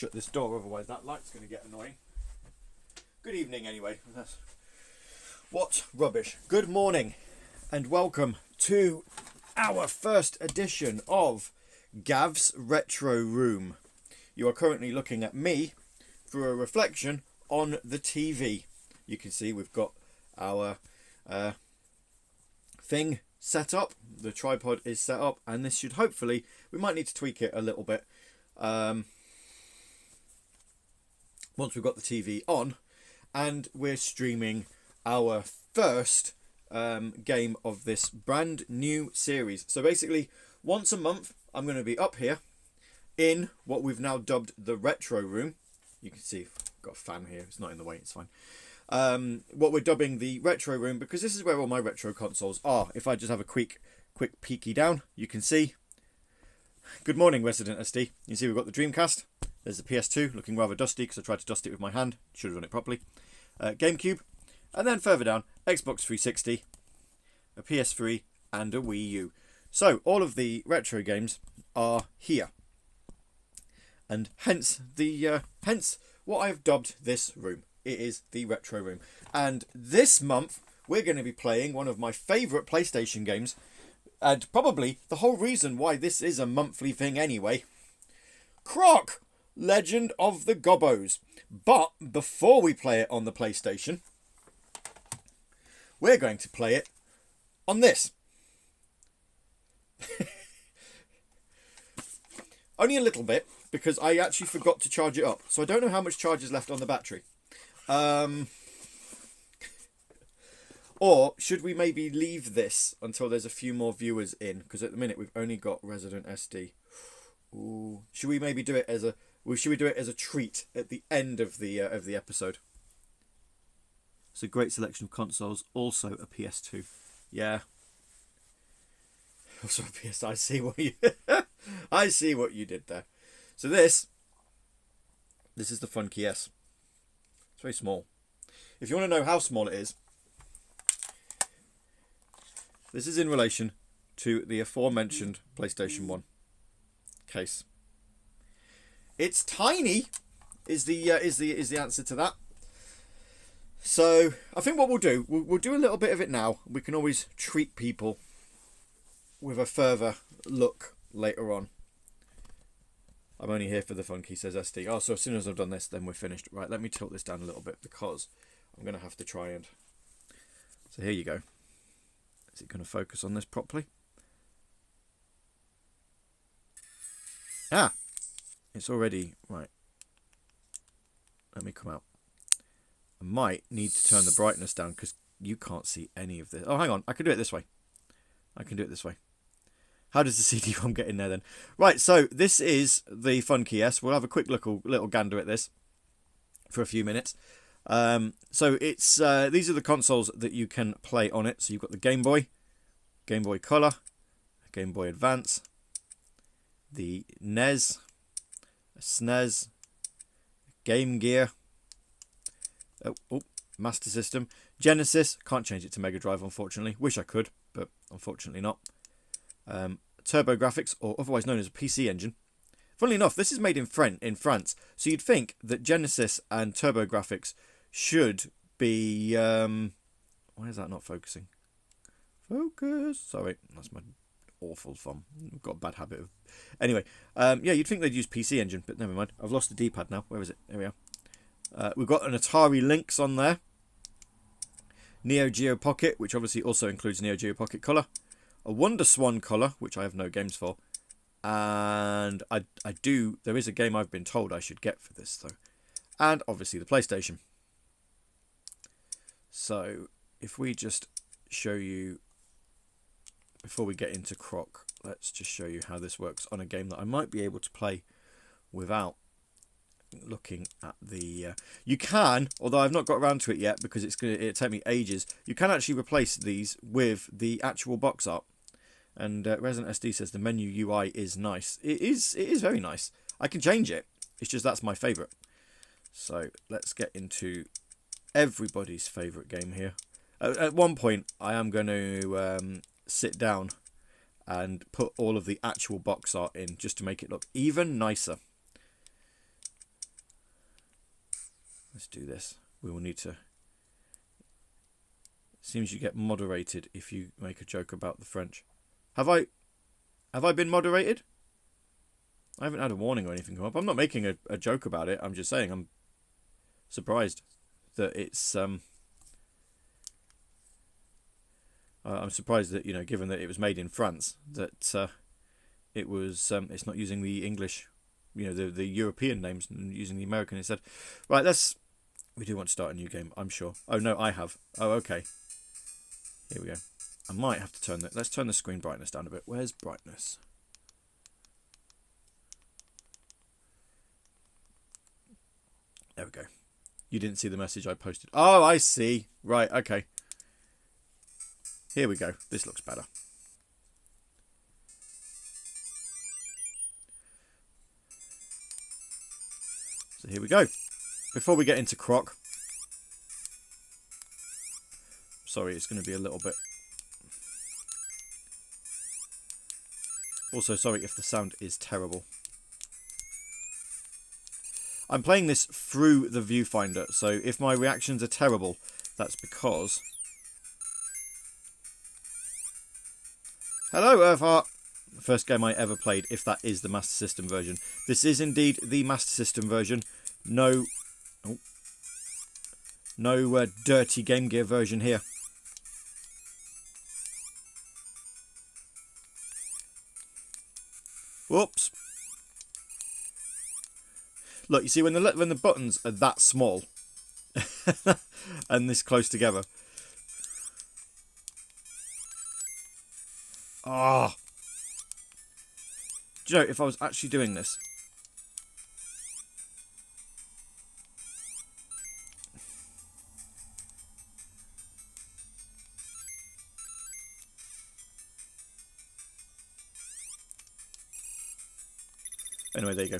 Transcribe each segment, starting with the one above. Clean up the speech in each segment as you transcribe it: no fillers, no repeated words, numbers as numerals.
Shut this door, otherwise that light's going to get annoying. Good evening, anyway. What rubbish. Good morning, and welcome to our first edition of Gav's Retro Room. You are currently looking at me through a reflection on the TV. You can see we've got our thing set up. The tripod is set up, and this should hopefully, we might need to tweak it a little bit once we've got the TV on, and we're streaming our first game of this brand new series. So basically, once a month, I'm going to be up here in what we've now dubbed the Retro Room. You can see I've got a fan here. It's not in the way. It's fine. What we're dubbing the Retro Room, because this is where all my retro consoles are. If I just have a quick peeky down, you can see. Good morning, Resident SD. You can see we've got the Dreamcast. There's the PS2, looking rather dusty because I tried to dust it with my hand. Should have done it properly. GameCube. And then further down, Xbox 360, a PS3, and a Wii U. So, all of the retro games are here. And hence what I've dubbed this room. It is the Retro Room. And this month, we're going to be playing one of my favourite PlayStation games. And probably the whole reason why this is a monthly thing anyway. Croc! Legend of the Gobbos. But before we play it on the PlayStation, we're going to play it on this. Only a little bit, because I actually forgot to charge it up. So I don't know how much charge is left on the battery. Or should we maybe leave this until there's a few more viewers in? Because at the minute we've only got Resident SD. Ooh. Should we maybe do it as a treat at the end of the episode? It's a great selection of consoles. Also a PS2. Yeah. Also a PS. I see what you. I see what you did there. So this is the Funky S. It's very small. If you want to know how small it is, this is in relation to the aforementioned PlayStation 1 case. It's tiny, is the answer to that. So I think what we'll do a little bit of it now. We can always treat people with a further look later on. I'm only here for the funky, says SD. Oh, so as soon as I've done this, then we're finished. Right, let me tilt this down a little bit because I'm going to have to try and. So here you go. Is it going to focus on this properly? Ah, it's already right. Let me come out. I might need to turn the brightness down because you can't see any of this. Oh, hang on. I can do it this way. How does the CD-ROM get in there then? Right, so this is the Funky S. We'll have a quick little gander at this for a few minutes. So it's these are the consoles that you can play on it. So you've got the Game Boy Color, Game Boy Advance, the NES, SNES, Game Gear, Master System, Genesis. Can't change it to Mega Drive, unfortunately. Wish I could, but unfortunately not. TurboGrafx, or otherwise known as a PC Engine. Funnily enough, this is made in France, so you'd think that Genesis and TurboGrafx should be. Why is that not focusing? Focus. Sorry, that's my awful thumb. I've got a bad habit of. Anyway, yeah, you'd think they'd use PC Engine, but never mind. I've lost the D-pad now. Where is it? There we are. We've got an Atari Lynx on there. Neo Geo Pocket, which obviously also includes Neo Geo Pocket Color. A Wonder Swan Color, which I have no games for. And there is a game I've been told I should get for this, though. And obviously the PlayStation. So, if we just show you, before we get into Croc, let's just show you how this works on a game that I might be able to play without looking at the. You can, although I've not got around to it yet because it'll take me ages. You can actually replace these with the actual box art. And Resident SD says the menu UI is nice. It is very nice. I can change it. It's just that's my favourite. So let's get into everybody's favourite game here. At one point, I am going to sit down and put all of the actual box art in just to make it look even nicer. Let's do this. We will need to... Seems you get moderated if you make a joke about the French. Have I been moderated? I haven't had a warning or anything come up. I'm not making a joke about it. I'm just saying I'm surprised that it's... I'm surprised that, you know, given that it was made in France, that it was it's not using the English, you know, the European names, and using the American instead. Right, we do want to start a new game, I'm sure. Oh no, I have. Oh, okay. Here we go. I might have to turn let's turn the screen brightness down a bit. Where's brightness? There we go. You didn't see the message I posted. Oh, I see. Right, okay. Here we go. This looks better. So here we go. Before we get into Croc. Sorry, it's going to be a little bit... Also, sorry if the sound is terrible. I'm playing this through the viewfinder, so if my reactions are terrible, that's because... Hello, Earthheart! The first game I ever played, if that is the Master System version. This is indeed the Master System version. No... Oh, no dirty Game Gear version here. Whoops. Look, you see, when the buttons are that small and this close together. Ah. Oh. Do you know, if I was actually doing this. Anyway, there you go.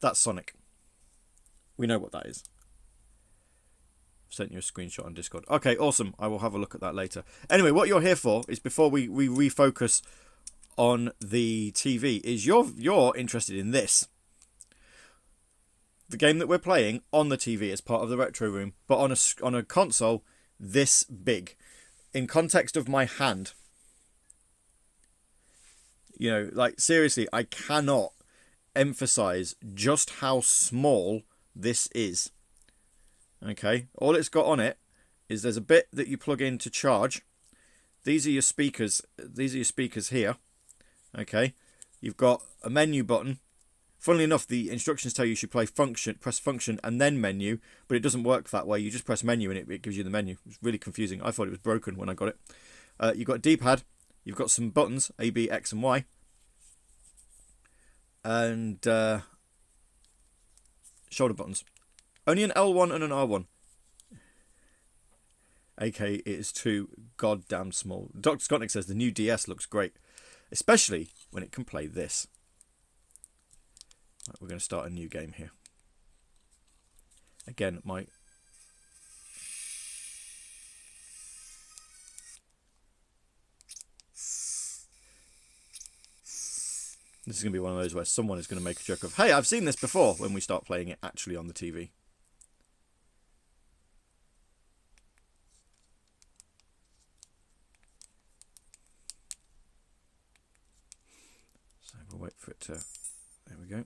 That's Sonic. We know what that is. I've sent you a screenshot on Discord. Okay, awesome. I will have a look at that later. Anyway, what you're here for is, before we refocus on the TV, is you're interested in this. The game that we're playing on the TV as part of the Retro Room, but on a console this big. In context of my hand. You know, like, seriously, I cannot emphasize just how small this is. Okay, all it's got on it is there's a bit that you plug in to charge. These are your speakers. These are your speakers here. Okay, you've got a menu button. Funnily enough, the instructions tell you should press function and then menu, but it doesn't work that way. You just press menu and it gives you the menu. It's really confusing. I thought it was broken when I got it. You've got a D-pad. You've got some buttons, A, B, X, and Y. And shoulder buttons. Only an L1 and an R1. AK, it is too goddamn small. Dr. Scottnick says the new DS looks great. Especially when it can play this. Right, we're going to start a new game here. Again, This is going to be one of those where someone is going to make a joke of, hey, I've seen this before, when we start playing it actually on the TV. So we'll wait for it to... There we go.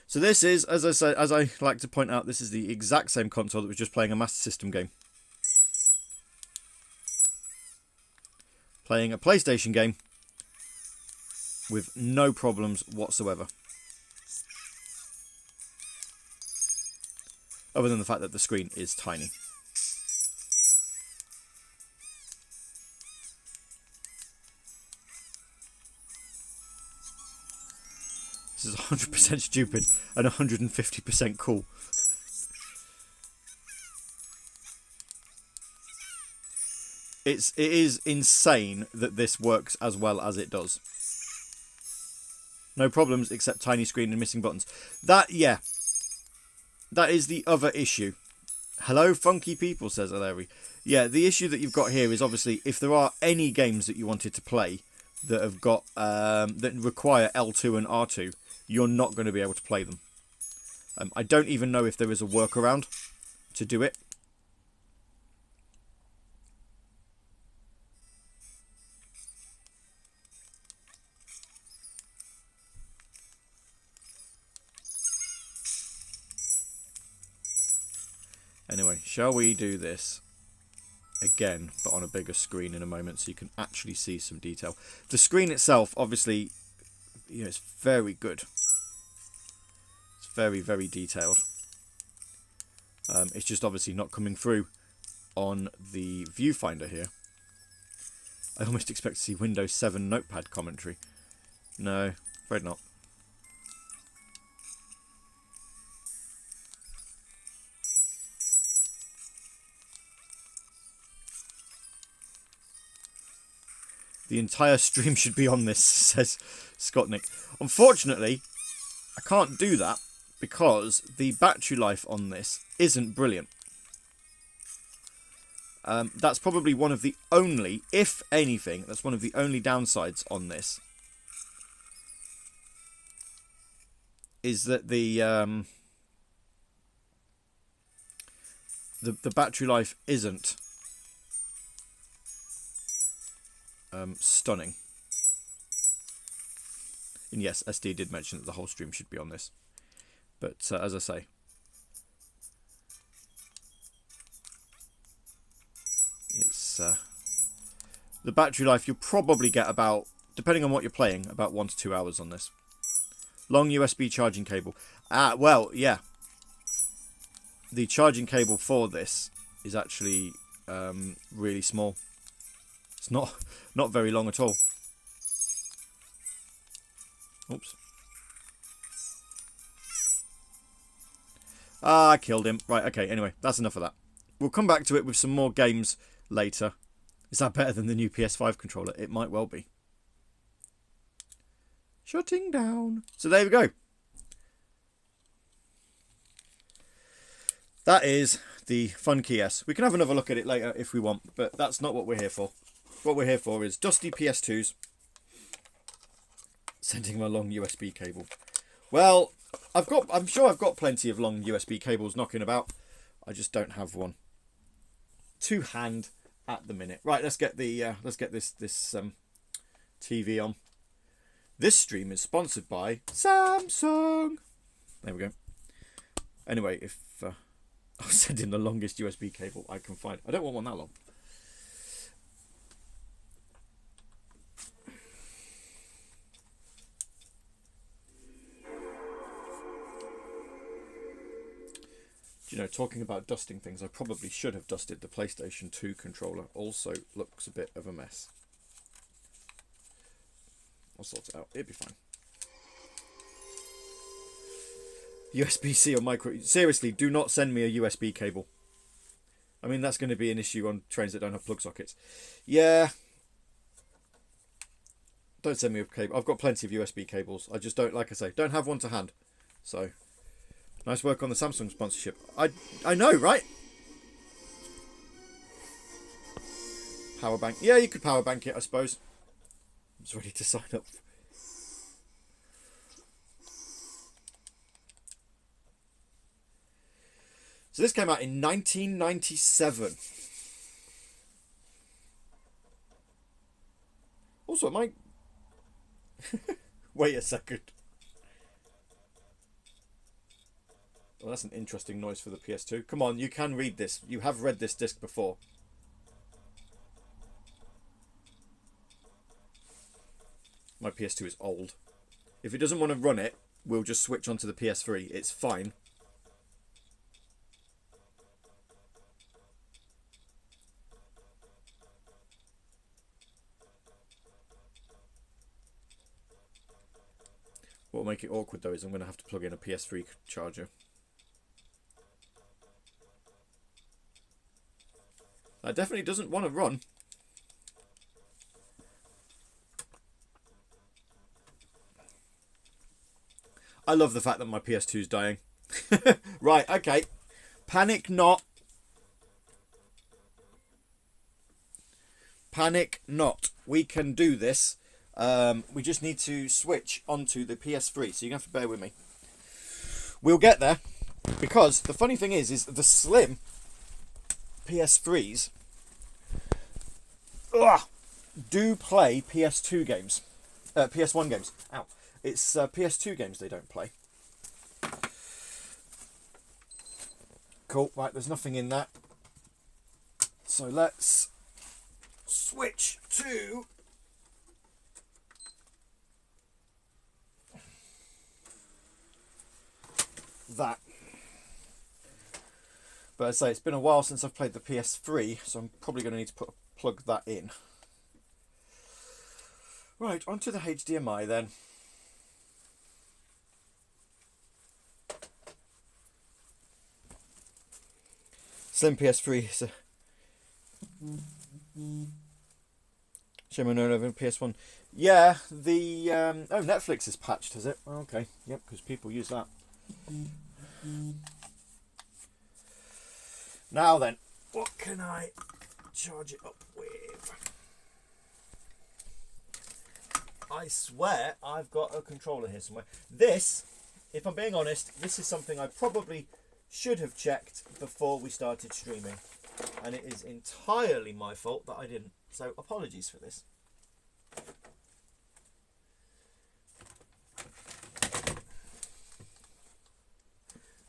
So this is, as I like to point out, this is the exact same console that was just playing a Master System game. Playing a PlayStation game with no problems whatsoever. Other than the fact that the screen is tiny. This is 100% stupid and 150% cool. It is insane that this works as well as it does. No problems except tiny screen and missing buttons. That, yeah. That is the other issue. Hello, funky people, says Larry. Yeah, the issue that you've got here is obviously if there are any games that you wanted to play that have got that require L2 and R2, you're not going to be able to play them. I don't even know if there is a workaround to do it. Anyway, shall we do this again, but on a bigger screen in a moment so you can actually see some detail. The screen itself, obviously, you know, it's very good. It's very, very detailed. It's just obviously not coming through on the viewfinder here. I almost expect to see Windows 7 Notepad commentary. No, afraid not. The entire stream should be on this, says Scottnick. Unfortunately, I can't do that because the battery life on this isn't brilliant. That's probably one of the only, if anything, that's one of the only downsides on this. Is that the battery life isn't stunning. And yes, SD did mention that the whole stream should be on this. But as I say, it's the battery life you'll probably get about, depending on what you're playing, about 1 to 2 hours on this. Long USB charging cable. Well, yeah. The charging cable for this is actually really small. It's not very long at all. Oops. I killed him. Right, okay, anyway, that's enough of that. We'll come back to it with some more games later. Is that better than the new PS5 controller? It might well be. Shutting down. So there we go. That is the Funky S. We can have another look at it later if we want, but that's not what we're here for. What we're here for is dusty PS2s. Sending my long USB cable. Well, I'm sure I've got plenty of long USB cables knocking about. I just don't have one to hand at the minute. Right, let's get this TV on. This stream is sponsored by Samsung. There we go. Anyway, if I'll send in the longest USB cable I can find. I don't want one that long. You know, talking about dusting things, I probably should have dusted the PlayStation 2 controller. Also looks a bit of a mess. I'll sort it out. It'll be fine. USB-C or micro... Seriously, do not send me a USB cable. I mean, that's going to be an issue on trains that don't have plug sockets. Yeah. Don't send me a cable. I've got plenty of USB cables. I just don't, like I say, don't have one to hand. So... Nice work on the Samsung sponsorship. I know, right? Power bank. Yeah, you could power bank it, I suppose. I was ready to sign up. So this came out in 1997. Also, it might... Wait a second. Well, that's an interesting noise for the PS2. Come on, you can read this. You have read this disc before. My PS2 is old. If it doesn't want to run it, we'll just switch onto the PS3. It's fine. What will make it awkward, though, is I'm going to have to plug in a PS3 charger. That definitely doesn't want to run. I love the fact that my PS2 is dying. Right, okay. Panic not. Panic not. We can do this. We just need to switch onto the PS3, so you're going to have to bear with me. We'll get there, because the funny thing is the slim PS3s do play PS2 games. PS1 games. Ow. It's PS2 games they don't play. Cool. Right, there's nothing in that. So let's switch to that. But I say it's been a while since I've played the PS3, so I'm probably going to need to plug that in. Right, onto the HDMI then. Slim PS3 is a shame I know over PS1. Yeah, the oh, Netflix is patched, is it? Okay, yep, because people use that. Now then, what can I charge it up with? I swear I've got a controller here somewhere. This, if I'm being honest, this is something I probably should have checked before we started streaming. And it is entirely my fault that I didn't. So apologies for this.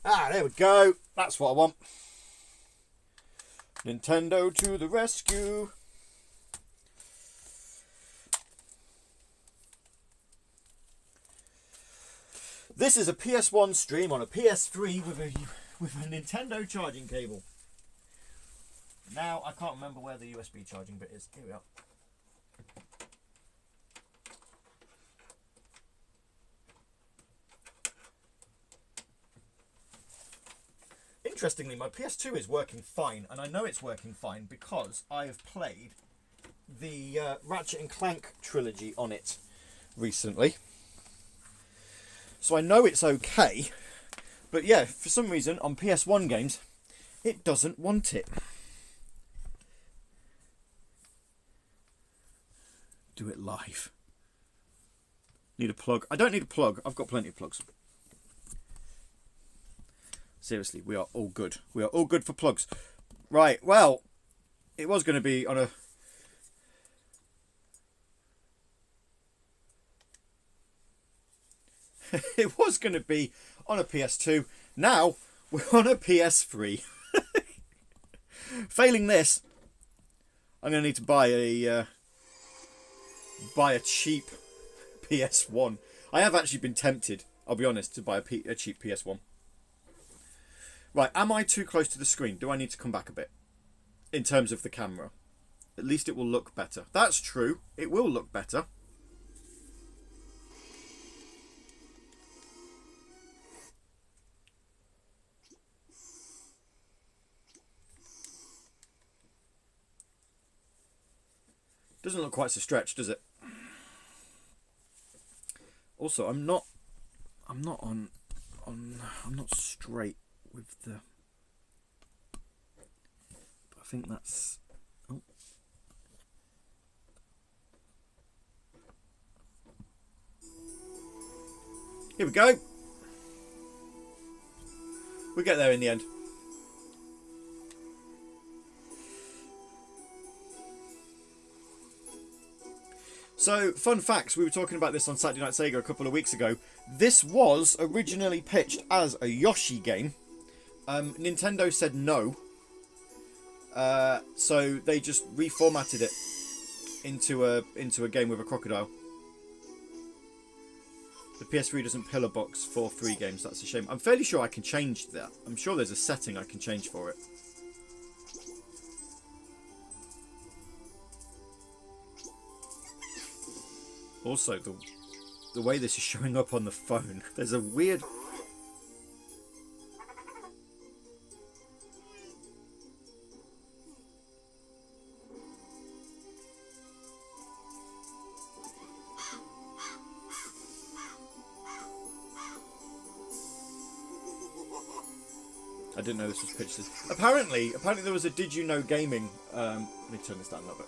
Ah, there we go. That's what I want. Nintendo to the rescue. This is a PS1 stream on a PS3 with a Nintendo charging cable. Now, I can't remember where the USB charging bit is. Here we are. Interestingly, my PS2 is working fine, and I know it's working fine because I have played the Ratchet and Clank trilogy on it recently. So I know it's okay, but yeah, for some reason on PS1 games, it doesn't want it. Do it live. Need a plug. I don't need a plug. I've got plenty of plugs. Seriously, we are all good. We are all good for plugs. Right, well, it was going to be on a... it was going to be on a PS2. Now, we're on a PS3. Failing this, I'm going to need to buy a cheap PS1. I have actually been tempted, I'll be honest, to buy a cheap PS1. Right, am I too close to the screen? Do I need to come back a bit? In terms of the camera. At least it will look better. That's true. It will look better. Doesn't look quite so stretched, does it? Also, I'm not straight with the... I think that's... Oh. Here we go. We'll get there in the end. So, fun facts, we were talking about this on Saturday Night Sega a couple of weeks ago. This was originally pitched as a Yoshi game. Nintendo said no. So they just reformatted it into a game with a crocodile. The PS3 doesn't pillar box for 3 games, that's a shame. I'm fairly sure I can change that. I'm sure there's a setting I can change for it. Also, the way this is showing up on the phone, there's a weird... I didn't know this was pitched as... Apparently there was a Did You Know Gaming... let me turn this down a little bit.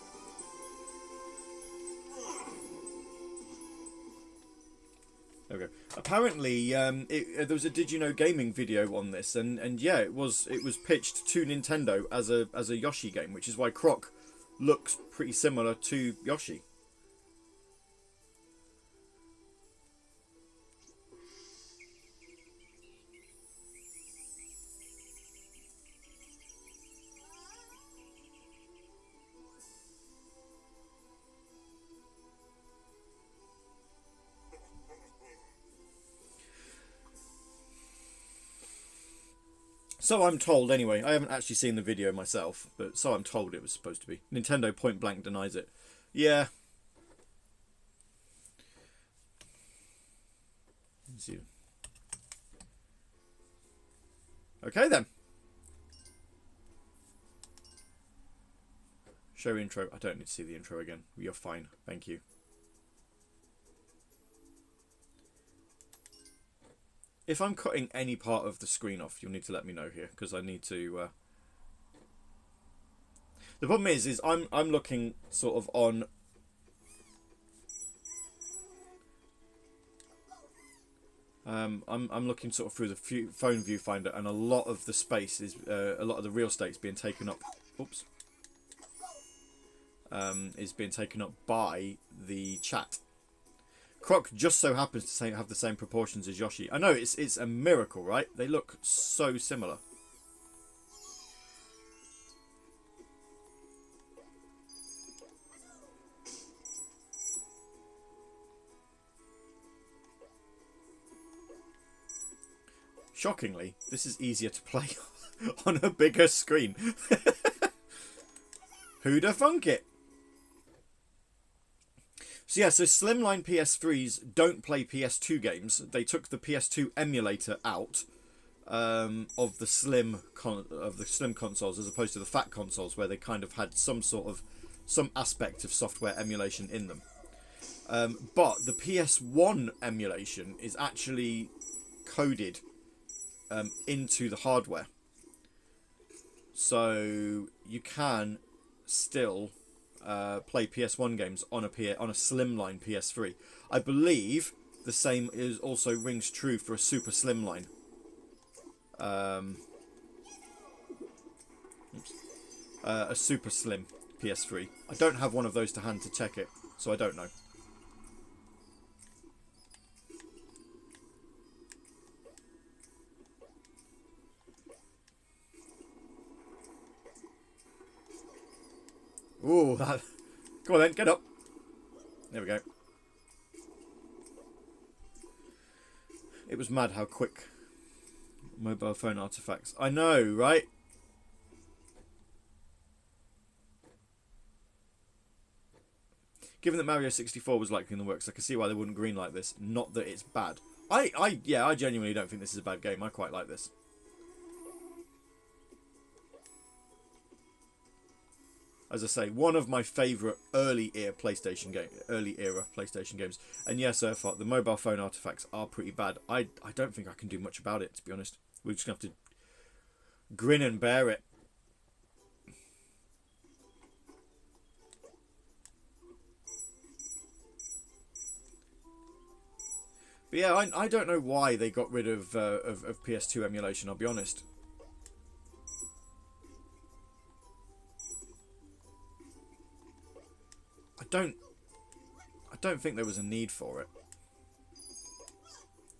There we go. Apparently, there was a Did You Know Gaming video on this, and yeah, it was pitched to Nintendo as a Yoshi game, which is why Croc looks pretty similar to Yoshi. So I'm told, anyway. I haven't actually seen the video myself, but so I'm told it was supposed to be. Nintendo point blank denies it. Yeah. Let's see. Okay then. Show intro. I don't need to see the intro again. You're fine. Thank you. If I'm cutting any part of the screen off, you'll need to let me know here, because I need to... The problem is I'm looking sort of on... I'm looking sort of through the phone viewfinder, and a lot of the space is... a lot of the real estate's being taken up... Oops. Is being taken up by the chat. Croc just so happens to have the same proportions as Yoshi. I know, it's a miracle, right? They look so similar. Shockingly, this is easier to play on a bigger screen. Who'da thunk it? So yeah, so slimline PS3s don't play PS2 games. They took the PS2 emulator out of the slim consoles, as opposed to the fat consoles, where they kind of had some aspect of software emulation in them. But the PS1 emulation is actually coded into the hardware, so you can still play PS1 games on a slimline PS3. I believe the same also rings true for a super slimline. A super slim PS3. I don't have one of those to hand to check it, so I don't know. Ooh, that... Come on then, get up. There we go. It was mad how quick mobile phone artifacts. I know, right? Given that Mario 64 was likely in the works, I can see why they wouldn't greenlight this. Not that it's bad. I genuinely don't think this is a bad game. I quite like this. As I say, one of my favourite early era PlayStation games. And yes, so far the mobile phone artifacts are pretty bad. I don't think I can do much about it, to be honest. We're just gonna have to grin and bear it. But yeah, I don't know why they got rid of PS2 emulation. I'll be honest. I don't think there was a need for it.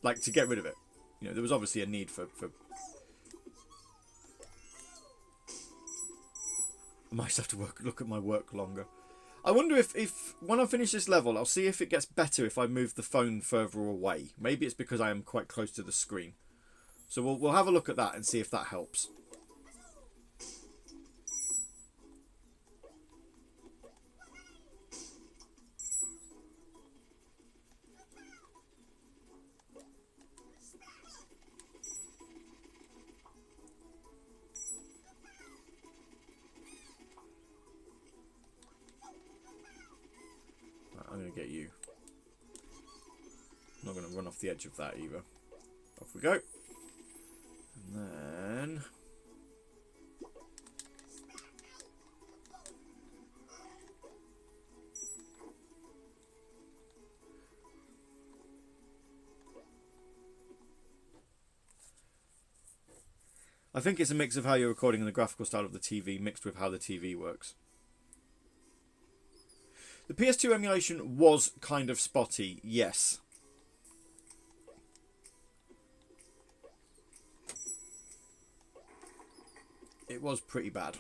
Like, to get rid of it. You know, there was obviously a need for... I might have to look at my work longer. I wonder if when I finish this level, I'll see if it gets better if I move the phone further away. Maybe it's because I am quite close to the screen. So we'll have a look at that and see if that helps. I'm going to get you. I'm not going to run off the edge of that either. Off we go. And again. I think it's a mix of how you're recording and the graphical style of the TV mixed with how the TV works. The PS2 emulation was kind of spotty, yes. It was pretty bad.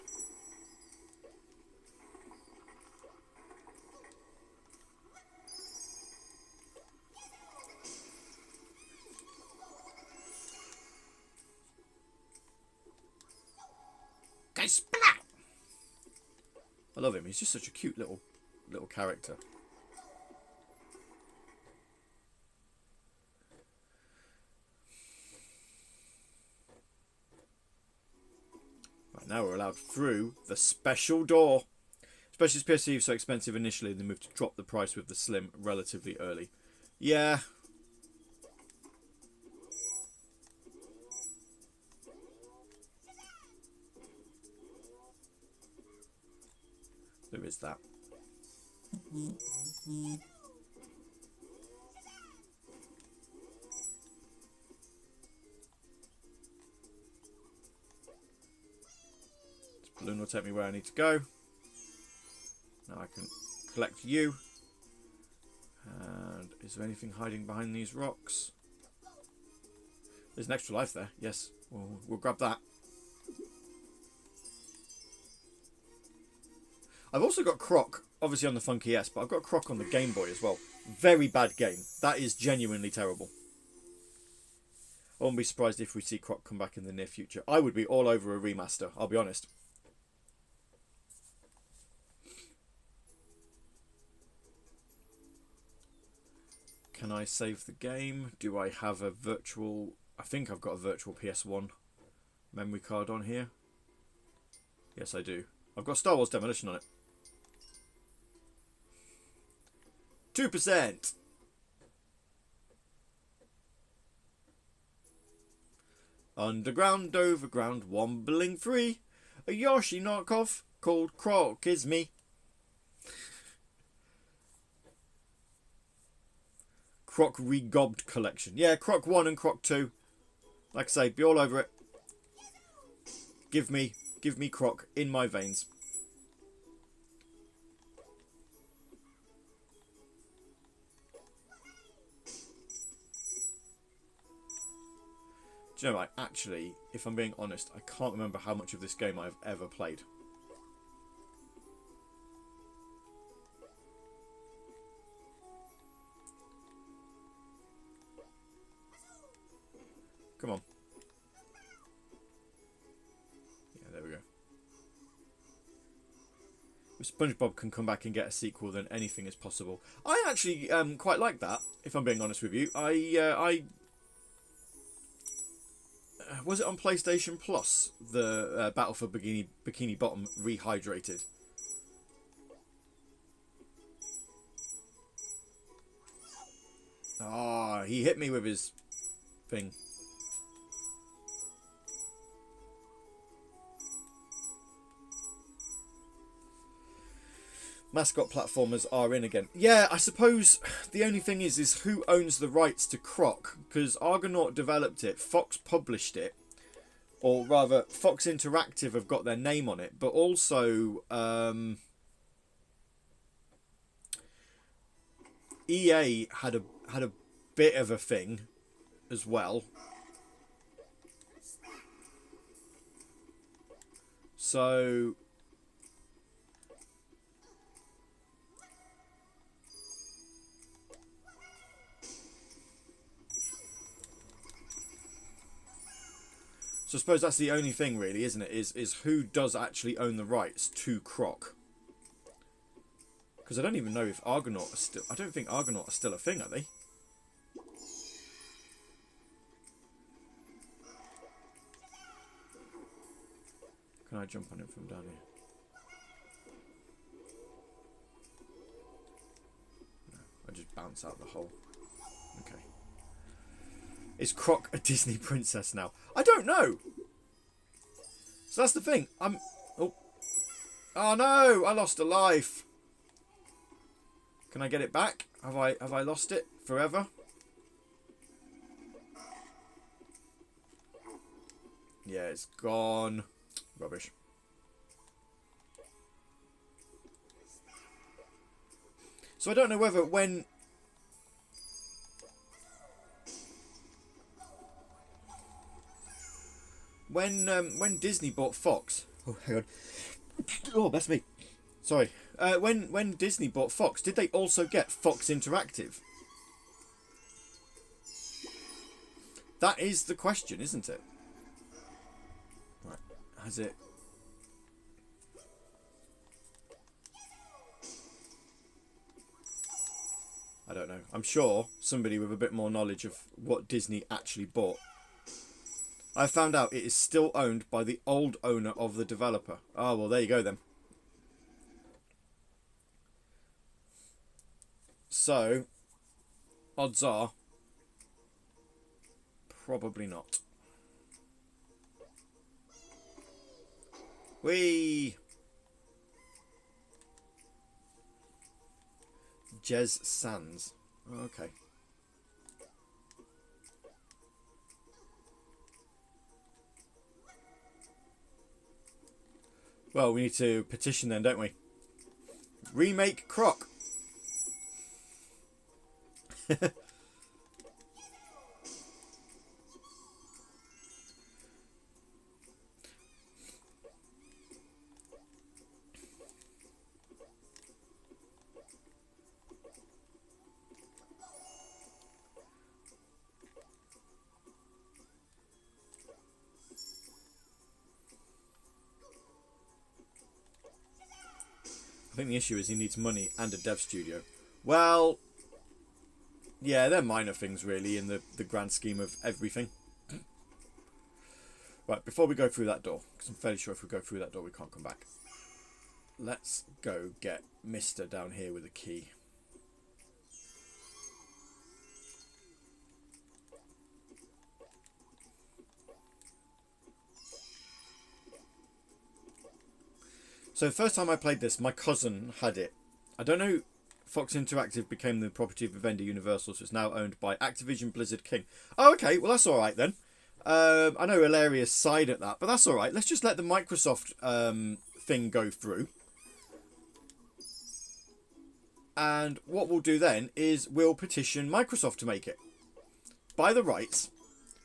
I love him. He's just such a cute little character. Right, now we're allowed through the special door. Specialist PS2 was so expensive initially, they moved to drop the price with the Slim relatively early. Yeah. There is that. This balloon will take me where I need to go. Now I can collect you. And is there anything hiding behind these rocks? There's an extra life there. Yes, we'll grab that. I've also got Croc, obviously on the Funky S, but I've got Croc on the Game Boy as well. Very bad game. That is genuinely terrible. I won't be surprised if we see Croc come back in the near future. I would be all over a remaster, I'll be honest. Can I save the game? Do I have a virtual... I think I've got a virtual PS1 memory card on here. Yes, I do. I've got Star Wars Demolition on it. 2%. Underground, overground, wombling free. A Yoshi knockoff called Croc is me. Croc Regobbed collection. Yeah, Croc 1 and Croc 2. Like I say, be all over it. Give me Croc in my veins. Do you know what? Actually, if I'm being honest, I can't remember how much of this game I've ever played. Come on. Yeah, there we go. If SpongeBob can come back and get a sequel, then anything is possible. I actually quite like that, if I'm being honest with you. Was it on PlayStation Plus, the Battle for Bikini Bottom Rehydrated? Ah, he hit me with his thing. Mascot platformers are in again. Yeah, I suppose the only thing is who owns the rights to Croc? Because Argonaut developed it, Fox published it, or rather, Fox Interactive have got their name on it, but also EA had a bit of a thing as well. So I suppose that's the only thing really, isn't it? Is who does actually own the rights to Croc? Because I don't even know if Argonaut are still... I don't think Argonaut are still a thing, are they? Can I jump on him from down here? No, I just bounce out the hole. Okay. Is Croc a Disney princess now? I don't know. So that's the thing. Oh. Oh no! I lost a life. Can I get it back? Have I lost it forever? Yeah, it's gone. Rubbish. So I don't know whether when Disney bought Fox. Oh, hang on. Oh, that's me. Sorry. When Disney bought Fox, did they also get Fox Interactive? That is the question, isn't it? Right. Has it? I don't know. I'm sure somebody with a bit more knowledge of what Disney actually bought. I found out it is still owned by the old owner of the developer. Oh, well, there you go then. So, odds are, probably not. Whee! Jez Sands. Okay. Well, we need to petition then, don't we? Remake Croc. I think the issue is he needs money and a dev studio. Well, yeah, they're minor things really in the grand scheme of everything. Right, before we go through that door, because I'm fairly sure if we go through that door we can't come back. Let's go get Mister down here with a key. So the first time I played this, my cousin had it. I don't know, Fox Interactive became the property of Vivendi Universal, so it's now owned by Activision Blizzard King. Oh, okay, well that's alright then. I know hilarious side at that, but that's alright. Let's just let the Microsoft thing go through. And what we'll do then is we'll petition Microsoft to make it. By the rights,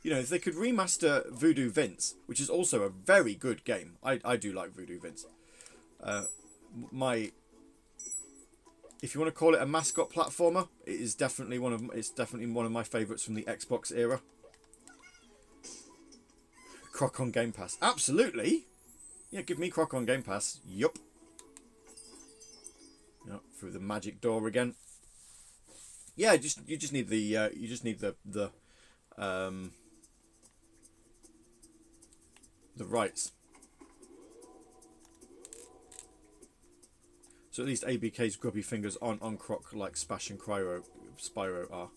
you know, if they could remaster Voodoo Vince, which is also a very good game. I do like Voodoo Vince. If you want to call it a mascot platformer, it is definitely one of my favourites from the Xbox era. Croc on Game Pass, absolutely. Yeah, give me Croc on Game Pass. Yup. Yep, through the magic door again. Yeah, you just need the rights. So at least ABK's grubby fingers aren't on Croc like Spash and Spyro are.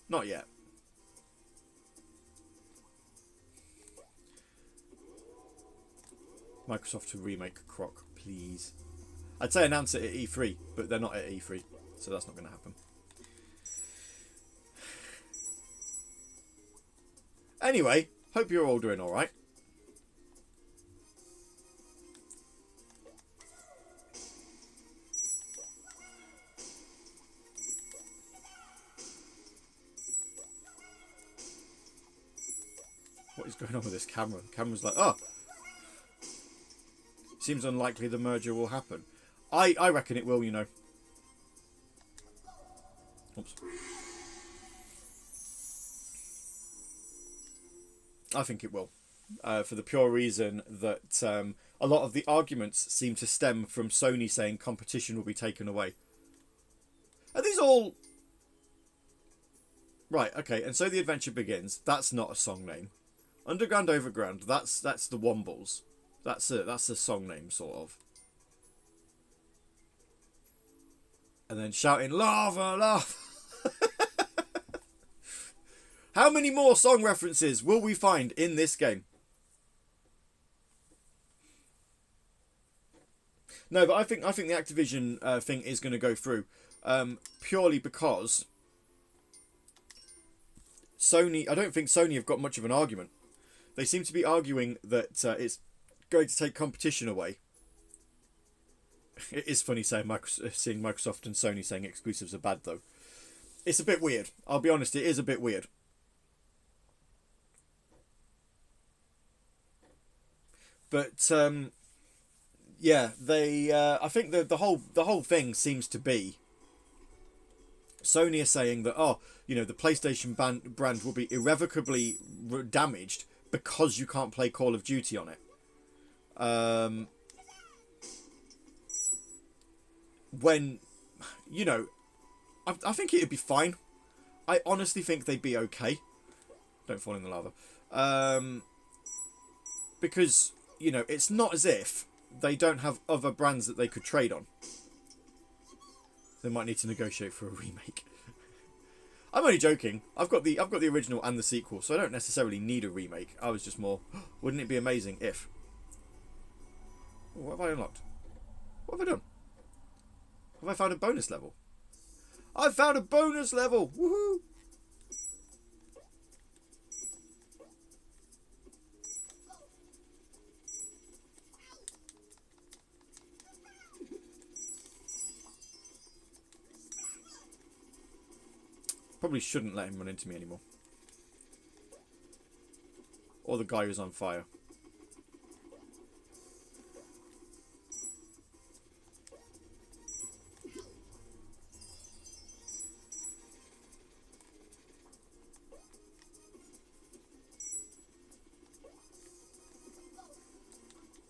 Not yet. Microsoft to remake Croc, please. I'd say announce it at E3, but they're not at E3, so that's not going to happen. Anyway, hope you're all doing alright. What is going on with this camera? The camera's like, oh! Seems unlikely the merger will happen. I reckon it will, you know. Oops. I think it will. For the pure reason that a lot of the arguments seem to stem from Sony saying competition will be taken away. Are these all... Right, okay, and so the adventure begins. That's not a song name. Underground Overground, that's the Wombles. That's a song name, sort of. And then shouting, lava, lava. How many more song references will we find in this game? No, but I think the Activision thing is going to go through, purely because Sony. I don't think Sony have got much of an argument. They seem to be arguing that it's going to take competition away. It is funny seeing Microsoft and Sony saying exclusives are bad, though. It's a bit weird. I'll be honest, it is a bit weird. But yeah, they. I think the whole thing seems to be Sony are saying that, oh, you know, the PlayStation brand will be irrevocably damaged because you can't play Call of Duty on it. When, you know, I think it'd be fine. I honestly think they'd be okay. Don't fall in the lava. Because, you know, it's not as if they don't have other brands that they could trade on. They might need to negotiate for a remake. I'm only joking. I've got the original and the sequel, so I don't necessarily need a remake. I was just more, wouldn't it be amazing if? What have I unlocked? What have I done? Have I found a bonus level? I've found a bonus level! Woohoo! Probably shouldn't let him run into me anymore. Or the guy who's on fire.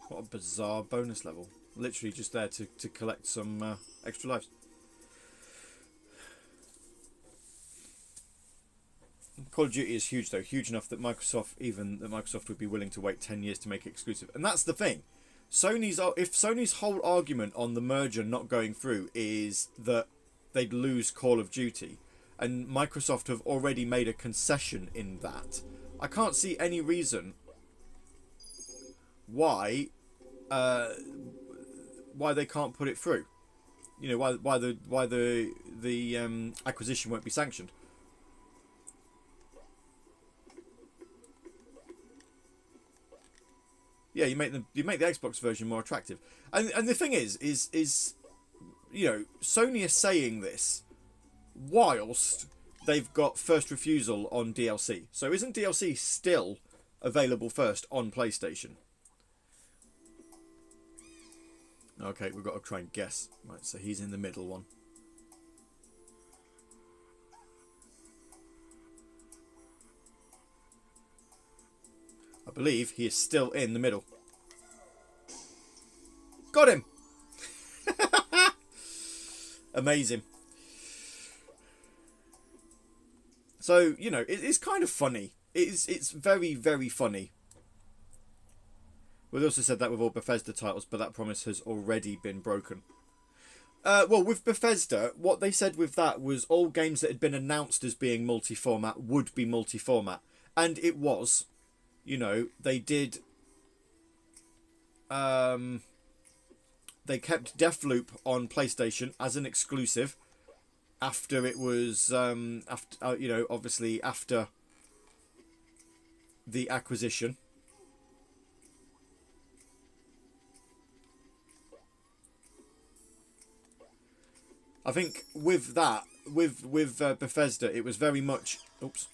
What a bizarre bonus level. Literally just there to collect some extra lives. Call of Duty is huge, though. Huge enough that Microsoft would be willing to wait 10 years to make it exclusive. And that's the thing. If Sony's whole argument on the merger not going through is that they'd lose Call of Duty, and Microsoft have already made a concession in that, I can't see any reason why they can't put it through. You know, why the acquisition won't be sanctioned. Yeah, you make the Xbox version more attractive, and the thing is you know, Sony is saying this whilst they've got first refusal on DLC. So isn't DLC still available first on PlayStation? Okay, we've got to try and guess. Right, so he's in the middle one. I believe he is still in the middle. Got him! Amazing. So, you know, it's kind of funny. It's very, very funny. We've also said that with all Bethesda titles, but that promise has already been broken. Well, with Bethesda, what they said with that was all games that had been announced as being multi-format would be multi-format. And it was. You know, they did. They kept Deathloop on PlayStation as an exclusive after it was you know, obviously after the acquisition. I think with that, with Bethesda, it was very much. Oops.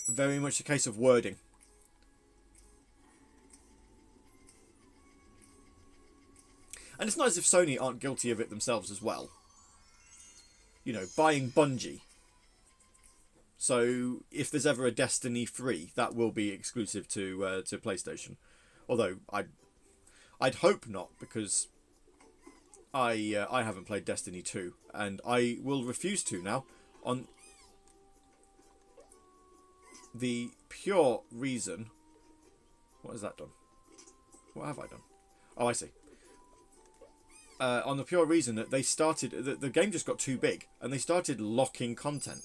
Very much a case of wording. And it's not as if Sony aren't guilty of it themselves as well. You know, buying Bungie. So if there's ever a Destiny 3, that will be exclusive to PlayStation. Although I'd hope not, because I haven't played Destiny 2, and I will refuse to now on the pure reason. What has that done? What have I done? Oh, I see. On the pure reason that they started, the game just got too big, and they started locking content.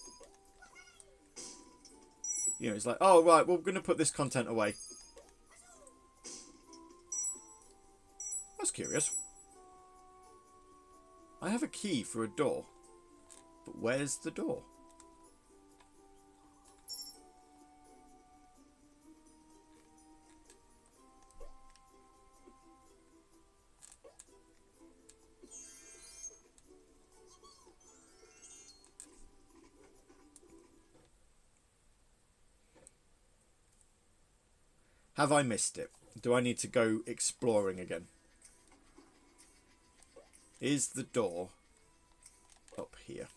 You know, it's like, oh, right, well, we're going to put this content away. That's curious. I have a key for a door. But where's the door? Have I missed it? Do I need to go exploring again? Is the door up here?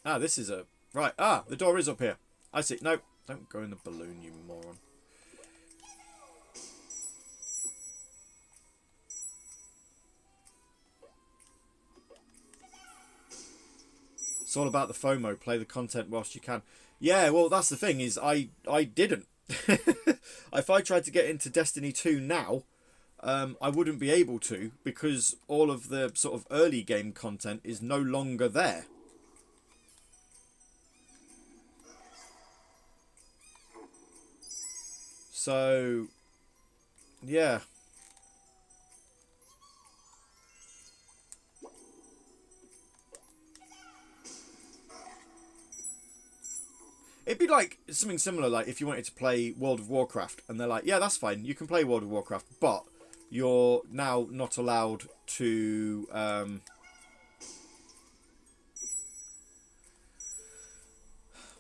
Ah, this is a... Right. Ah, the door is up here. I see. No, don't go in the balloon, you moron. It's all about the FOMO. Play the content whilst you can. Yeah, well, that's the thing is I didn't. If I tried to get into Destiny 2 now, I wouldn't be able to because all of the sort of early game content is no longer there. So, yeah. It'd be like something similar, like if you wanted to play World of Warcraft, and they're like, yeah, that's fine, you can play World of Warcraft, but you're now not allowed to...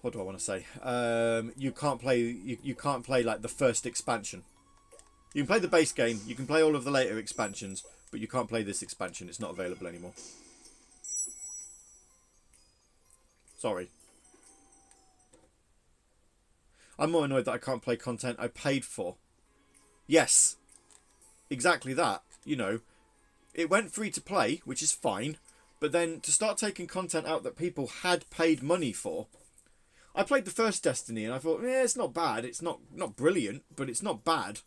what do I want to say? You can't play. You can't play like the first expansion. You can play the base game. You can play all of the later expansions, but you can't play this expansion. It's not available anymore. Sorry. I'm more annoyed that I can't play content I paid for. Yes, exactly that. You know, it went free to play, which is fine, but then to start taking content out that people had paid money for. I played the first Destiny and I thought, yeah, it's not bad. It's not brilliant, but it's not bad.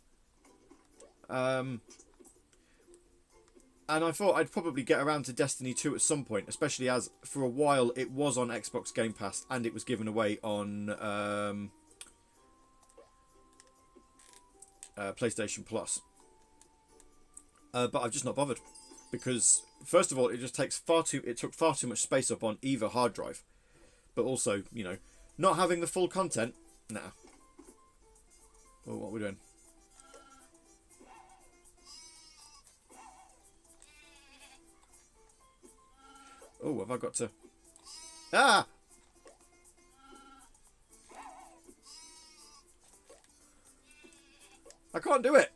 And I thought I'd probably get around to Destiny 2 at some point, especially as for a while it was on Xbox Game Pass and it was given away on PlayStation Plus. But I've just not bothered because first of all, it took far too much space up on either hard drive, but also, you know, not having the full content. Nah. Well, what are we doing? Oh, have I got to... Ah! I can't do it.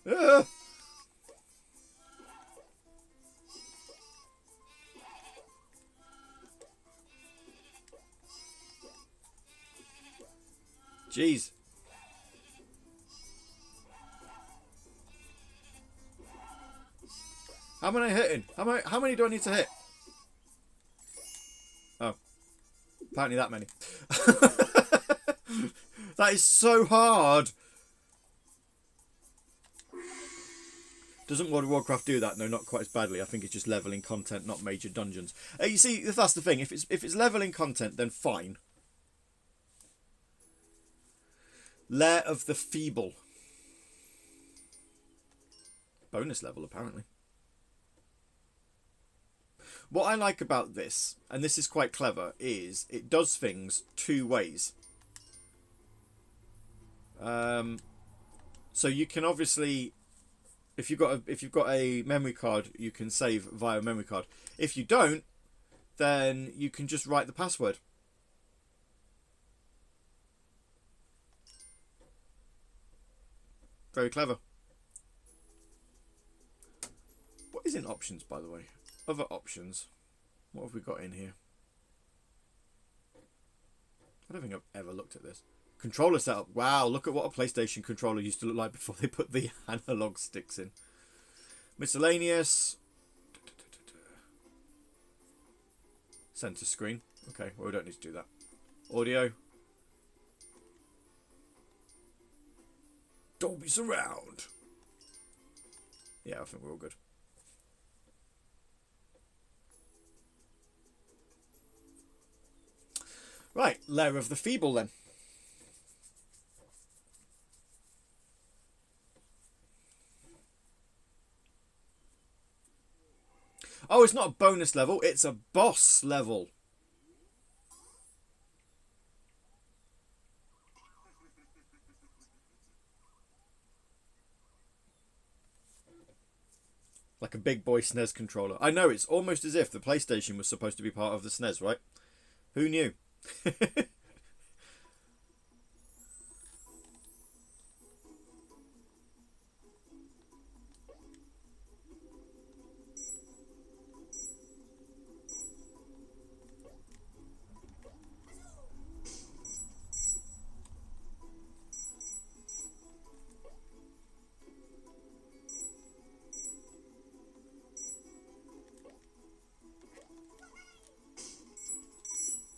Ah! Jeez. How many hitting? How many do I need to hit? Oh. Apparently that many. That is so hard. Doesn't World of Warcraft do that? No, not quite as badly. I think it's just leveling content, not major dungeons. You see, that's the thing. If it's leveling content, then fine. Lair of the Feeble. Bonus level, apparently. What I like about this, and this is quite clever, is it does things two ways. So you can obviously, if you've got a memory card, you can save via memory card. If you don't, then you can just write the password. Very clever. What is in options, by the way? Other options. What have we got in here? I don't think I've ever looked at this. Controller setup. Wow, look at what a PlayStation controller used to look like before they put the analog sticks in. Miscellaneous. Center screen. Okay, well, we don't need to do that. Audio. Dolby surround. Yeah, I think we're all good. Right, Lair of the Feeble then. Oh, it's not a bonus level, it's a boss level. Like a big boy SNES controller. I know, it's almost as if the PlayStation was supposed to be part of the SNES, right? Who knew?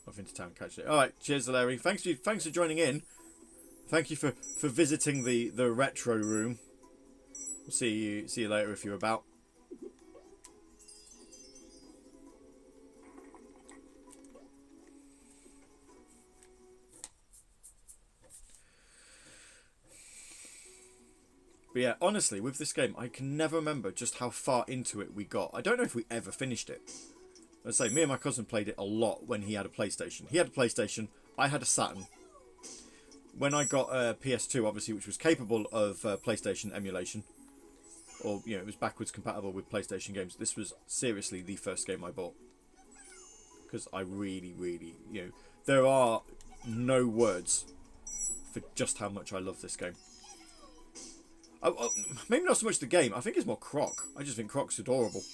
Off into town, catch it. All right, cheers, Larry. Thanks for joining in. Thank you for visiting the retro room. We'll see you later if you're about. But yeah, honestly, with this game, I can never remember just how far into it we got. I don't know if we ever finished it. Let's say me and my cousin played it a lot when he had a PlayStation. He had a PlayStation, I had a Saturn. When I got a PS2, obviously, which was capable of PlayStation emulation, or, you know, it was backwards compatible with PlayStation games, this was seriously the first game I bought. Because I really, really, you know, there are no words for just how much I love this game. Maybe not so much the game, I think it's more Croc. I just think Croc's adorable.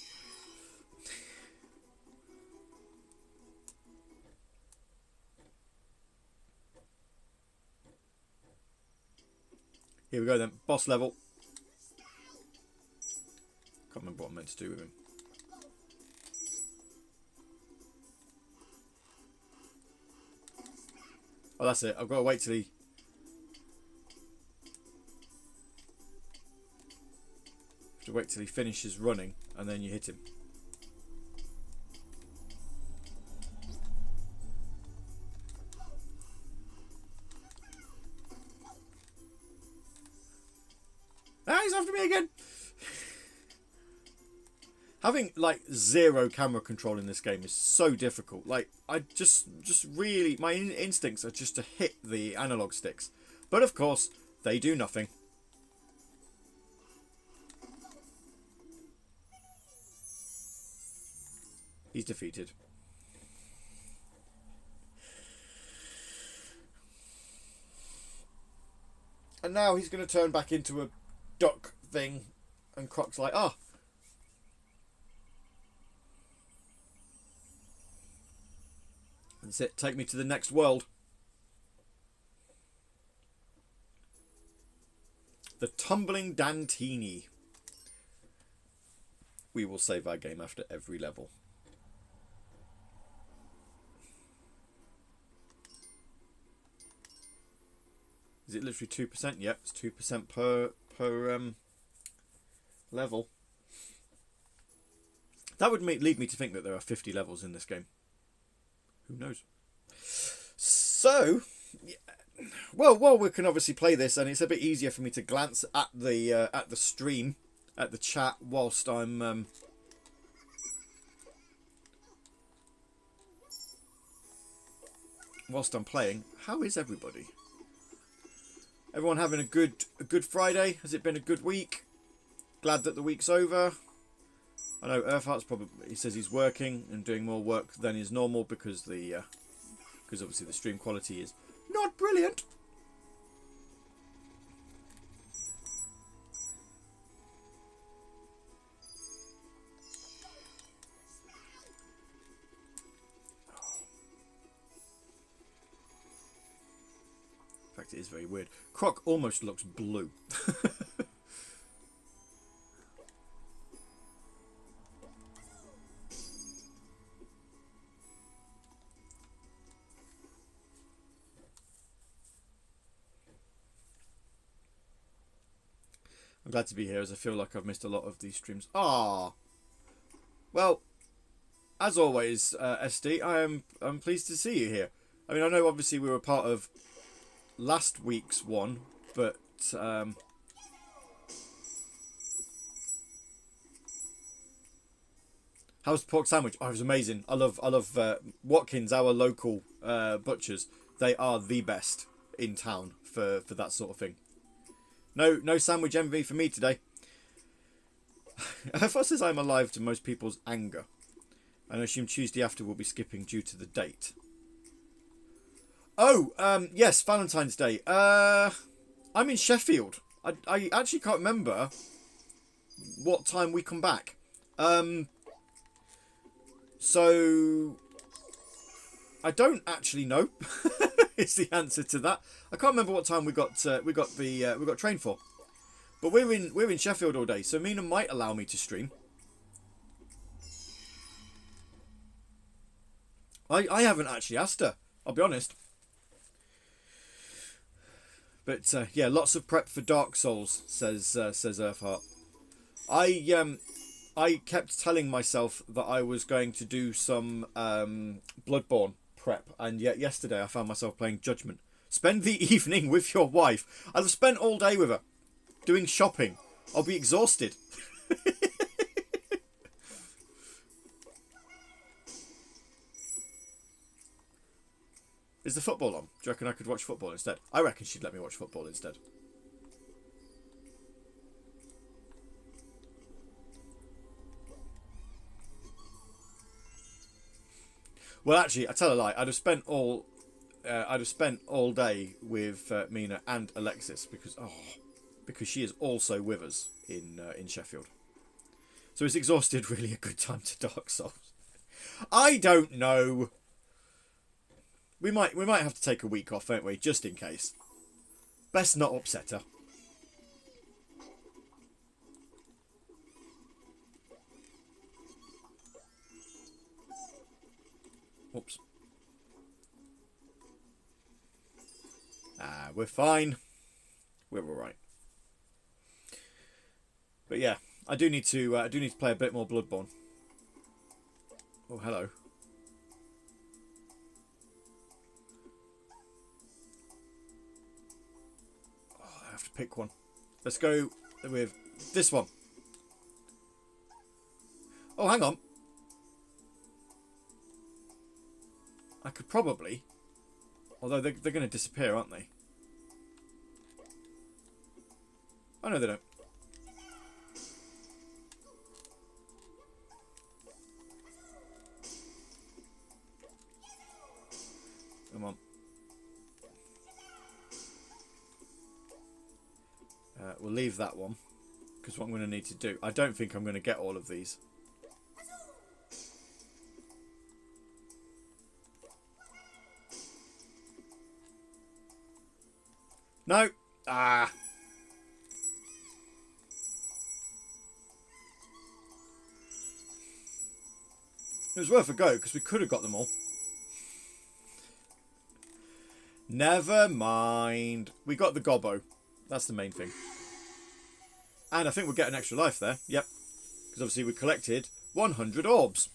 Here we go then, boss level. Can't remember what I'm meant to do with him. Oh, that's it. I've got to wait till he... have to wait till he finishes running, and then you hit him. Ah, he's after me again! Having, like, zero camera control in this game is so difficult. Like, I just really... my instincts are just to hit the analog sticks. But, of course, they do nothing. He's defeated. And now he's going to turn back into a duck thing. And Croc's like, ah... that's it. Take me to the next world. The Tumbling Dantini. We will save our game after every level. Is it literally 2%? Yep, it's 2% per level. That would lead me to think that there are 50 levels in this game. Who knows? So, well, we can obviously play this, and it's a bit easier for me to glance at the stream, at the chat, whilst I'm playing. How is everybody? Everyone having a good Friday? Has it been a good week? Glad that the week's over. I know Earthheart's probably, he says he's working and doing more work than is normal because obviously the stream quality is not brilliant. In fact, it is very weird. Croc almost looks blue. I'm glad to be here as I feel like I've missed a lot of these streams. Ah, well, as always, SD, I'm pleased to see you here. I mean, I know obviously we were part of last week's one, but how's the pork sandwich? Oh, it was amazing. I love Watkins, our local butchers. They are the best in town for that sort of thing. No sandwich envy for me today. Earth says I'm alive to most people's anger. And I assume Tuesday after we'll be skipping due to the date. Oh, yes, Valentine's Day. I'm in Sheffield. I actually can't remember what time we come back. So I don't actually know. Is the answer to that. I can't remember what time we got train for. But we're in Sheffield all day, so Mina might allow me to stream. I haven't actually asked her, I'll be honest. But yeah, lots of prep for Dark Souls, says Earthheart. I kept telling myself that I was going to do some Bloodborne prep, and yet yesterday I found myself playing Judgment. Spend the evening with your wife. I've spent all day with her doing shopping. I'll be exhausted. Is the football on? Do you reckon I could watch football instead? I reckon she'd let me watch football instead. Well, actually, I tell a lie. I'd have spent all day with Mina and Alexis because she is also with us in Sheffield. So is exhausted really a good time to Dark Souls? I don't know. We might have to take a week off, won't we? Just in case. Best not upset her. Oops. We're fine. We're all right. But yeah, I do need to play a bit more Bloodborne. Oh, hello. Oh, I have to pick one. Let's go with this one. Oh, hang on. I could probably, although they're going to disappear, aren't they? Oh no, they don't. Come on. We'll leave that one, because what I'm going to need to do, I don't think I'm going to get all of these. No. Ah. It was worth a go because we could have got them all. Never mind. We got the gobbo. That's the main thing. And I think we'll get an extra life there. Yep. Because obviously we collected 100 orbs.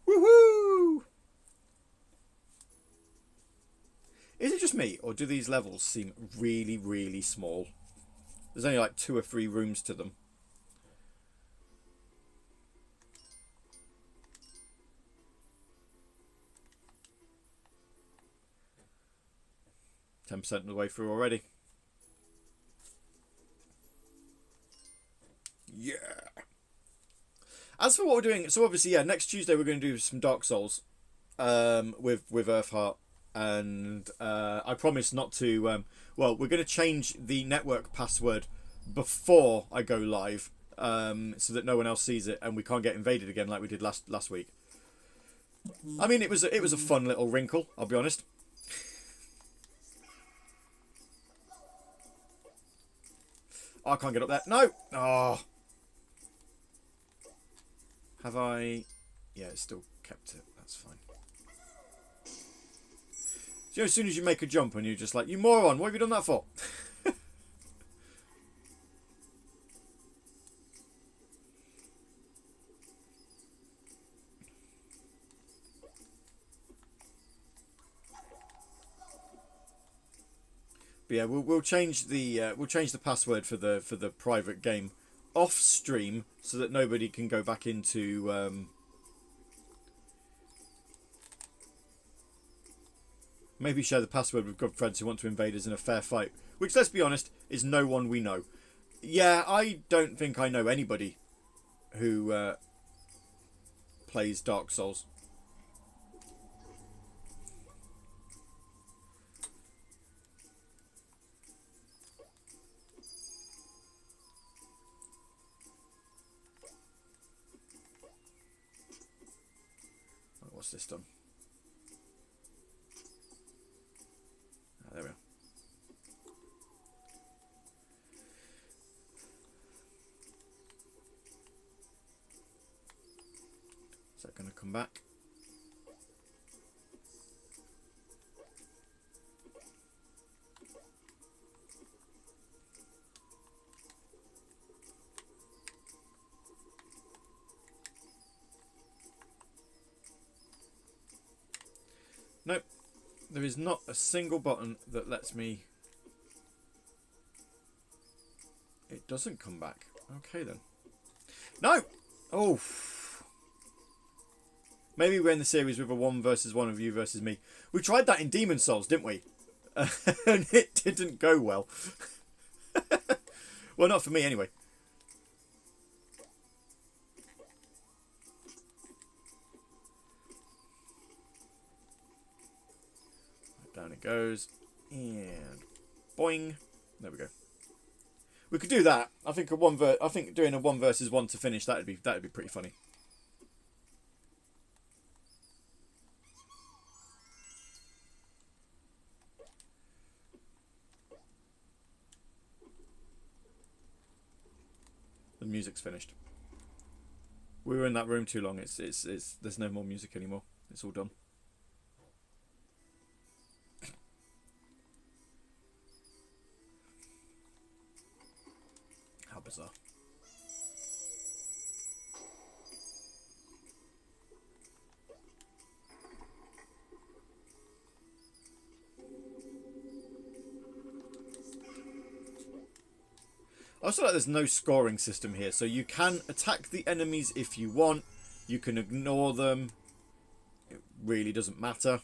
Woohoo! Is it just me, or do these levels seem really, really small? There's only like 2 or 3 rooms to them. %10 of the way through already. Yeah. As for what we're doing, so obviously, yeah, next Tuesday we're going to do some Dark Souls with Earthheart. And I promise not to... well, we're going to change the network password before I go live so that no one else sees it and we can't get invaded again like we did last week. I mean, it was a fun little wrinkle, I'll be honest. Oh, I can't get up there. No! Oh. Have I... Yeah, it's still kept it. That's fine. So as soon as you make a jump and you're just like, you moron, what have you done that for? But yeah, we'll change the password for the private game off stream so that nobody can go back into. Maybe share the password with good friends who want to invade us in a fair fight. Which, let's be honest, is no one we know. Yeah, I don't think I know anybody who plays Dark Souls. What's this done? Ah, there we are. Is that going to come back? Nope. There is not a single button that lets me... It doesn't come back. Okay then. No! Oh. Maybe we're in the series with a 1 versus 1 of you versus me. We tried that in Demon Souls, didn't we? And it didn't go well. Well, not for me anyway. Down it goes. And boing. There we go. We could do that. I think I think doing a 1 versus 1 to finish that'd be pretty funny. The music's finished. We were in that room too long. It's there's no more music anymore. It's all done. How bizarre. I also like there's no scoring system here, so you can attack the enemies if you want. You can ignore them. It really doesn't matter.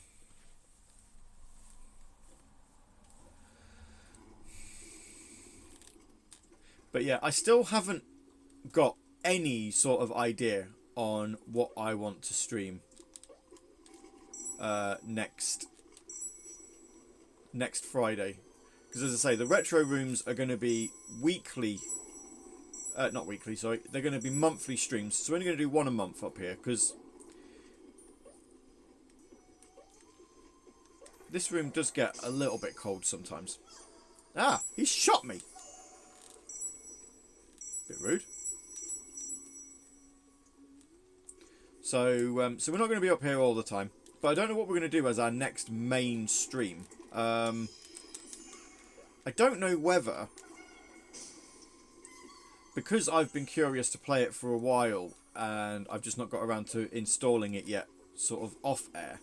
But yeah, I still haven't got any sort of idea on what I want to stream next Friday. Because as I say, the retro rooms are going to be weekly. Not weekly, sorry. They're going to be monthly streams. So we're only going to do 1 a month up here. Because this room does get a little bit cold sometimes. Ah, he shot me. Bit rude. So we're not going to be up here all the time. But I don't know what we're going to do as our next main stream. I don't know whether, because I've been curious to play it for a while and I've just not got around to installing it yet, sort of off air.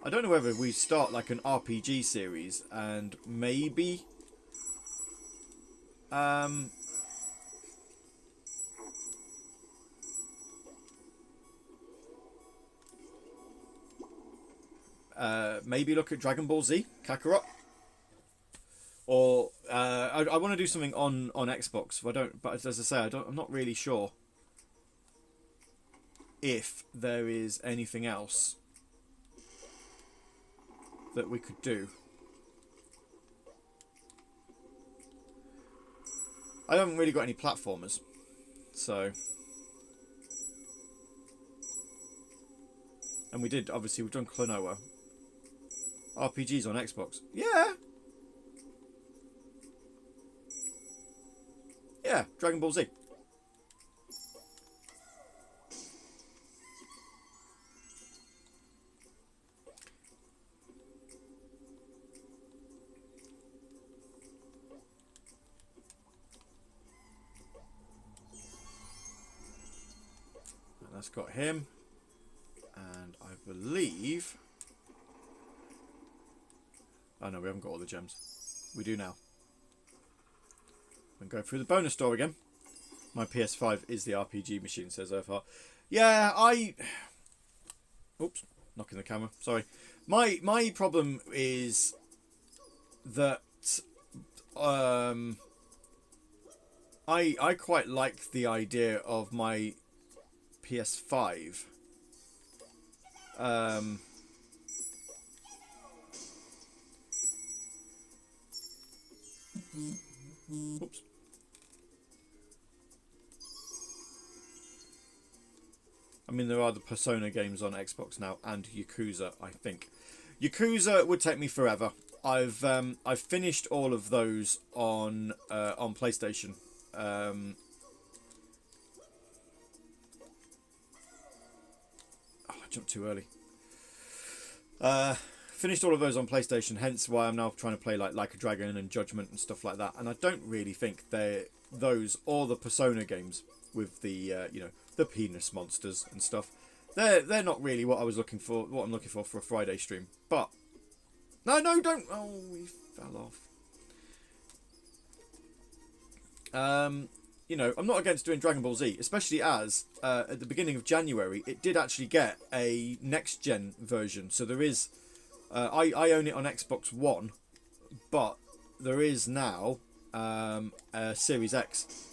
I don't know whether we start like an RPG series and maybe maybe look at Dragon Ball Z Kakarot. Or I want to do something on Xbox. But as I say, I'm not really sure if there is anything else that we could do. I haven't really got any platformers, so. And we've done Klonoa. RPGs on Xbox. Yeah. Yeah, Dragon Ball Z. And that's got him. And I believe... Oh no, we haven't got all the gems. we do now. And go through the bonus door again. My PS5 is the RPG machine, says Earthheart. Yeah, oops, knocking the camera. Sorry. My problem is that I quite like the idea of my PS5 oops. I mean, there are the Persona games on Xbox now, and Yakuza, I think. Yakuza would take me forever. I've finished all of those on PlayStation. Oh, I jumped too early. Finished all of those on PlayStation, hence why I'm now trying to play like a Dragon and Judgment and stuff like that. And I don't really think those or the Persona games with the you know, the penis monsters and stuff. They're not really what I was looking for. What I'm looking for a Friday stream. But no, don't. Oh, we fell off. You know, I'm not against doing Dragon Ball Z, especially as at the beginning of January it did actually get a next gen version. So there is. I own it on Xbox One, but there is now a Series X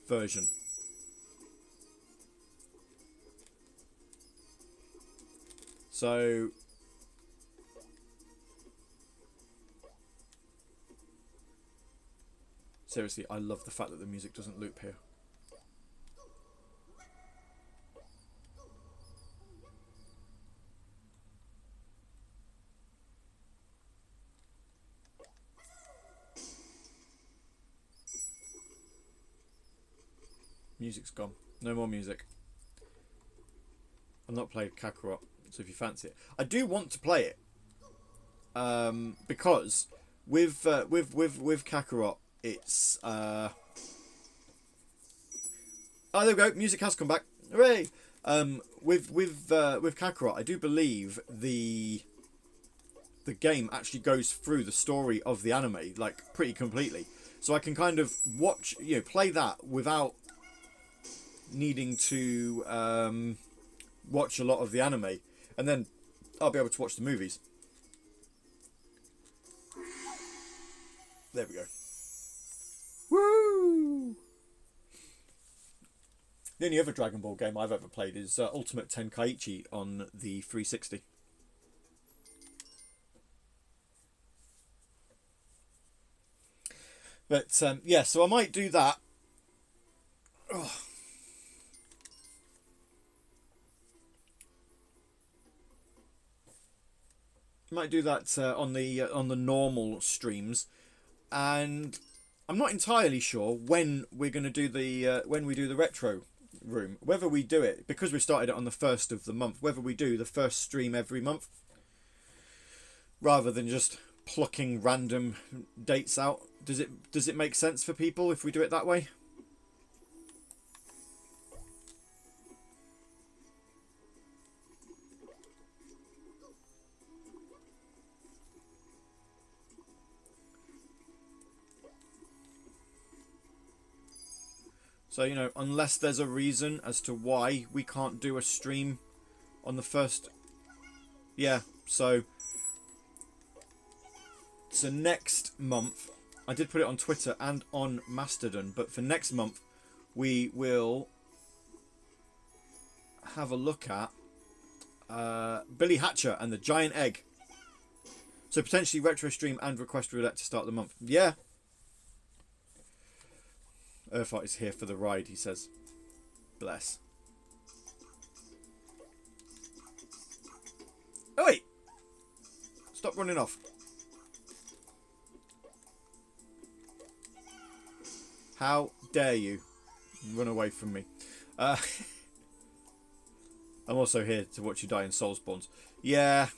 version. So seriously, I love the fact that the music doesn't loop here. Music's gone. No more music. I've not played Kakarot, so if you fancy it, I do want to play it. Because with Kakarot, it's oh, there we go. Music has come back. Hooray! With Kakarot, I do believe the game actually goes through the story of the anime like pretty completely, so I can kind of watch, you know, play that without needing to watch a lot of the anime, and then I'll be able to watch the movies. There we go. Woo! The only other Dragon Ball game I've ever played is Ultimate Tenkaichi on the 360. But yeah, so I might do that. Oh. Might do that on the normal streams, and I'm not entirely sure when we're going to do the when we do the retro room. Whether we do it, because we started it on the 1st of the month, whether we do the first stream every month rather than just plucking random dates out. Does it make sense for people if we do it that way? So, you know, unless there's a reason as to why we can't do a stream on the 1st. Yeah, so next month, I did put it on Twitter and on Mastodon, but for next month, we will have a look at Billy Hatcher and the Giant Egg. So potentially retro stream and request roulette to start the month. Yeah. Earthart is here for the ride, he says. Bless. Oh, wait! Stop running off. How dare you run away from me? I'm also here to watch you die in Soulsborns. Yeah.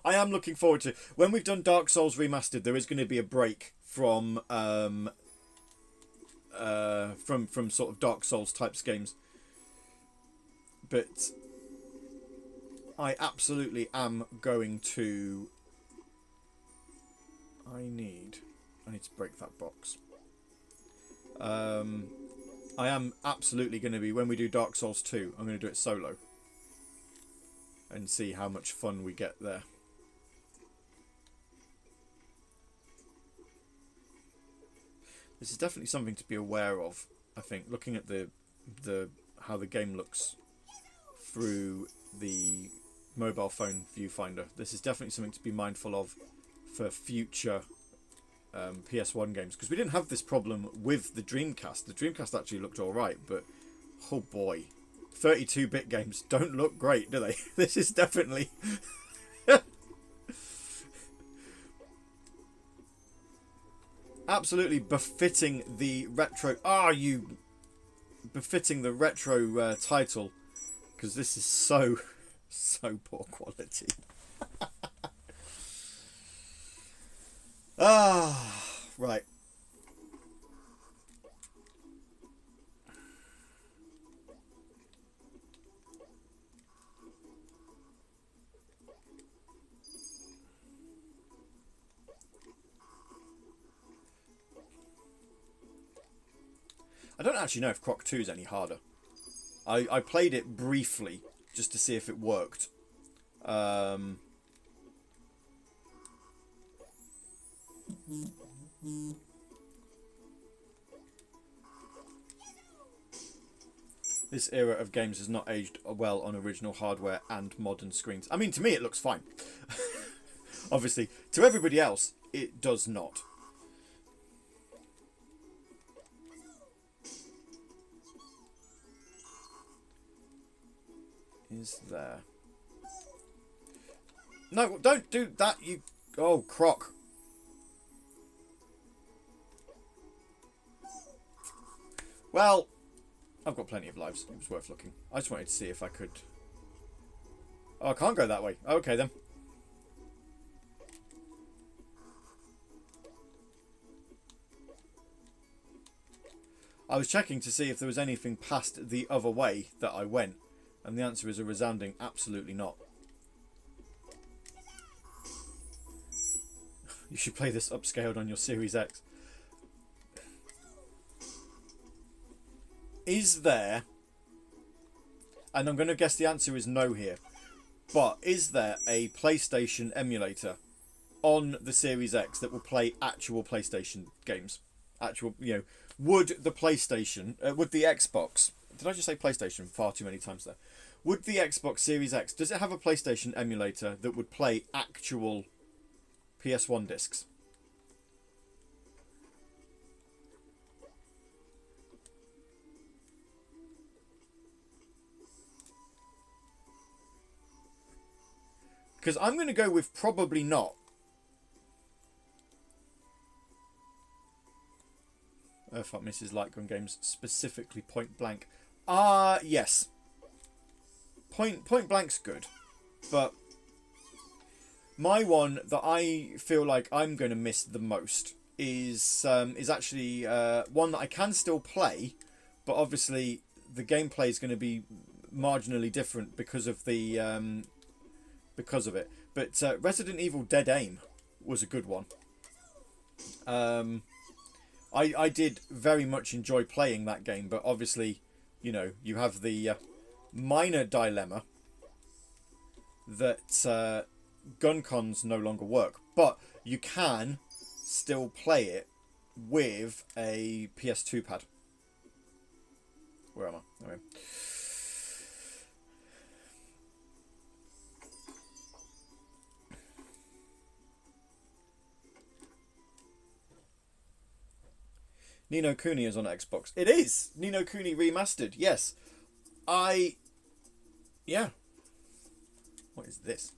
I am looking forward to... When we've done Dark Souls Remastered, there is going to be a break from sort of Dark Souls types games, but I absolutely am going to I need to break that box. I am absolutely going to be, when we do Dark Souls 2, I'm going to do it solo. And see how much fun we get there. This is definitely something to be aware of, I think, looking at the how the game looks through the mobile phone viewfinder. This is definitely something to be mindful of for future PS1 games, because we didn't have this problem with the Dreamcast. The Dreamcast actually looked alright, but oh boy, 32-bit games don't look great, do they? This is definitely absolutely befitting the retro. Befitting the retro title, because this is so poor quality. Right. I don't actually know if Croc 2 is any harder. I played it briefly just to see if it worked. This era of games has not aged well on original hardware and modern screens. I mean, to me it looks fine. Obviously, to everybody else, it does not. Is there? No, don't do that, you... Oh, Croc. Well, I've got plenty of lives. It was worth looking. I just wanted to see if I could... Oh, I can't go that way. Okay, then. I was checking to see if there was anything past the other way that I went. And the answer is a resounding absolutely not. You should play this upscaled on your Series X. Is there, and I'm going to guess the answer is no here, but is there a PlayStation emulator on the Series X that will play actual PlayStation games? Actual, you know, would the PlayStation, would the Xbox, did I just say PlayStation far too many times there? Would the Xbox Series X, does it have a PlayStation emulator that would play actual PS1 discs? Because I'm going to go with probably not. Fuck Mrs. Lightgun Games, specifically Point Blank. Yes. Point Blank's good. But my one that I feel like I'm going to miss the most is actually one that I can still play, but obviously the gameplay is going to be marginally different because of the... because of it. But Resident Evil Dead Aim was a good one. I did very much enjoy playing that game, but obviously, you know, you have the minor dilemma that gun cons no longer work, but you can still play it with a PS2 pad. Where am I? Okay. Ni no Kuni is on Xbox. It is! Ni no Kuni remastered, yes. Yeah. What is this?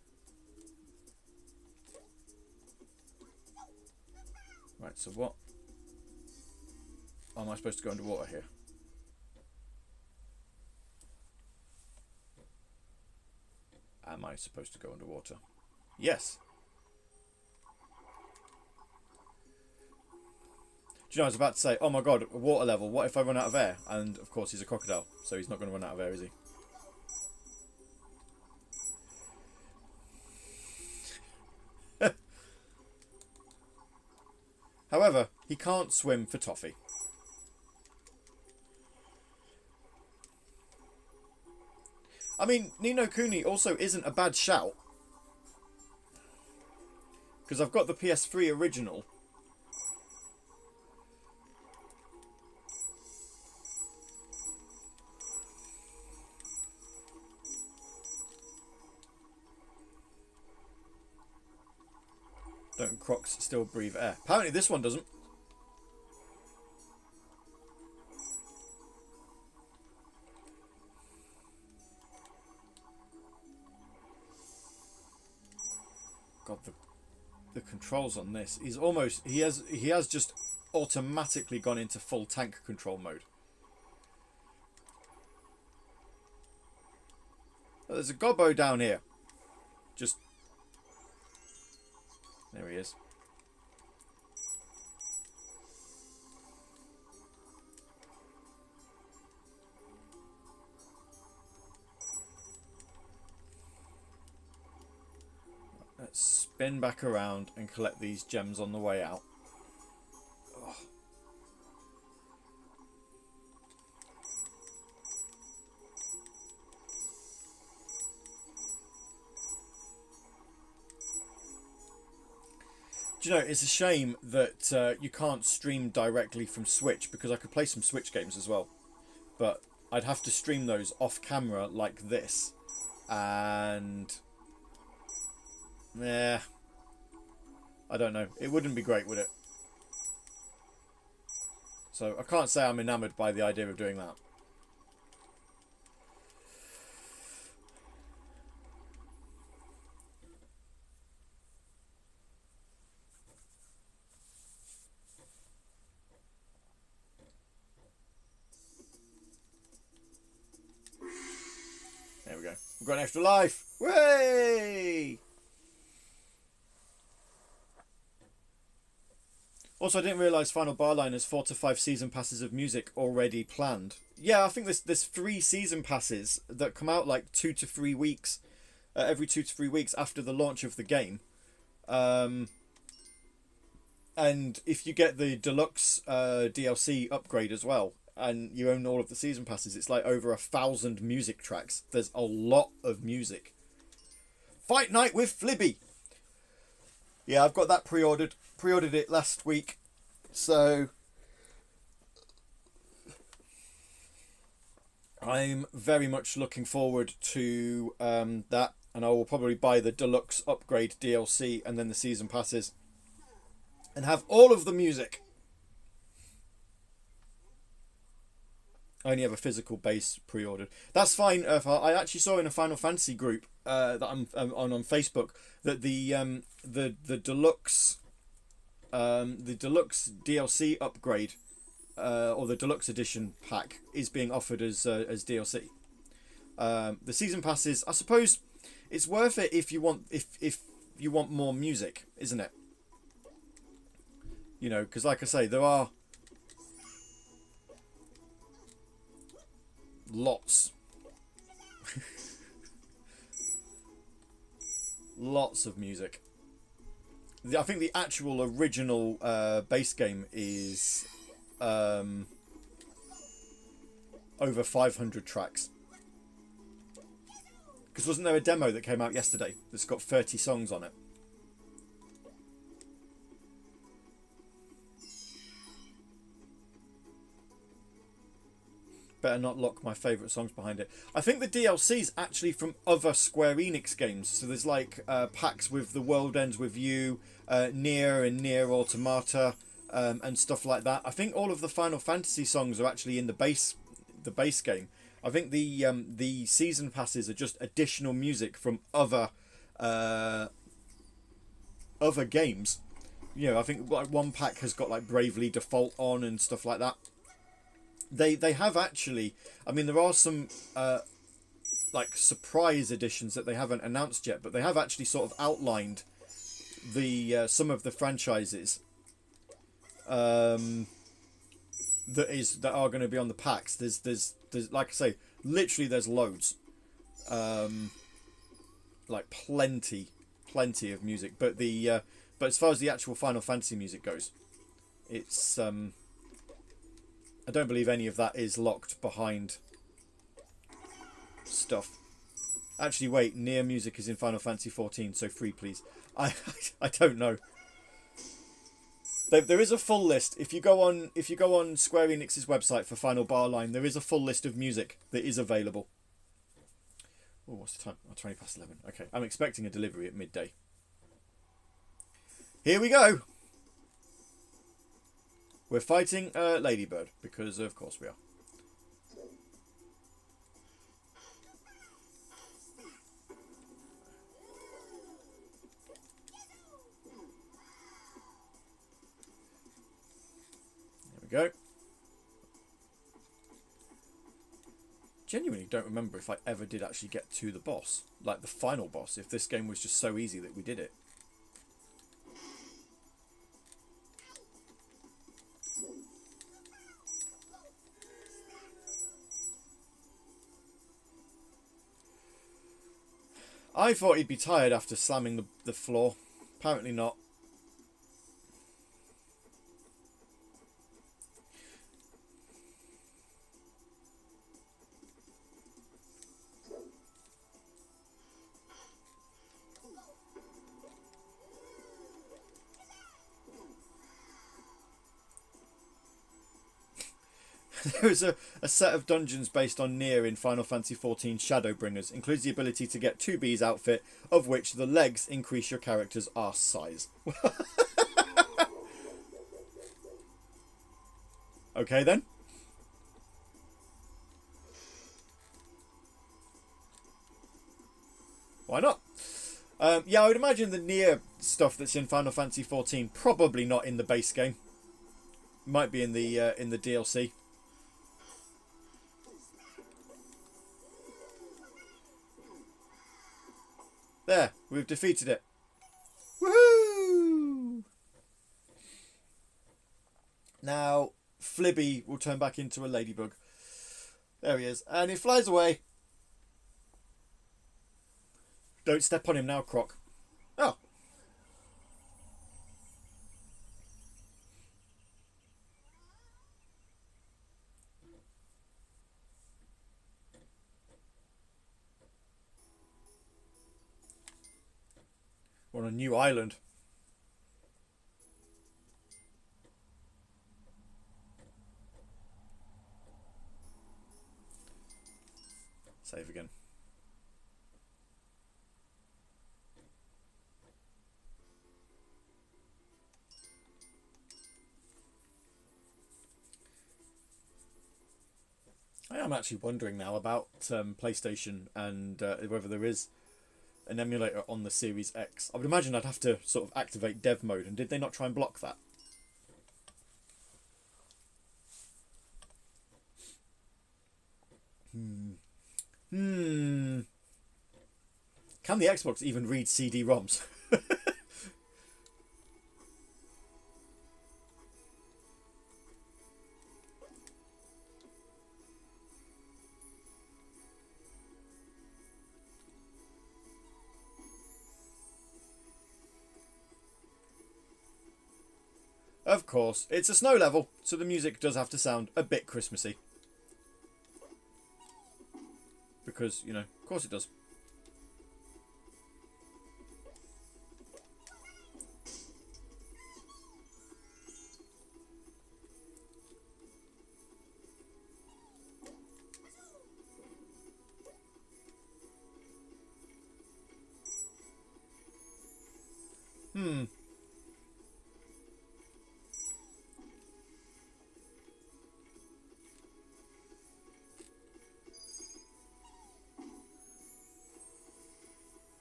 Right, so what? Am I supposed to go underwater here? Am I supposed to go underwater? Yes. Do you know, I was about to say, oh my god, water level, what if I run out of air? And of course he's a crocodile, so he's not going to run out of air, is he? He can't swim for toffee. I mean, Ni no Kuni also isn't a bad shout. Because I've got the PS3 original. Don't Crocs still breathe air? Apparently this one doesn't. God, the controls on this. He's almost he has just automatically gone into full tank control mode. Oh, there's a Gobbo down here. Just there he is. Let's spin back around and collect these gems on the way out. Oh. Do you know, it's a shame that you can't stream directly from Switch, because I could play some Switch games as well. But I'd have to stream those off camera like this. And yeah, I don't know. It wouldn't be great, would it? So I can't say I'm enamoured by the idea of doing that. There we go. We've got an extra life. Way! Also, I didn't realise Final Barline has 4 to 5 season passes of music already planned. Yeah, I think there's 3 season passes that come out like 2 to 3 weeks, every 2 to 3 weeks after the launch of the game. And if you get the deluxe DLC upgrade as well, and you own all of the season passes, it's like over 1,000 music tracks. There's a lot of music. Fight Night with Flibby. Yeah, I've got that pre-ordered. Pre-ordered it last week, so I'm very much looking forward to that, and I will probably buy the deluxe upgrade DLC and then the season passes and have all of the music. I only have a physical base pre-ordered. That's fine. I actually saw in a Final Fantasy group that I'm on Facebook that the deluxe DLC upgrade or the deluxe edition pack is being offered as DLC. The season passes, I suppose, it's worth it if you want more music, isn't it? You know, because like I say, there are lots of music. I think the actual original base game is over 500 tracks. Because wasn't there a demo that came out yesterday that's got 30 songs on it? Better not lock my favourite songs behind it. I think the DLC's actually from other Square Enix games. So there's like packs with The World Ends With You, Nier and Nier Automata, and stuff like that. I think all of the Final Fantasy songs are actually in the base game. I think the season passes are just additional music from other games. You know, I think like one pack has got like Bravely Default on and stuff like that. They have actually, I mean, there are some like surprise editions that they haven't announced yet, but they have actually sort of outlined the some of the franchises that are going to be on the packs. There's like I say, literally there's loads, like plenty of music. But as far as the actual Final Fantasy music goes, It's I don't believe any of that is locked behind stuff. Actually, wait. Near music is in Final Fantasy 14, so free, please. I don't know. There is a full list. If you go on Square Enix's website for Final Bar Line, there is a full list of music that is available. Oh, what's the time? Oh, 20 past 11. Okay, I'm expecting a delivery at midday. Here we go. We're fighting a ladybird, because of course we are. There we go. Genuinely don't remember if I ever did actually get to the boss, like the final boss, if this game was just so easy that we did it. I thought he'd be tired after slamming the floor. Apparently not. There is a set of dungeons based on Nier in Final Fantasy XIV Shadowbringers. Includes the ability to get 2B's outfit, of which the legs increase your character's arse size. Okay then. Why not? Yeah, I would imagine the Nier stuff that's in Final Fantasy XIV probably not in the base game. Might be in the DLC. There, we've defeated it. Woohoo! Now, Flibby will turn back into a ladybug. There he is. And he flies away. Don't step on him now, Croc. Oh. We're on a new island. Save again. I am actually wondering now about PlayStation and whether there is an emulator on the Series X. I would imagine I'd have to sort of activate dev mode, and did they not try and block that? Can the Xbox even read CD-ROMs? Of course, it's a snow level, so the music does have to sound a bit Christmassy. Because, you know, of course it does.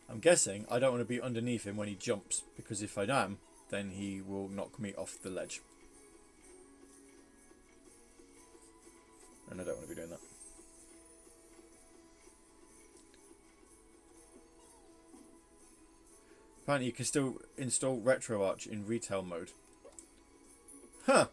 I'm guessing I don't want to be underneath him when he jumps, because if I am, then he will knock me off the ledge. And I don't want to be doing that. Apparently you can still install RetroArch in retail mode. Huh.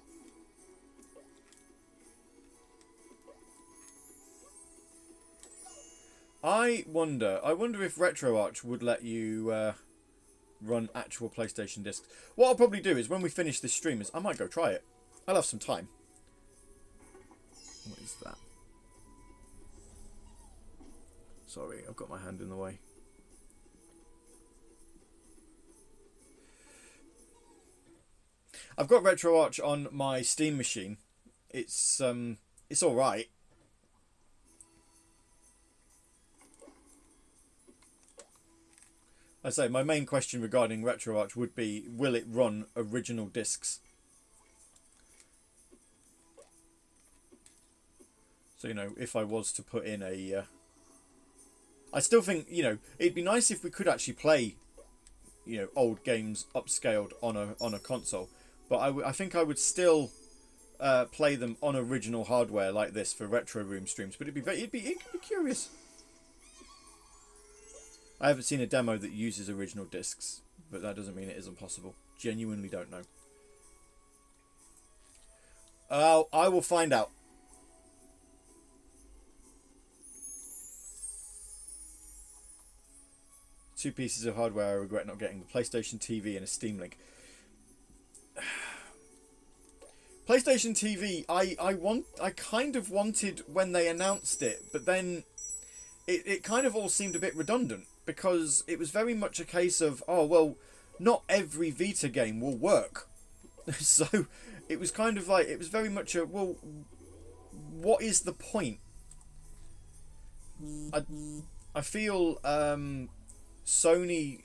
I wonder if RetroArch would let you run actual PlayStation discs. What I'll probably do is when we finish this stream is I might go try it. I'll have some time. What is that? Sorry, I've got my hand in the way. I've got RetroArch on my Steam machine. It's all right. I say my main question regarding RetroArch would be, will it run original discs? So, you know, if I was to put in a... I still think, you know, it'd be nice if we could actually play, you know, old games upscaled on a console. But I think I would still play them on original hardware like this for Retro Room streams. But it could be curious. I haven't seen a demo that uses original discs, but that doesn't mean it isn't possible. Genuinely don't know. I will find out. Two pieces of hardware I regret not getting: the PlayStation TV and a Steam Link. PlayStation TV, I kind of wanted when they announced it, but then it kind of all seemed a bit redundant, because it was very much a case of, oh well, not every Vita game will work. So it was kind of like, it was very much a, well, what is the point? I feel Sony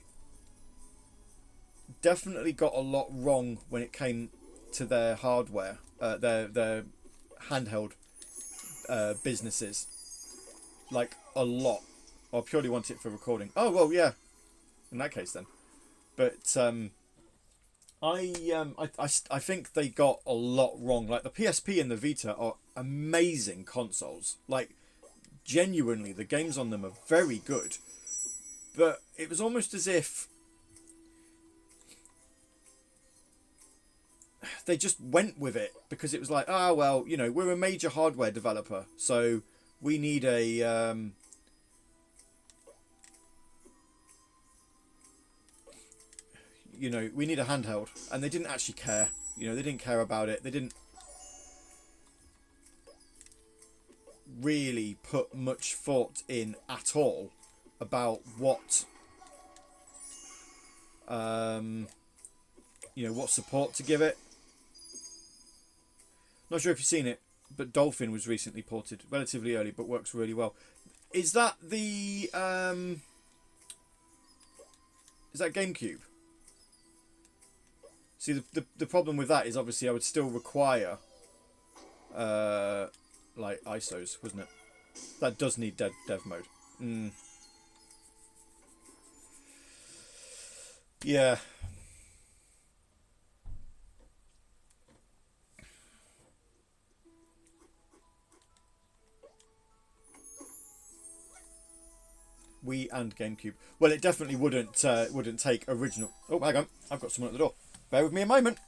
definitely got a lot wrong when it came to their hardware, their handheld businesses, like a lot. I purely want it for recording. Oh well, yeah. In that case, then. But I think they got a lot wrong. Like the PSP and the Vita are amazing consoles. Like genuinely, the games on them are very good. But it was almost as if they just went with it, because it was like, ah, well, you know, we're a major hardware developer, so we need a you know, we need a handheld. And they didn't actually care. You know, they didn't care about it. They didn't really put much thought in at all about what you know, what support to give it. Not sure if you've seen it, but Dolphin was recently ported relatively early, but works really well. Is that the is that GameCube? See, the problem with that is obviously I would still require like ISOs, wasn't it? That does need dev mode. Yeah. Wii and GameCube. Well, it definitely wouldn't take original. Oh, hang on, I've got someone at the door. Bear with me a moment.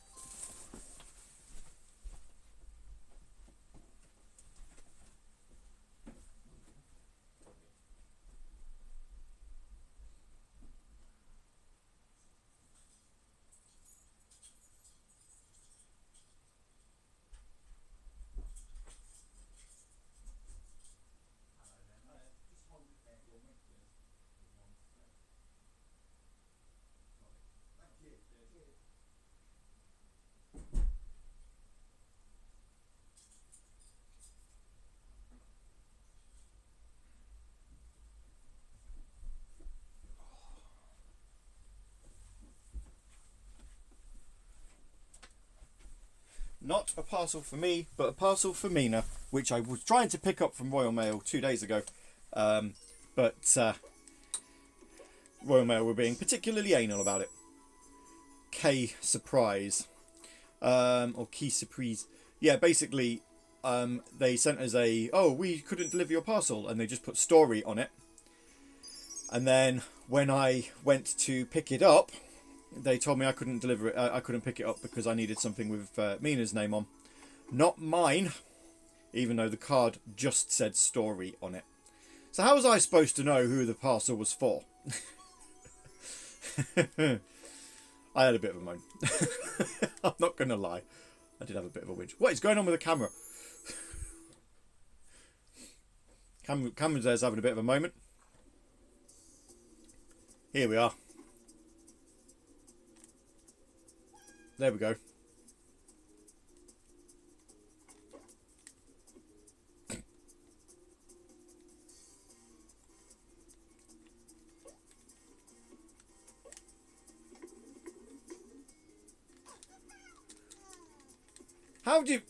Not a parcel for me, but a parcel for Mina, which I was trying to pick up from Royal Mail 2 days ago. But Royal Mail were being particularly anal about it. K surprise. Or key surprise. Yeah, basically, they sent us a, oh, we couldn't deliver your parcel, and they just put story on it. And then when I went to pick it up, they told me I couldn't deliver it. I couldn't pick it up because I needed something with Mina's name on, not mine, even though the card just said story on it. So how was I supposed to know who the parcel was for? I had a bit of a moan. I'm not going to lie. I did have a bit of a whinge. What is going on with the camera? Camera's there's having a bit of a moment. Here we are. There we go. How do you...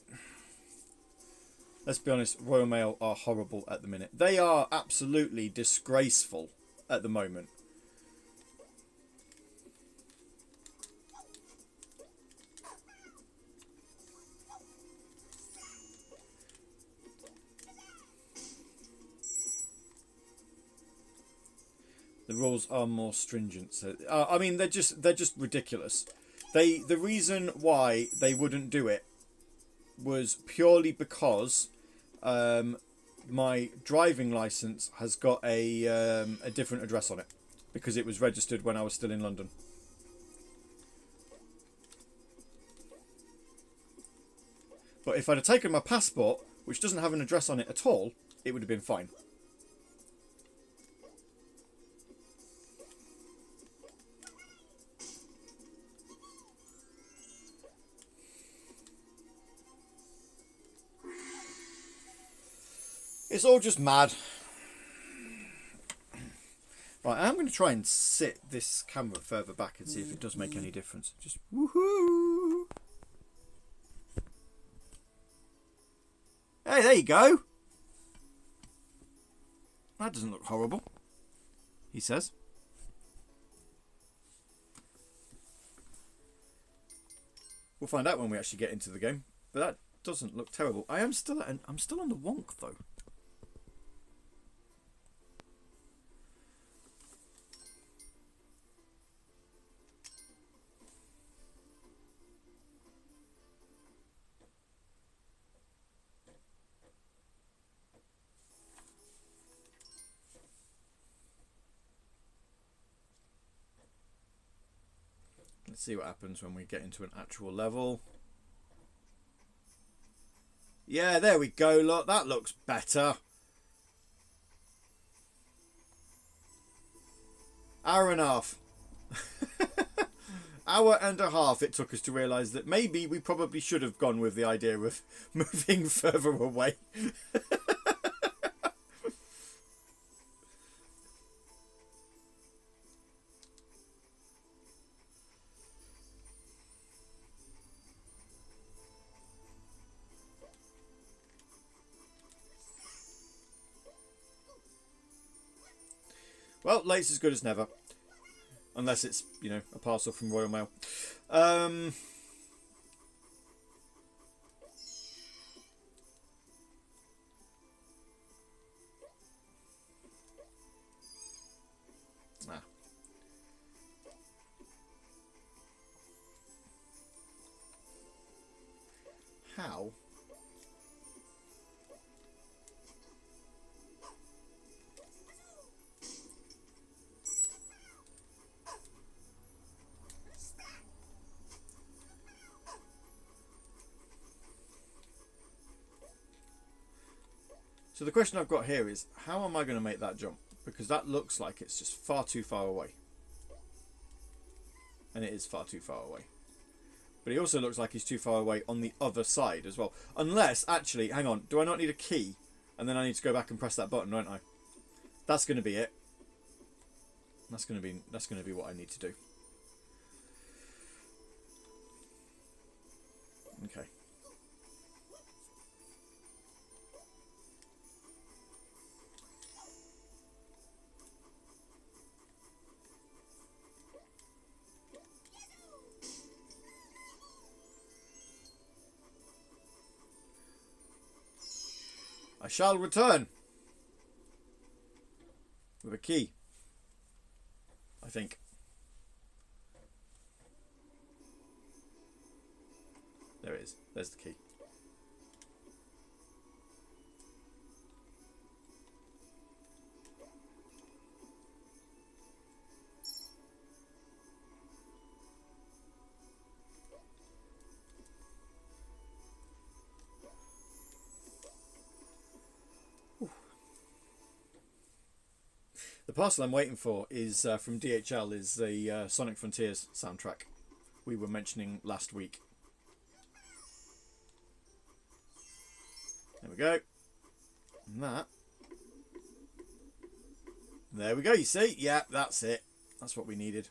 Let's be honest, Royal Mail are horrible at the minute. They are absolutely disgraceful at the moment. The rules are more stringent. So, I mean, they're just ridiculous. The reason why they wouldn't do it was purely because my driving license has got a different address on it because it was registered when I was still in London. But if I'd have taken my passport, which doesn't have an address on it at all, it would have been fine. It's all just mad. Right, I'm going to try and sit this camera further back and see if it does make any difference. Just woohoo! Hey, there you go. That doesn't look horrible, he says. We'll find out when we actually get into the game. But that doesn't look terrible. I'm still on the wonk though. Let's see what happens when we get into an actual level. Yeah, there we go. Look, that looks better. Hour and a half. Hour and a half it took us to realise that maybe we probably should have gone with the idea of moving further away. Well, late's as good as never. Unless it's, you know, a parcel from Royal Mail. How? So the question I've got here is, how am I going to make that jump? Because that looks like it's just far too far away. And it is far too far away. But he also looks like he's too far away on the other side as well. Unless, actually, hang on, do I not need a key? And then I need to go back and press that button, don't I? That's going to be it. That's going to be what I need to do. Okay. I shall return with a key, I think. There it is. There's the key. The parcel I'm waiting for is from DHL, is the Sonic Frontiers soundtrack we were mentioning last week. There we go. And that. There we go, you see? Yeah, that's it. That's what we needed.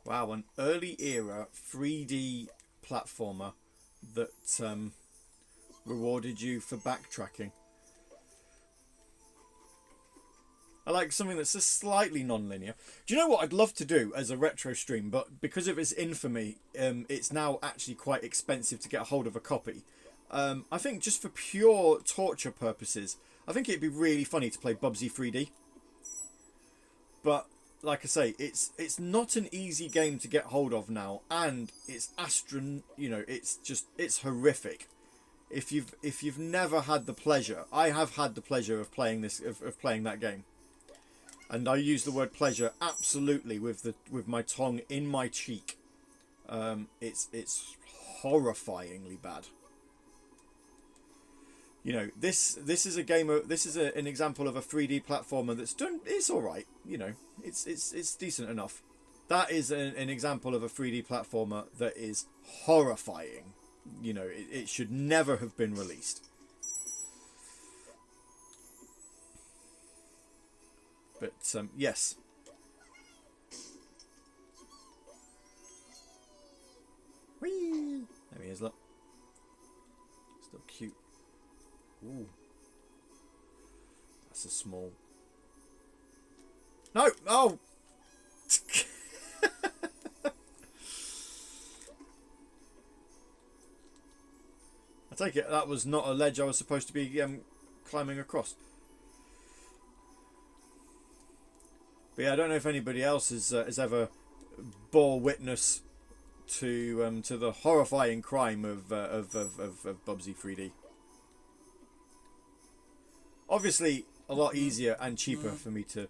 Wow, an early era 3D platformer that rewarded you for backtracking. I like something that's just slightly non-linear. Do you know what I'd love to do as a retro stream, but because of its infamy, it's now actually quite expensive to get a hold of a copy. I think just for pure torture purposes, I think it'd be really funny to play Bubsy 3D. But like I say, it's not an easy game to get hold of now, and it's it's horrific. If you've never had the pleasure, I have had the pleasure of playing playing that game. And I use the word pleasure absolutely with my tongue in my cheek. It's horrifyingly bad. You know, this is a game of an example of a 3D platformer that's done. It's all right. You know, it's decent enough. That is an example of a 3D platformer that is horrifying. You know, it should never have been released. But yes. Whee! There he is, look. Still cute. Ooh. That's a small. No! Oh! I take it that was not a ledge I was supposed to be climbing across. But yeah, I don't know if anybody else has ever bore witness to the horrifying crime of Bubsy 3D. Obviously, a lot easier and cheaper for me to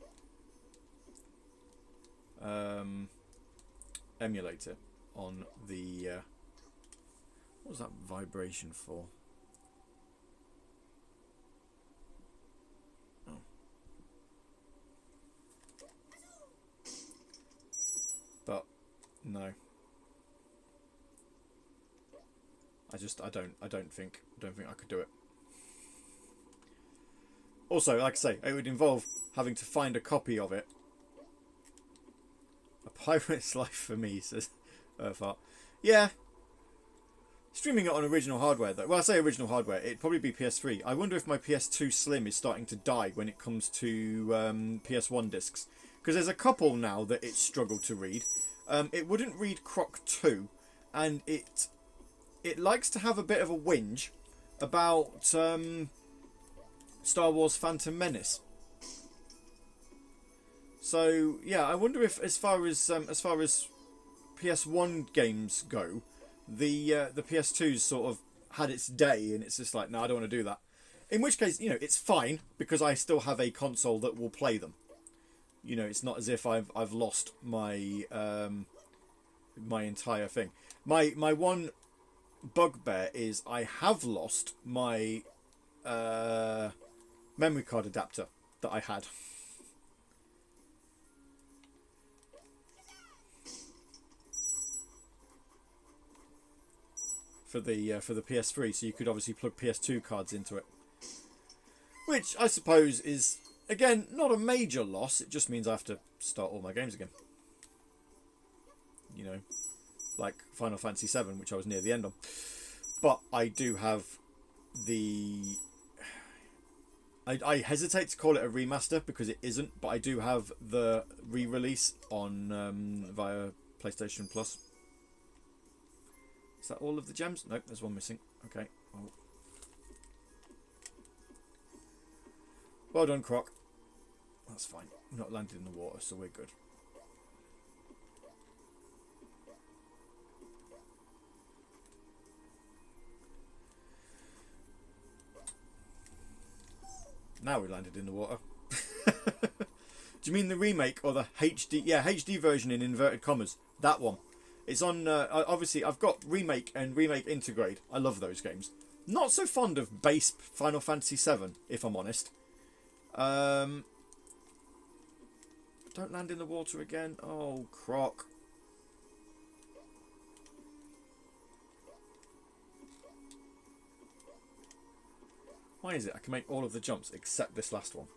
emulate it on the. What was that vibration for? But no, I don't think I could do it. Also, like I say, it would involve having to find a copy of it. A pirate's life for me, says Earthart. Yeah, streaming it on original hardware though. Well, I say original hardware, it'd probably be PS3. I wonder if my PS2 Slim is starting to die when it comes to PS1 discs. Because there's a couple now that it struggled to read. It wouldn't read Croc 2, and it likes to have a bit of a whinge about Star Wars Phantom Menace. So yeah, I wonder if as far as PS1 games go, the PS2's sort of had its day, and it's just like, no, I don't want to do that. In which case, you know, it's fine because I still have a console that will play them. You know, it's not as if I've lost my my entire thing. My one bugbear is I have lost my memory card adapter that I had. For the PS3, so you could obviously plug PS2 cards into it. Which I suppose is, again, not a major loss. It just means I have to start all my games again. You know, like Final Fantasy VII, which I was near the end on. But I do have the... I hesitate to call it a remaster because it isn't, but I do have the re-release on via PlayStation Plus. Is that all of the gems? Nope, there's one missing. Okay. Oh. Well done, Croc. That's fine. We're not landed in the water, so we're good. Now we landed in the water. Do you mean the remake or the HD? Yeah, HD version in inverted commas. That one. It's on. Obviously, I've got Remake and Remake Intergrade. I love those games. Not so fond of base Final Fantasy VII, if I'm honest. Don't land in the water again. Oh, Croc. Why is it I can make all of the jumps except this last one?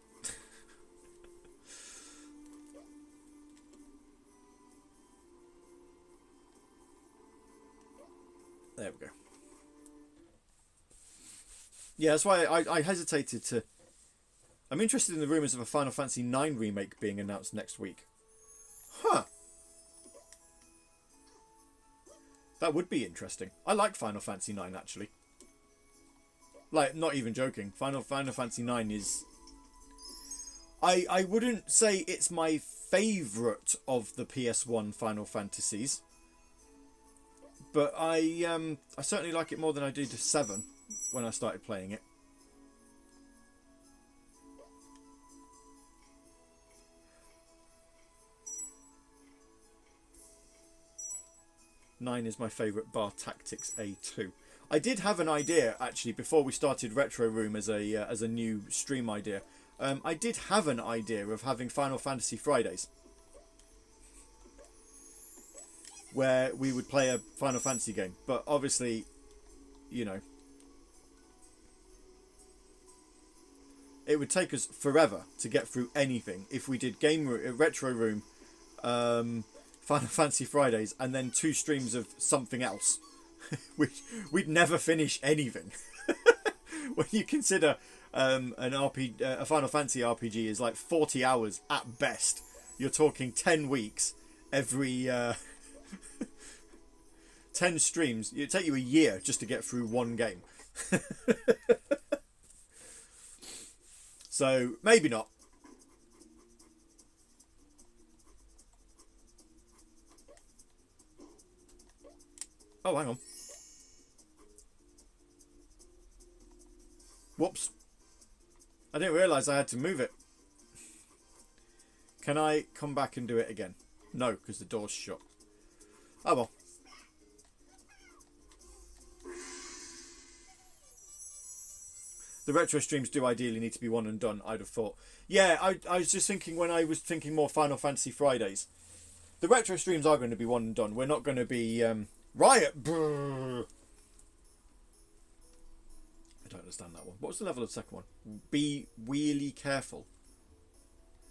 There we go. Yeah, that's why I hesitated to... I'm interested in the rumours of a Final Fantasy IX remake being announced next week. Huh. That would be interesting. I like Final Fantasy IX, actually. Like, not even joking. Final Fantasy IX is... I wouldn't say it's my favourite of the PS1 Final Fantasies. But I certainly like it more than I did 7 when I started playing it. Nine is my favourite, bar Tactics A2. I did have an idea, actually, before we started Retro Room as a new stream idea. I did have an idea of having Final Fantasy Fridays, where we would play a Final Fantasy game. But obviously, you know, it would take us forever to get through anything if we did Retro Room, Final Fantasy Fridays, and then 2 streams of something else. We'd never finish anything. When you consider a Final Fantasy RPG is like 40 hours at best, you're talking 10 weeks every 10 streams. It'd take you a year just to get through one game. So maybe not. Oh, hang on. Whoops. I didn't realise I had to move it. Can I come back and do it again? No, because the door's shut. Oh well. The retro streams do ideally need to be one and done, I'd have thought. Yeah, I was just thinking when I was thinking more Final Fantasy Fridays. The retro streams are going to be one and done. We're not going to be... Riot! Brrr. I don't understand that one. What was the level of the second one? Be really careful.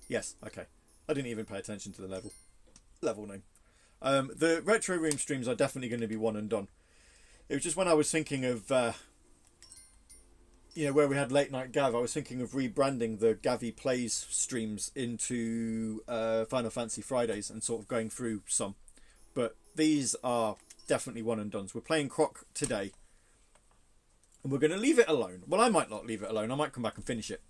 Yes, okay. I didn't even pay attention to the level name. The Retro Room streams are definitely going to be one and done. It was just when I was thinking of... you know, where we had Late Night Gav, I was thinking of rebranding the Gavi Plays streams into Final Fantasy Fridays and sort of going through some. But these are definitely one and dones. We're playing Croc today. And we're going to leave it alone. Well, I might not leave it alone. I might come back and finish it.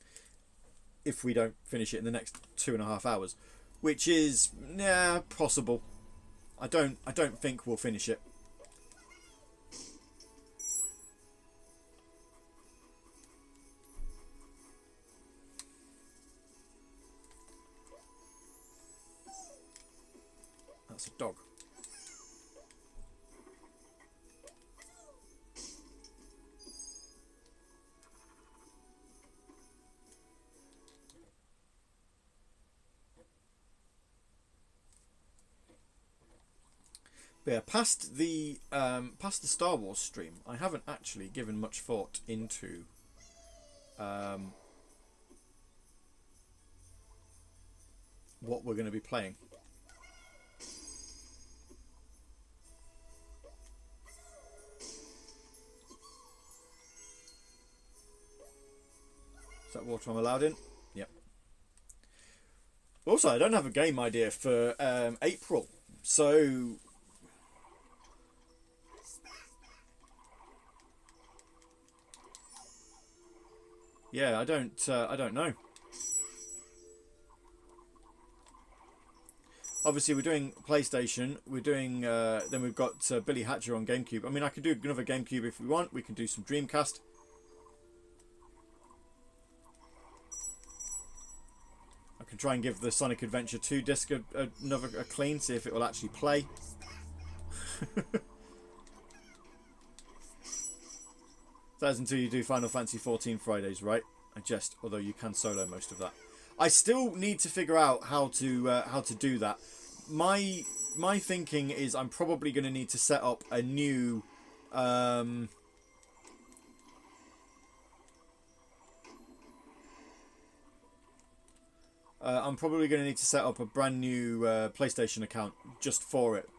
If we don't finish it in the next 2.5 hours. Which is, yeah, possible. I don't think we'll finish it. That's a dog. But yeah, past the Star Wars stream, I haven't actually given much thought into what we're going to be playing. Is that water I'm allowed in? Yep. Also, I don't have a game idea for April, so yeah, I don't know. Obviously, we're doing PlayStation. We're doing then we've got Billy Hatcher on GameCube. I mean, I could do another GameCube if we want. We can do some Dreamcast. I can try and give the Sonic Adventure 2 disc another clean, see if it will actually play. That's until you do Final Fantasy 14 Fridays, right? I jest, although you can solo most of that. I still need to figure out how to do that. My thinking is I'm probably going to need to set up a new I'm probably going to need to set up a brand new PlayStation account just for it,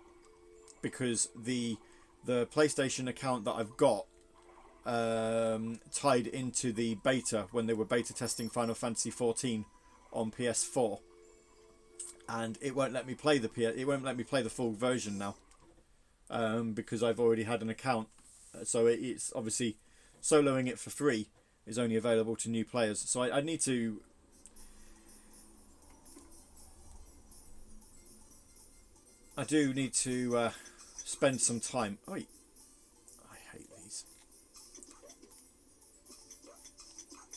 because the PlayStation account that I've got tied into the beta when they were beta testing Final Fantasy 14 on PS4, and it won't let me play the full version now because I've already had an account. So it's obviously soloing it for free is only available to new players. So I need to. I do need to spend some time. Oh, I hate these.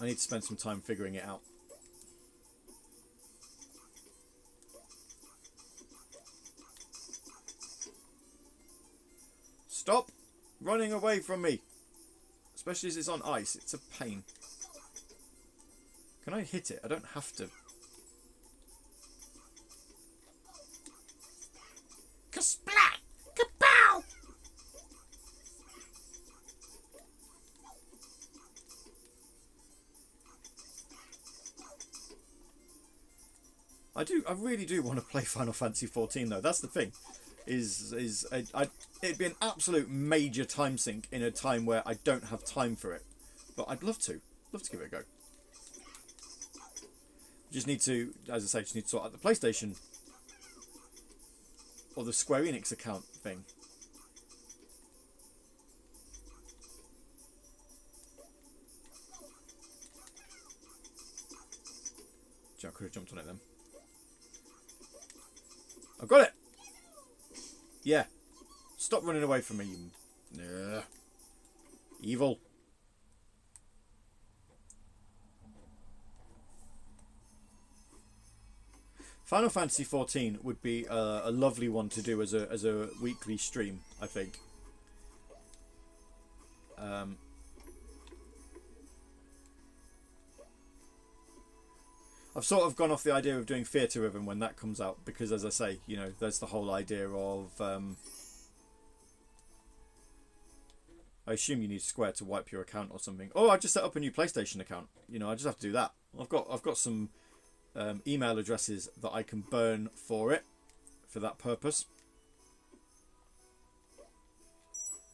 I need to spend some time figuring it out. Stop running away from me. Especially as it's on ice. It's a pain. Can I hit it? I don't have to. Kasplat! Kapow! I really do want to play Final Fantasy 14 though. That's the thing. It'd be an absolute major time sink in a time where I don't have time for it. But I'd love to give it a go. Just need to, as I say, just need to sort out the PlayStation or the Square Enix account thing. Gee, I could have jumped on it then. I've got it! Yeah. Stop running away from me, you... Evil. Final Fantasy 14 would be a lovely one to do as a weekly stream, I think. I've sort of gone off the idea of doing Theatre Rhythm when that comes out, because as I say, you know, there's the whole idea of I assume you need Square to wipe your account or something. Oh, I just set up a new PlayStation account. You know, I just have to do that. I've got some email addresses that I can burn for it, for that purpose.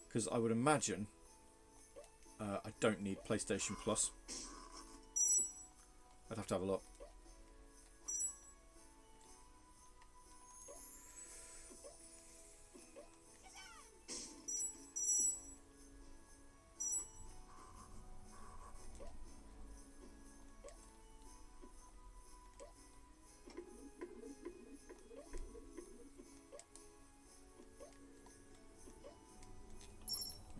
Because I would imagine I don't need PlayStation Plus. I'd have to have a look.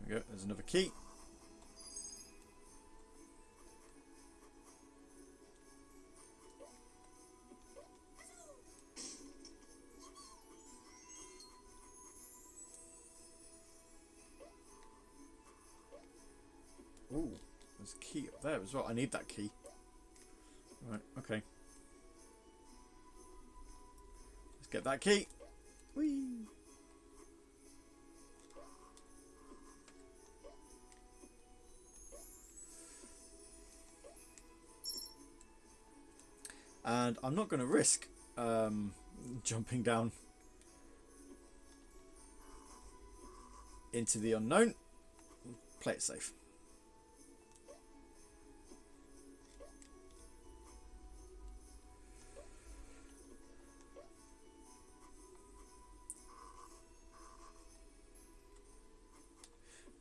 There we go, there's another key. Ooh, there's a key up there as well. I need that key. Right, okay. Let's get that key. Whee! And I'm not going to risk jumping down into the unknown. Play it safe.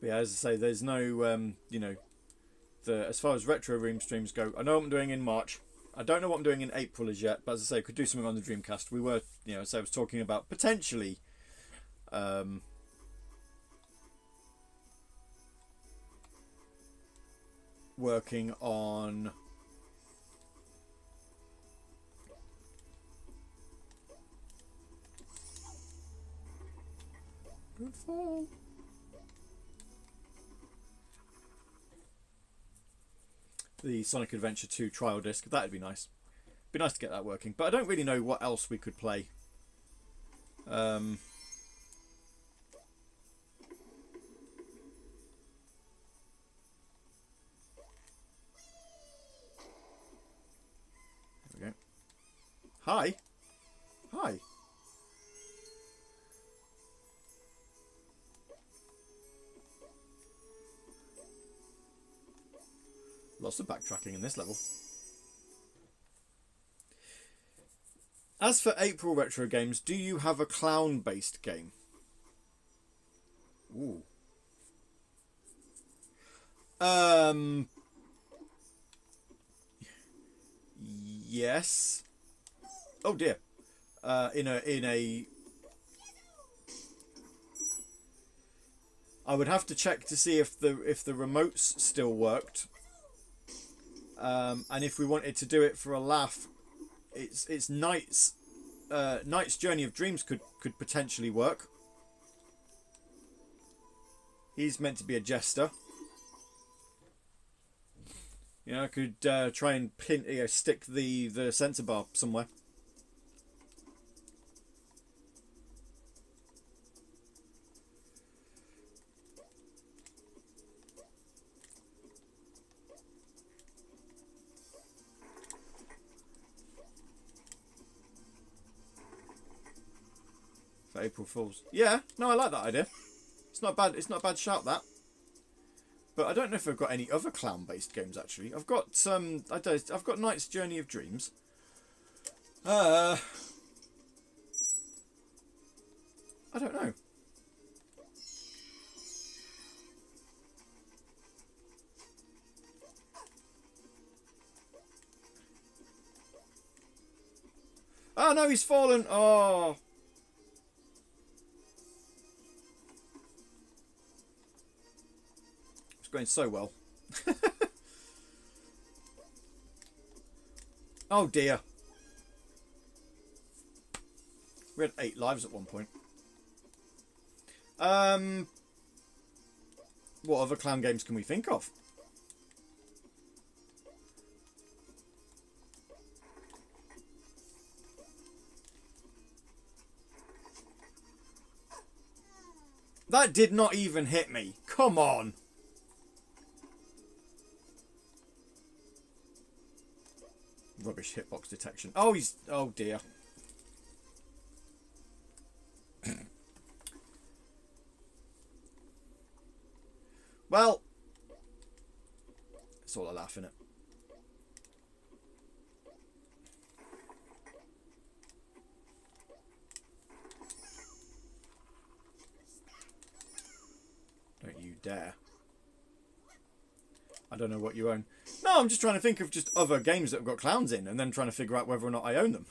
But yeah, as I say, there's no, you know, as far as Retro Room streams go, I know what I'm doing in March. I don't know what I'm doing in April as yet, but as I say, I could do something on the Dreamcast. We were, you know, so I was talking about potentially working on fall. The Sonic Adventure 2 trial disc. That'd be nice. Be nice to get that working. But I don't really know what else we could play. There we go. Hi. Hi. Lots of backtracking in this level. As for April retro games, do you have a clown-based game? Ooh. Yes. Oh dear. In a. I would have to check to see if the remotes still worked. And if we wanted to do it for a laugh, it's Knight's Journey of Dreams could potentially work. He's meant to be a jester. You know, I could try and stick the sensor bar somewhere. For April Fools. Yeah, no, I like that idea. It's not bad. It's not a bad shout, that. But I don't know if I've got any other clown-based games, actually. I've got I've got Knight's Journey of Dreams. I don't know. Oh no, he's fallen. Oh. It's going so well. Oh dear. We had 8 lives at one point. What other clown games can we think of? That did not even hit me. Come on. Rubbish hitbox detection. Oh, he's... Oh, dear. Well, it's all a laugh, innit? Don't you dare. I don't know what you own. No, I'm just trying to think of just other games that have got clowns in and then trying to figure out whether or not I own them.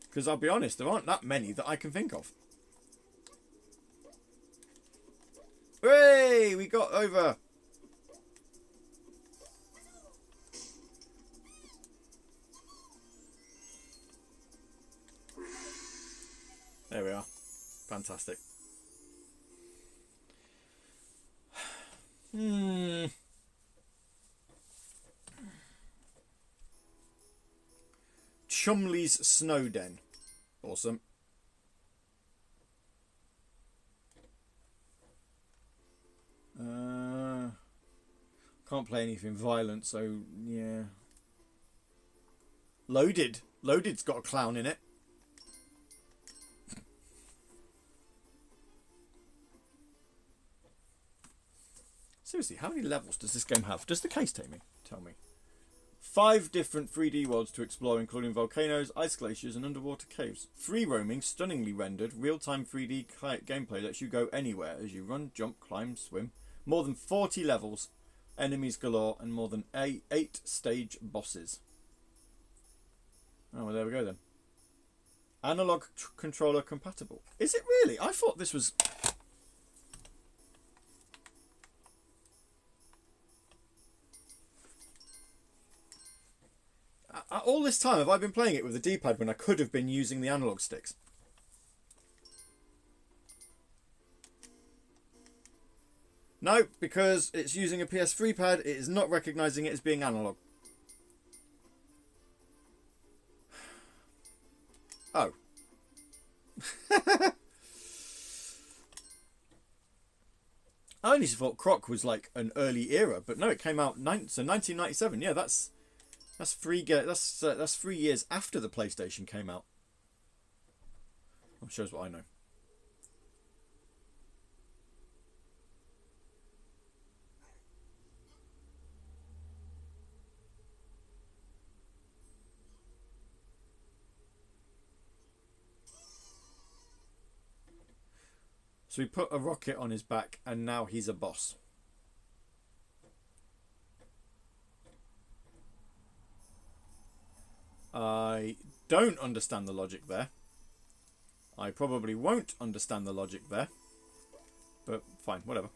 Because I'll be honest, there aren't that many that I can think of. Hooray! We got over. There we are. Fantastic. Chumley's Snow Den. Awesome. Can't play anything violent, so yeah. Loaded. Loaded's got a clown in it. Seriously, how many levels does this game have? Does the case tell me? 5 different 3D worlds to explore, including volcanoes, ice glaciers, and underwater caves. Free roaming, stunningly rendered, real-time 3D gameplay lets you go anywhere as you run, jump, climb, swim. More than 40 levels, enemies galore, and more than 8 stage bosses. Oh, well, there we go then. Analog controller compatible. Is it really? I thought this was... all this time have I been playing it with the D-pad when I could have been using the analog sticks? No, because it's using a PS3 pad, it is not recognising it as being analog. Oh. I only thought Croc was like an early era, but no, it came out 1997. Yeah, that's 3 years after the PlayStation came out. That shows what I know. So we put a rocket on his back and now he's a boss. I don't understand the logic there. I probably won't understand the logic there. But fine, whatever.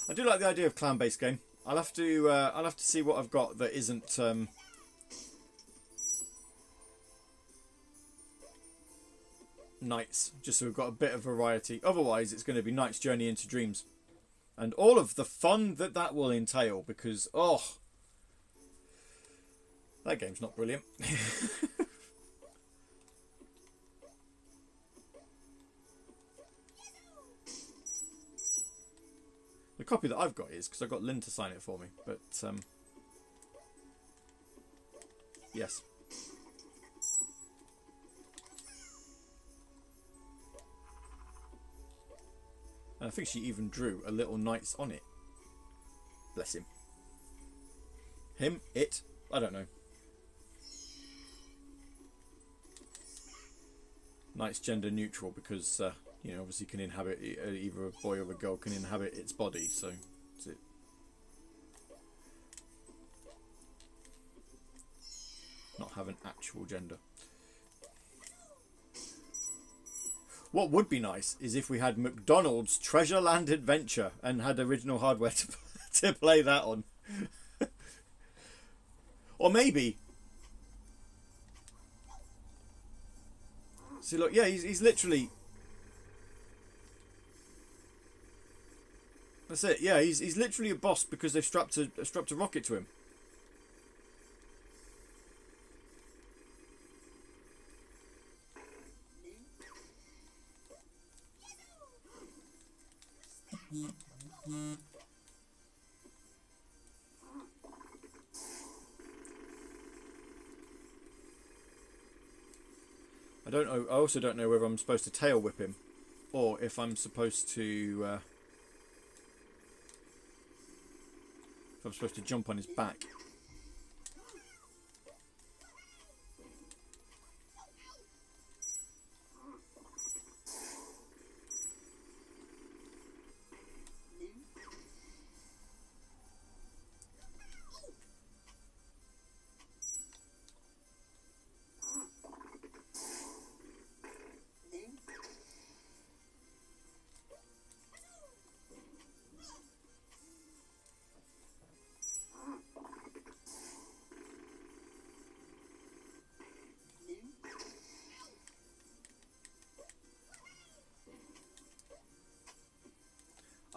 I do like the idea of clan-based game. I'll have to see what I've got that isn't Knights, just so we've got a bit of variety. Otherwise, it's going to be Knight's Journey into Dreams, and all of the fun that will entail. Because that game's not brilliant. The copy that I've got is because I got Lynn to sign it for me, but yes. And I think she even drew a little knights on it. Bless him. Him, it, I don't know. Knight's gender neutral because you know, obviously can inhabit, either a boy or a girl can inhabit its body, so that's it. Not have an actual gender. What would be nice is if we had McDonald's Treasure Land Adventure and had original hardware to play that on. Or maybe... See, look, yeah, he's literally... That's it, yeah, he's literally a boss because they've strapped a rocket to him. I don't know. I also don't know whether I'm supposed to tail whip him, or if I'm supposed to jump on his back.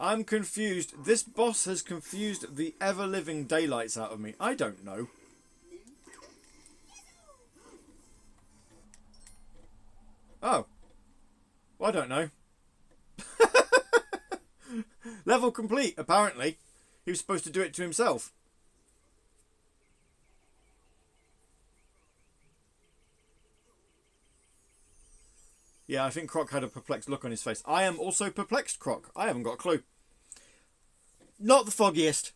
I'm confused. This boss has confused the ever-living daylights out of me. I don't know. Oh. Well, I don't know. Level complete, apparently. He was supposed to do it to himself. Yeah, I think Croc had a perplexed look on his face. I am also perplexed, Croc. I haven't got a clue. Not the foggiest.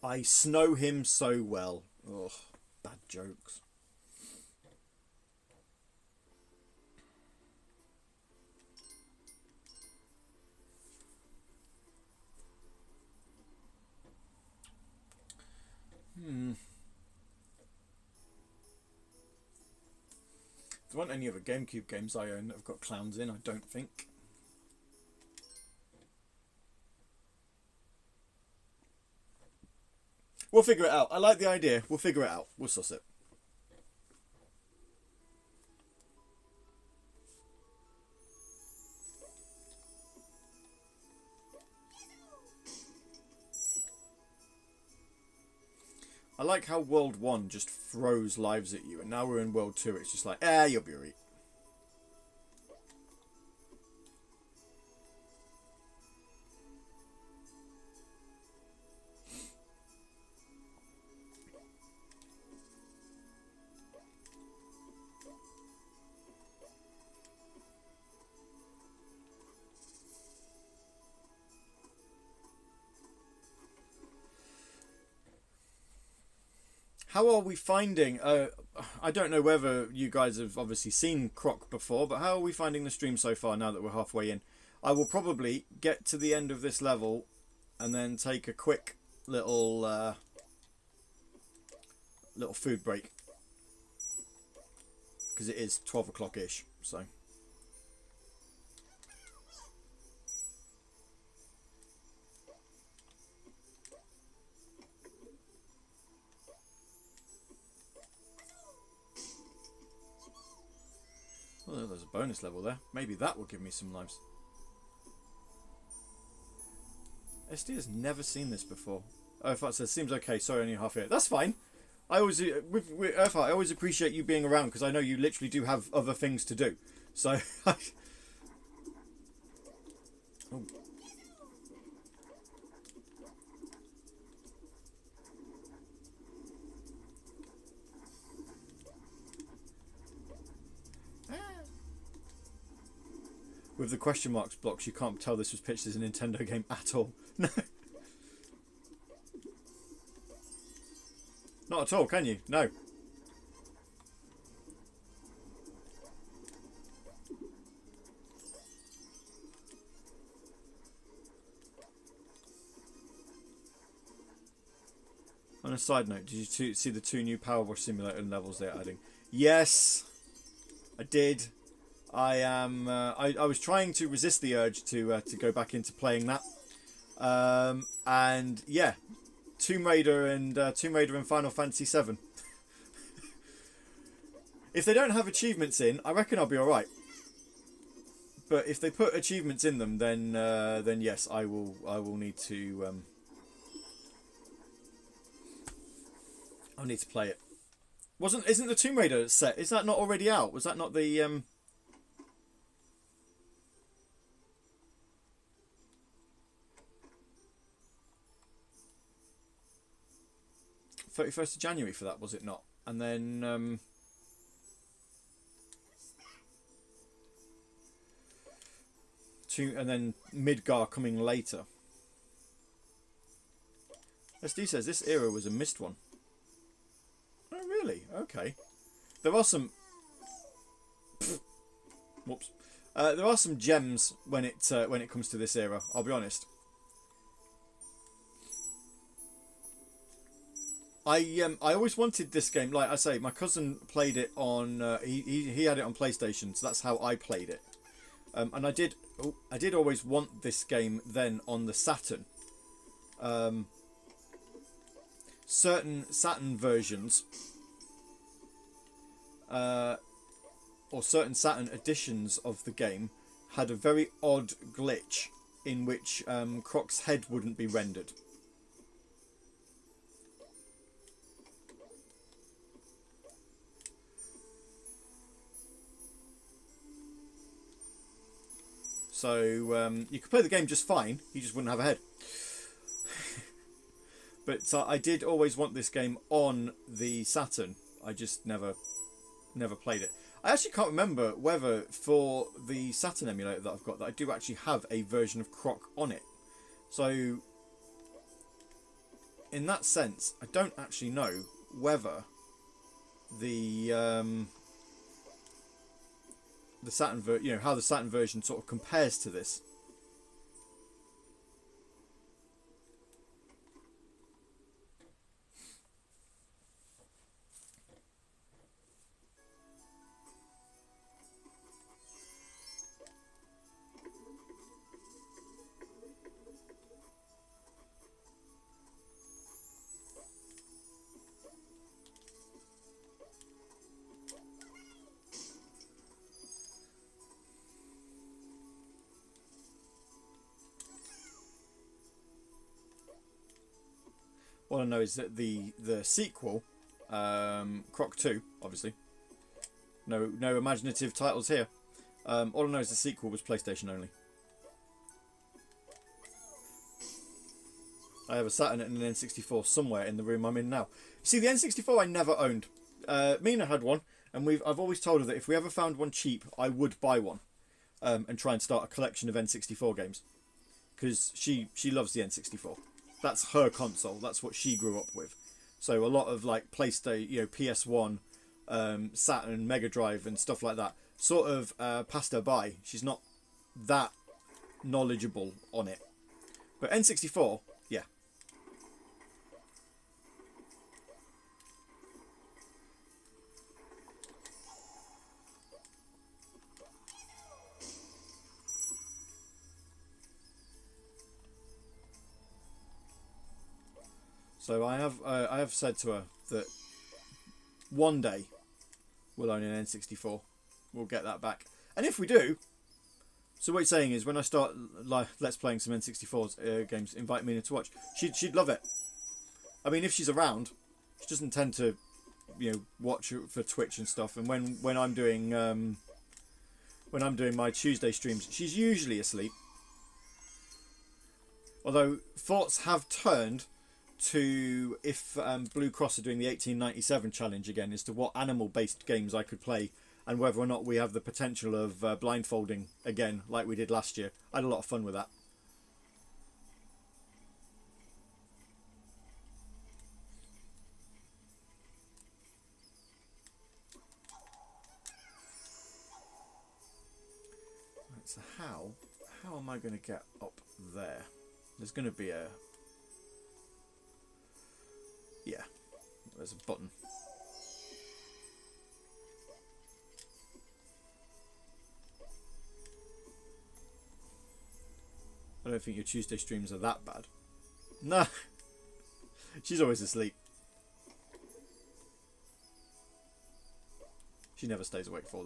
I snow him so well. Ugh, bad jokes. There aren't any other GameCube games I own that have got clowns in, I don't think. We'll figure it out. I like the idea. We'll figure it out. We'll suss it. I like how World 1 just throws lives at you, and now we're in World 2, it's just like, you'll be alright. How are we finding... I don't know whether you guys have obviously seen Croc before, but how are we finding the stream so far now that we're halfway in? I will probably get to the end of this level and then take a quick little food break. Because it is 12 o'clock-ish, so... Well, there's a bonus level there. Maybe that will give me some lives. SD has never seen this before. Oh, if that says seems okay. Sorry, only half here. That's fine. I always with Earthheart, I always appreciate you being around because I know you literally do have other things to do. So. Oh. With the question marks blocks, you can't tell this was pitched as a Nintendo game at all. No. Not at all, can you? No. On a side note, did you see the 2 new Power Wash Simulator levels they're adding? Yes, I did. I was trying to resist the urge to go back into playing that, and yeah, Tomb Raider and Final Fantasy VII. If they don't have achievements in, I reckon I'll be all right. But if they put achievements in them, then yes, I will need to I'll need to play it. Isn't the Tomb Raider set? Is that not already out? Was that not the 31st of January for that, was it not? And then Midgar coming later. SD says this era was a missed one. Oh really? Okay. There are some whoops. There are some gems when it comes to this era, I'll be honest. I always wanted this game. Like I say, my cousin played it on. He had it on PlayStation, so that's how I played it. And I did always want this game then on the Saturn. Certain Saturn versions, or certain Saturn editions of the game, had a very odd glitch in which Croc's head wouldn't be rendered. So you could play the game just fine, you just wouldn't have a head. But I did always want this game on the Saturn. I just never played it. I actually can't remember whether for the Saturn emulator that I've got that I do actually have a version of Croc on it. So in that sense, I don't actually know whether the Saturn how the Saturn version sort of compares to this. All I know is that the sequel, Croc 2, obviously. No imaginative titles here. All I know is the sequel was PlayStation only. I have a Saturn and an N64 somewhere in the room I'm in now. See, the N64 I never owned. Mina had one, and I've always told her that if we ever found one cheap, I would buy one, and try and start a collection of N64 games, because she loves the N64. That's her console. That's what she grew up with. So a lot of like PlayStation, PS1, Saturn, Mega Drive, and stuff like that sort of passed her by. She's not that knowledgeable on it. But N64, yeah. So I have said to her that one day we'll own an N64. We'll get that back, and if we do, so what you're saying is when I start let's playing some N64 games, invite Mina to watch. She'd love it. I mean, if she's around, she doesn't tend to, watch for Twitch and stuff. And when I'm doing my Tuesday streams, she's usually asleep. Although thoughts have turned to if Blue Cross are doing the 1897 challenge again as to what animal-based games I could play, and whether or not we have the potential of blindfolding again like we did last year. I had a lot of fun with that. Right, so how am I going to get up there? There's going to be a... Yeah, there's a button. I don't think your Tuesday streams are that bad. No, she's always asleep. She never stays awake for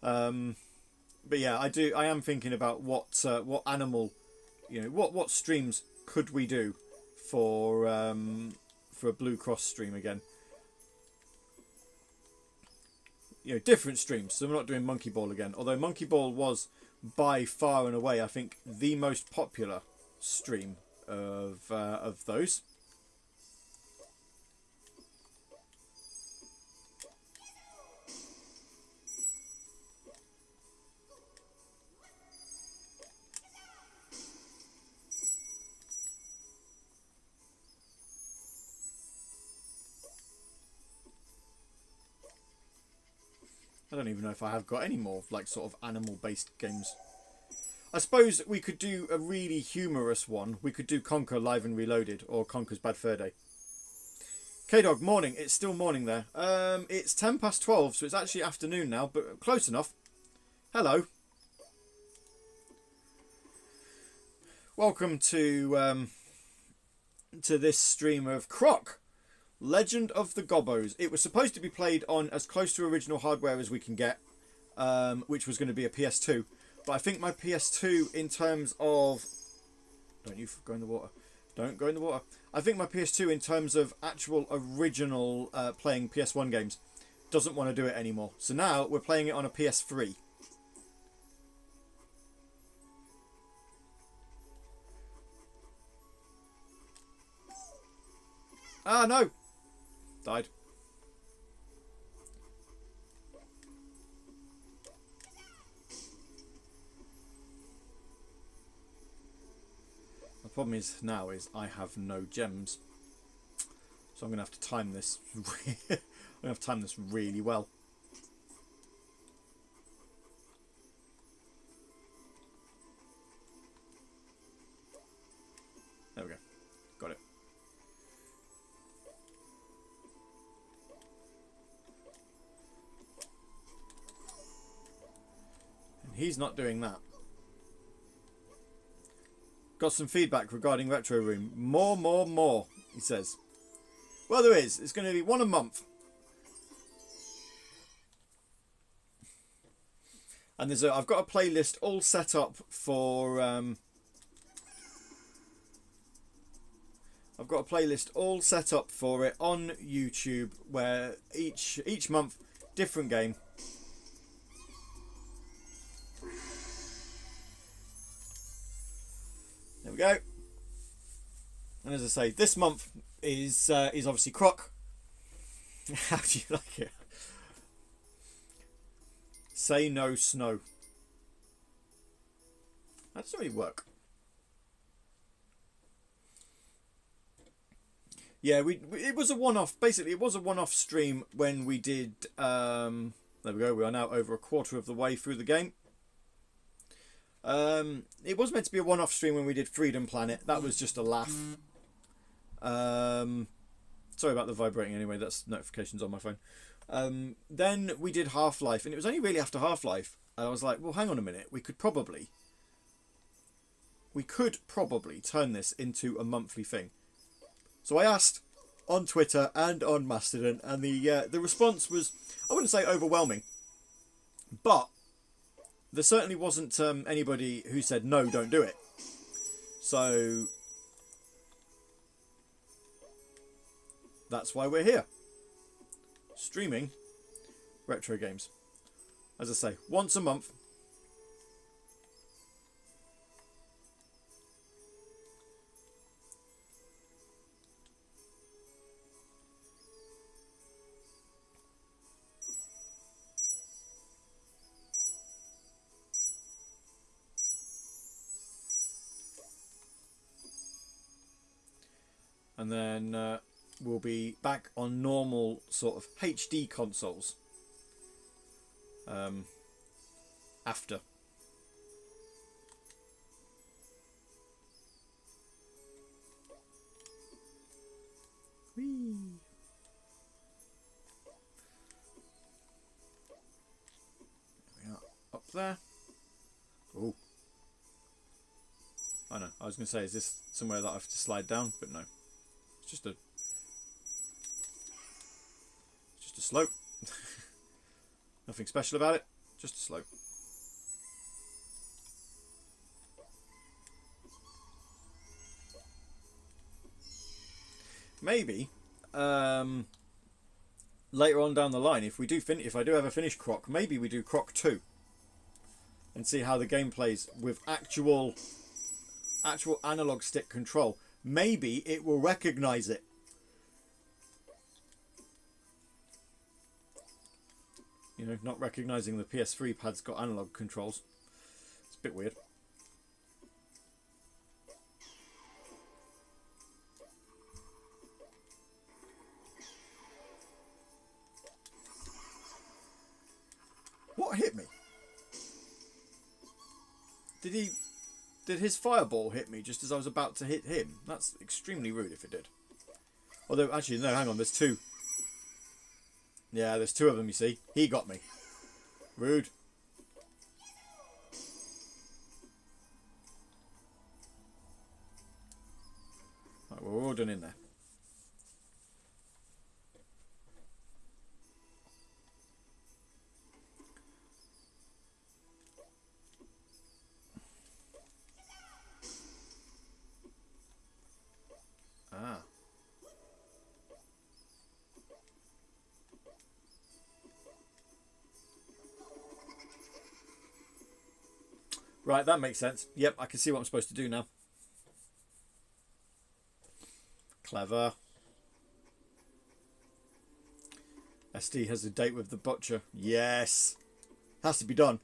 them. But yeah, I am thinking about what animal, what streams could we do for a Blue Cross stream again. Different streams. So we're not doing Monkey Ball again. Although Monkey Ball was by far and away, I think, the most popular stream of those. I don't even know if I have got any more like sort of animal-based games. I suppose we could do a really humorous one. We could do Conquer Live and Reloaded or Conquer's Bad Fur Day. K-Dog, morning. It's still morning there. It's 12:10, so it's actually afternoon now, but close enough. Hello. Welcome to this stream of Croc. Legend of the Gobbos. It was supposed to be played on as close to original hardware as we can get, which was going to be a PS2. But I think my PS2 in terms of... Don't you go in the water. Don't go in the water. I think my PS2 in terms of actual original playing PS1 games doesn't want to do it anymore. So now we're playing it on a PS3. Ah, no! Died. The problem is now is I have no gems, so I'm gonna have to time this. I'm gonna have to time this really well. There we go. Got it. He's not doing that. Got some feedback regarding Retro Room. More, he says. Well, there is. It's going to be one a month. And I've got a playlist all set up for I've got a playlist all set up for it on YouTube, where each month, different game. There we go. And as I say, this month is obviously Croc. How do you like it? Say no snow. That doesn't really work. Yeah, it was a one-off. Basically, it was a one-off stream when we did. There we go. We are now over a quarter of the way through the game. It was meant to be a one-off stream when we did Freedom Planet. That was just a laugh. Sorry about the vibrating. Anyway, that's notifications on my phone. Then we did Half-Life, and it was only really after Half-Life, and I was like, well, hang on a minute. We could probably turn this into a monthly thing. So I asked on Twitter and on Mastodon, and the response was, I wouldn't say overwhelming, but there certainly wasn't anybody who said, no, don't do it. So that's why we're here, streaming retro games. As I say, once a month. And then we'll be back on normal sort of HD consoles after. Whee. We are up there. Oh. I know. I was going to say, is this somewhere that I have to slide down? But no. It's just a slope. Nothing special about it. Just a slope. Maybe later on down the line, if I do ever finish Croc, maybe we do Croc 2 and see how the game plays with actual analog stick control. Maybe it will recognize it. You know, not recognizing the PS3 pad's got analog controls. It's a bit weird. What hit me? Did his fireball hit me just as I was about to hit him? That's extremely rude if it did. Although, actually, no, hang on, there's two. Yeah, there's two of them, you see. He got me. Rude. Right, we're all done in there. Ah. Right, that makes sense. Yep, I can see what I'm supposed to do now. Clever. SD has a date with the butcher. Yes. Has to be done.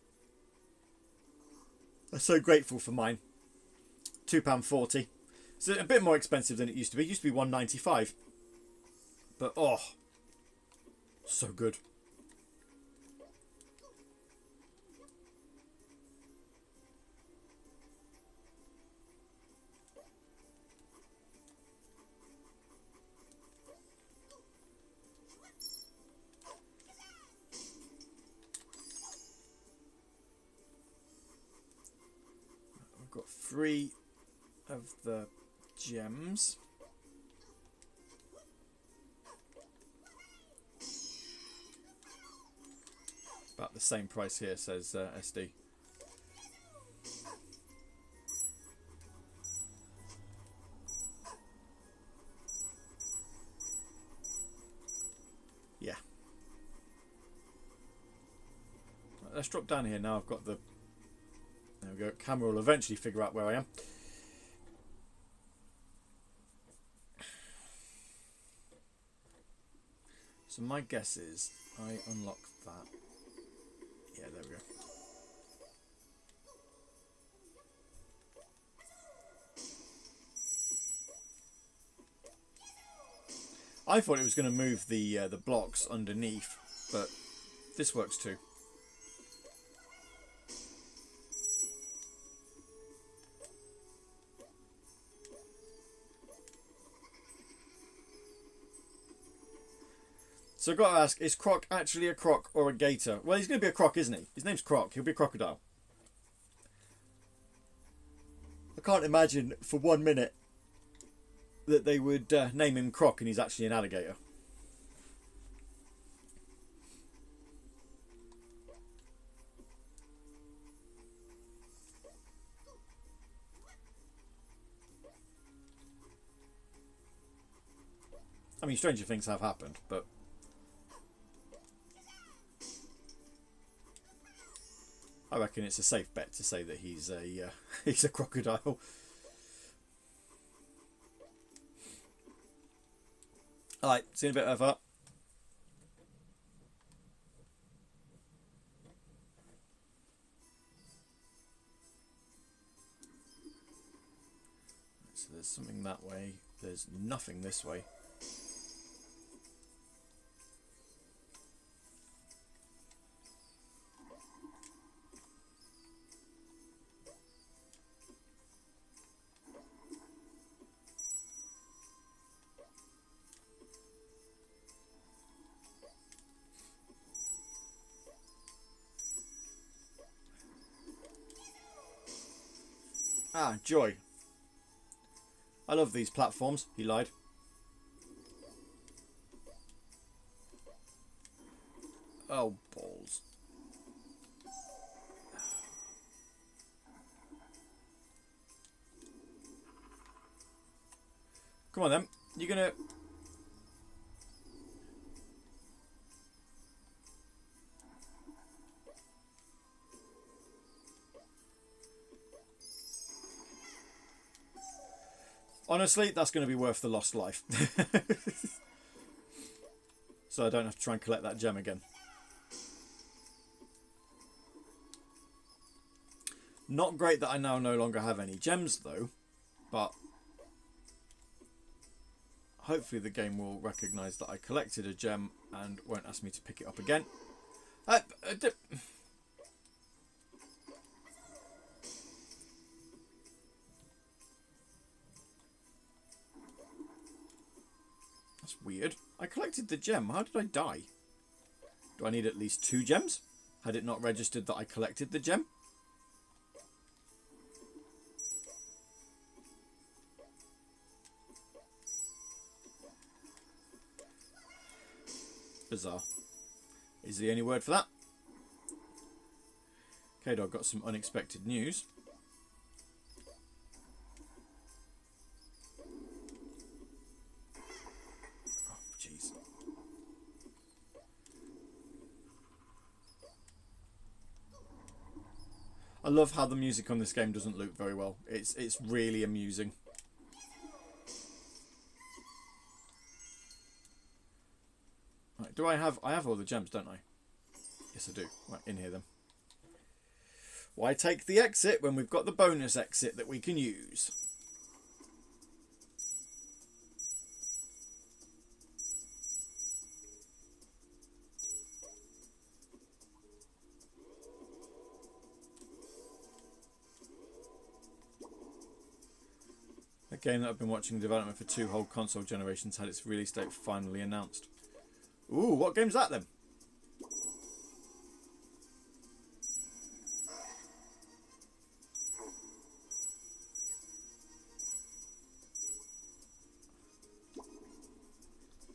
I'm so grateful for mine. £2.40. It's a bit more expensive than it used to be. It used to be £1.95. But, oh, so good. I've got 3 of the gems. About the same price here, says SD. let's drop down here now. I've got the... There we go. Camera will eventually figure out where I am. So my guess is I unlock that. Yeah, there we go. I thought it was going to move the blocks underneath, but this works too. So I've got to ask, is Croc actually a croc or a gator? Well, he's going to be a croc, isn't he? His name's Croc. He'll be a crocodile. I can't imagine for 1 minute that they would name him Croc and he's actually an alligator. I mean, stranger things have happened, but... I reckon it's a safe bet to say that he's a he's a crocodile. Alright, see you in a bit over. So there's something that way. There's nothing this way. Ah, joy. I love these platforms. He lied. Oh, balls. Come on then. You're gonna... Honestly, that's going to be worth the lost life. So I don't have to try and collect that gem again. Not great that I now no longer have any gems though, but hopefully the game will recognise that I collected a gem and won't ask me to pick it up again. That's weird. I collected the gem. How did I die? Do I need at least 2 gems? Had it not registered that I collected the gem? Bizarre. Is the only word for that. Okay, I've got some unexpected news. I love how the music on this game doesn't loop very well. It's really amusing. Right, do I have all the gems, don't I? Yes, I do. Right, in here then. Why take the exit when we've got the bonus exit that we can use? A game that I've been watching development for 2 whole console generations had its release date finally announced. Ooh, what game's that then?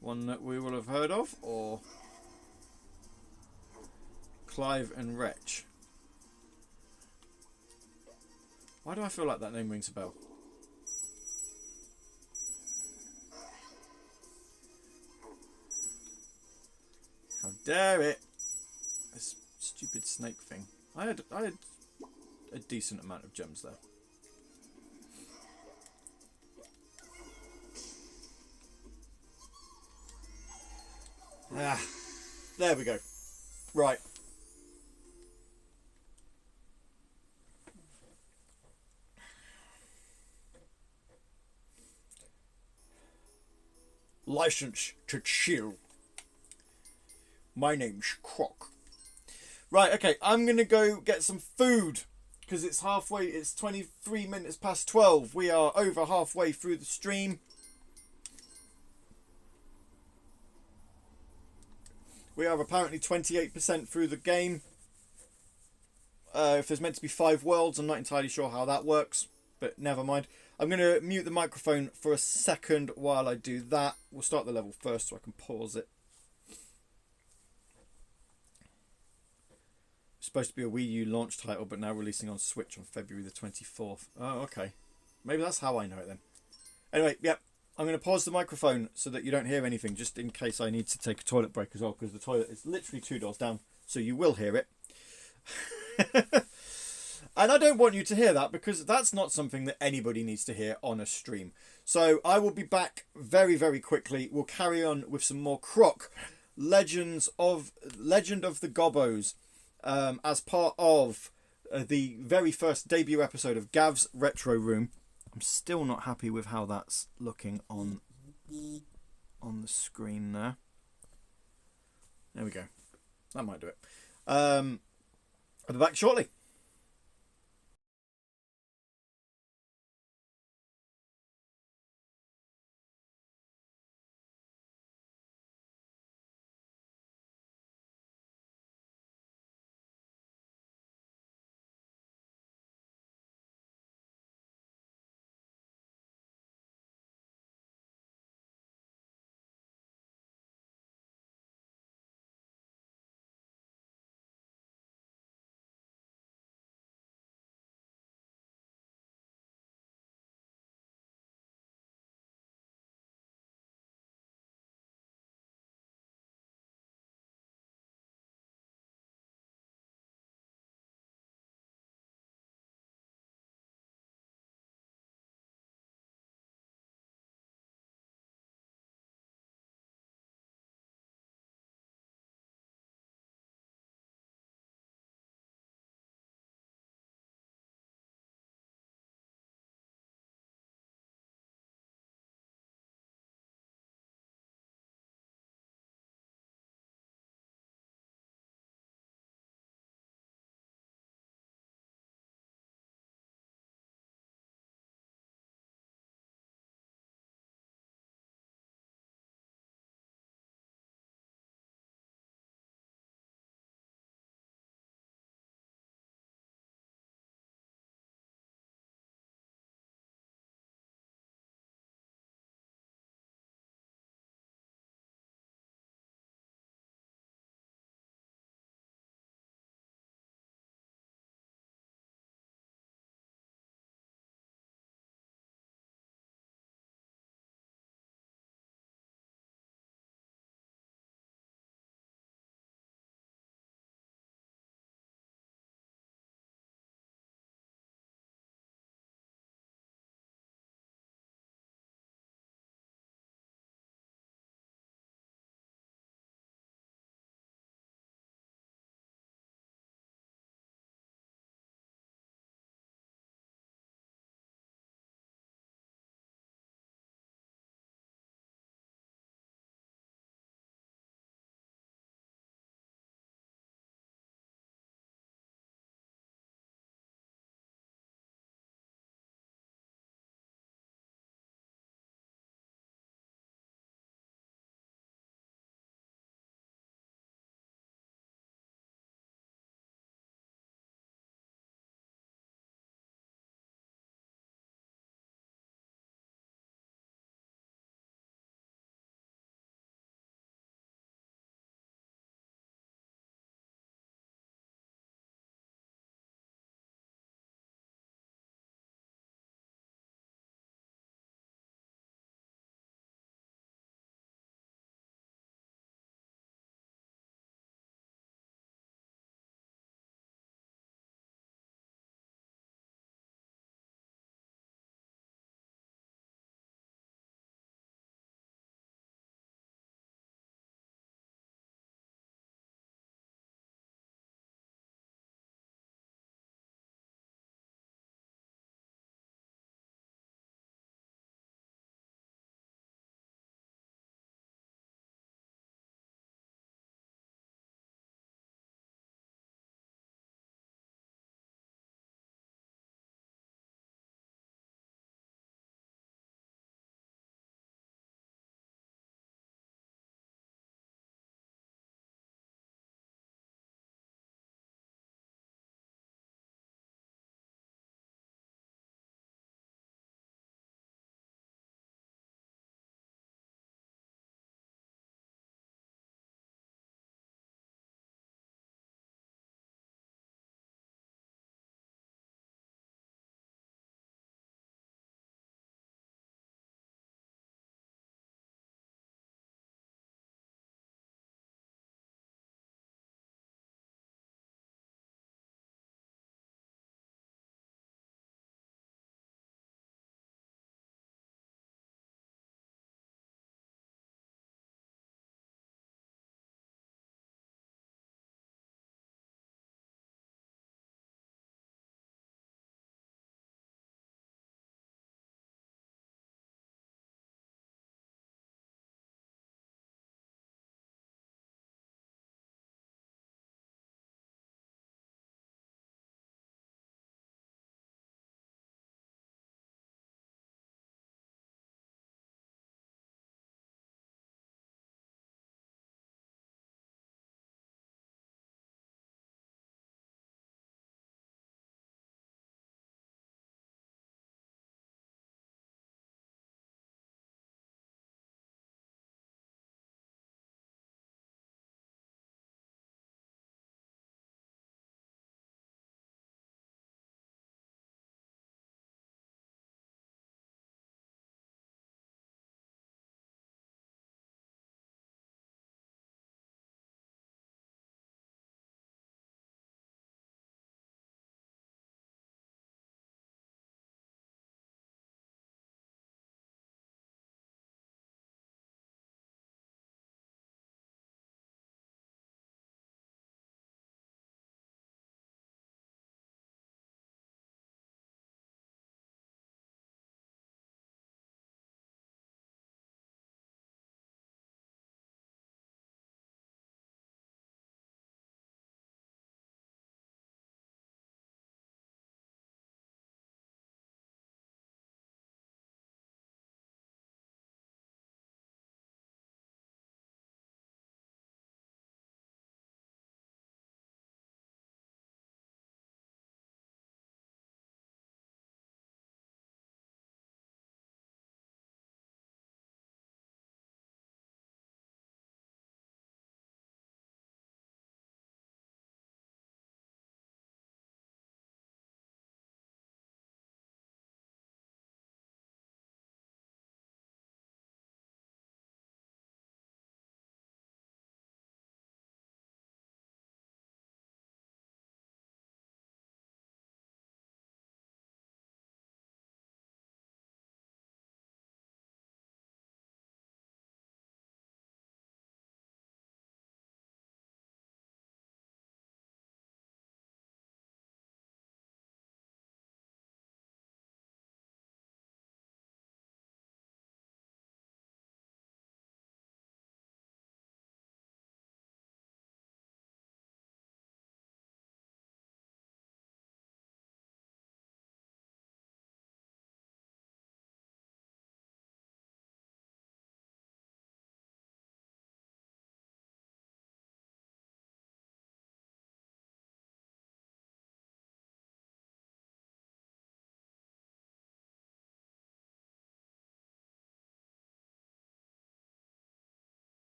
One that we will have heard of, or Clive and Wretch? Why do I feel like that name rings a bell? How dare it! This Stupid snake thing. I had a decent amount of gems there. Ah, there we go. Right. License to chill. My name's Croc. Right, okay, I'm going to go get some food because it's halfway, it's 23 minutes past 12. We are over halfway through the stream. We are apparently 28% through the game. If there's meant to be 5 worlds, I'm not entirely sure how that works, but never mind. I'm going to mute the microphone for a second while I do that. We'll start the level first so I can pause it. It's supposed to be a Wii U launch title, but now releasing on Switch on February the 24th. Oh, okay. Maybe that's how I know it then. Anyway, yep. I'm going to pause the microphone so that you don't hear anything, just in case I need to take a toilet break as well, because the toilet is literally 2 doors down, so you will hear it. And I don't want you to hear that, because that's not something that anybody needs to hear on a stream. So I will be back very, very quickly. We'll carry on with some more Croc Legend of the Gobbos, as part of the very first debut episode of Gav's Retro Room. I'm still not happy with how that's looking on the screen there. There we go. That might do it. I'll be back shortly.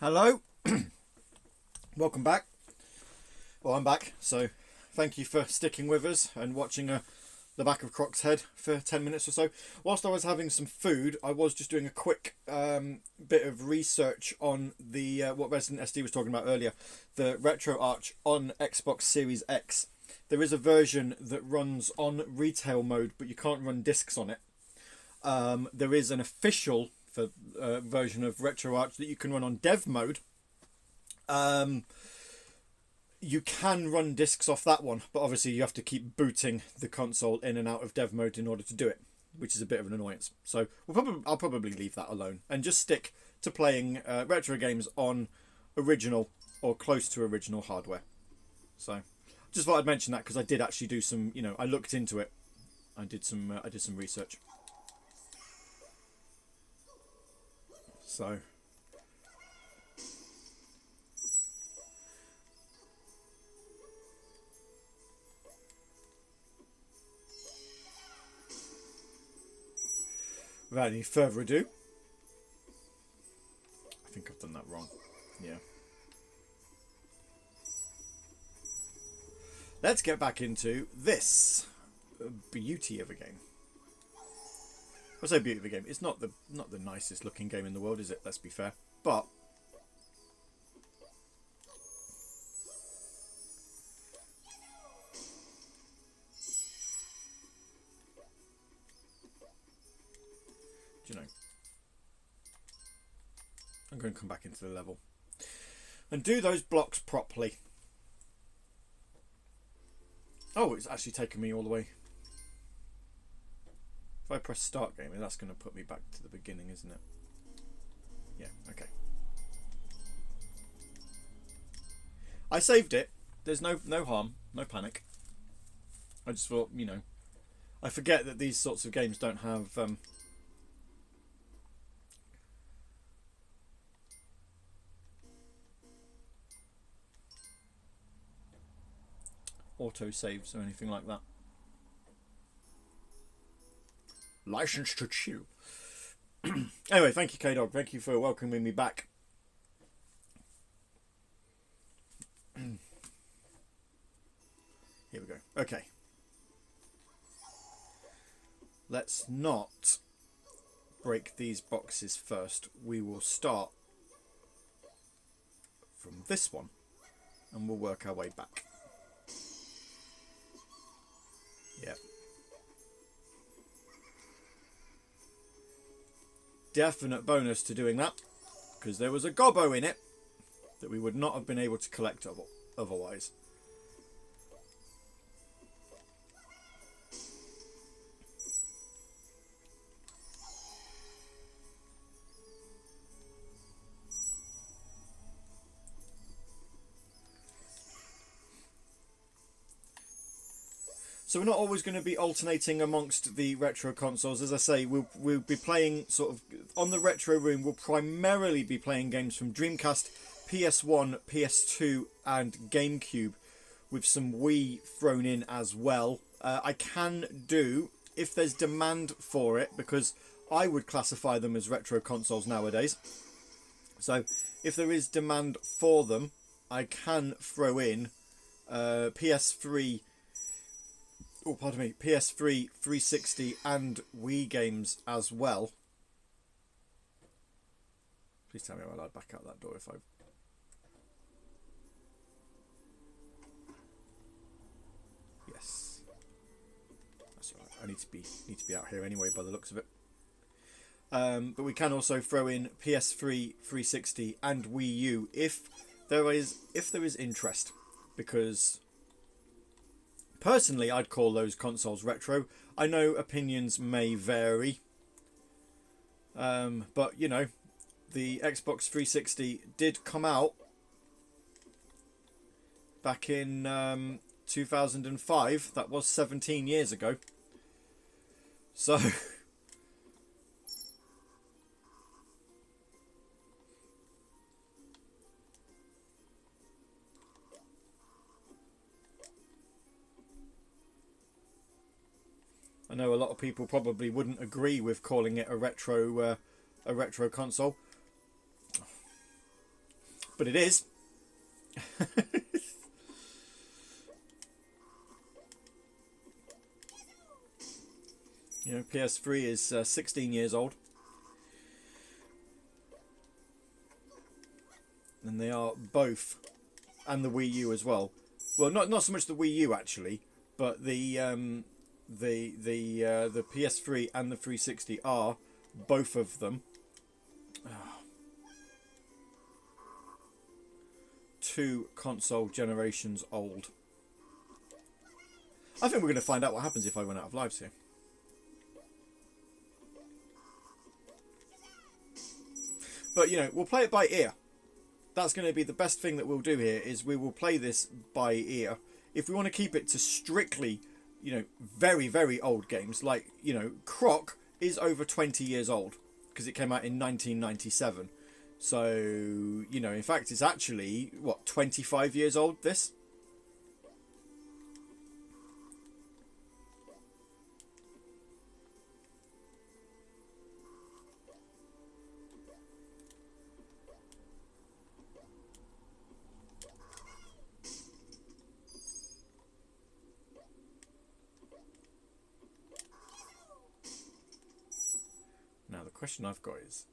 Hello, welcome back. Well, I'm back, so thank you for sticking with us and watching the back of Croc's head for 10 minutes or so. Whilst I was having some food, I was just doing a quick bit of research on the what Resident SD was talking about earlier, the RetroArch on Xbox Series X. There is a version that runs on retail mode, but you can't run discs on it. There is an official version of RetroArch that you can run on dev mode. You can run discs off that one, but obviously you have to keep booting the console in and out of dev mode in order to do it, which is a bit of an annoyance. So I'll probably leave that alone and just stick to playing retro games on original or close to original hardware. So just thought I'd mention that because I did actually do some, I looked into it. I did some research. So without any further ado, I think I've done that wrong. Yeah. Let's get back into this beauty of a game. I say beauty of a game. It's not the nicest looking game in the world, is it? Let's be fair. But do you know, I'm going to come back into the level and do those blocks properly. Oh, it's actually taken me all the way. If I press start game, that's going to put me back to the beginning, isn't it? Yeah, okay. I saved it. There's no harm, no panic. I just thought, I forget that these sorts of games don't have auto saves or anything like that. License to chew. Anyway, thank you, K-Dog. Thank you for welcoming me back. Here we go. Okay. Let's not break these boxes first. We will start from this one and we'll work our way back. Yep. Definite bonus to doing that, because there was a Gobbo in it that we would not have been able to collect otherwise. So we're not always going to be alternating amongst the retro consoles. As I say, we'll be playing sort of on the retro room. We'll primarily be playing games from Dreamcast, PS1, PS2 and GameCube, with some Wii thrown in as well. I can do, if there's demand for it, because I would classify them as retro consoles nowadays. So if there is demand for them, I can throw in PS3... Oh, pardon me, PS3, 360 and Wii games as well. Please tell me I'm allowed back out that door if I... Yes. That's all right. I need to be out here anyway by the looks of it. But we can also throw in PS3, 360 and Wii U if there is interest, because personally, I'd call those consoles retro. I know opinions may vary. But, the Xbox 360 did come out back in 2005. That was 17 years ago. So... I know a lot of people probably wouldn't agree with calling it a retro console. but it is. You know, PS3 is 16 years old. And they are both, and the Wii U as well. Well, not so much the Wii U actually, but the PS3 and the 360 are both of them 2 console generations old. I think we're going to find out what happens if I run out of lives here. But, you know, we'll play it by ear. That's going to be the best thing that we'll do here, is we will play this by ear. If we want to keep it to strictly, you know, very, very old games, like, you know, Croc is over 20 years old because it came out in 1997. So, you know, in fact, it's actually, what, 25 years old, this? Now, the question I've got is,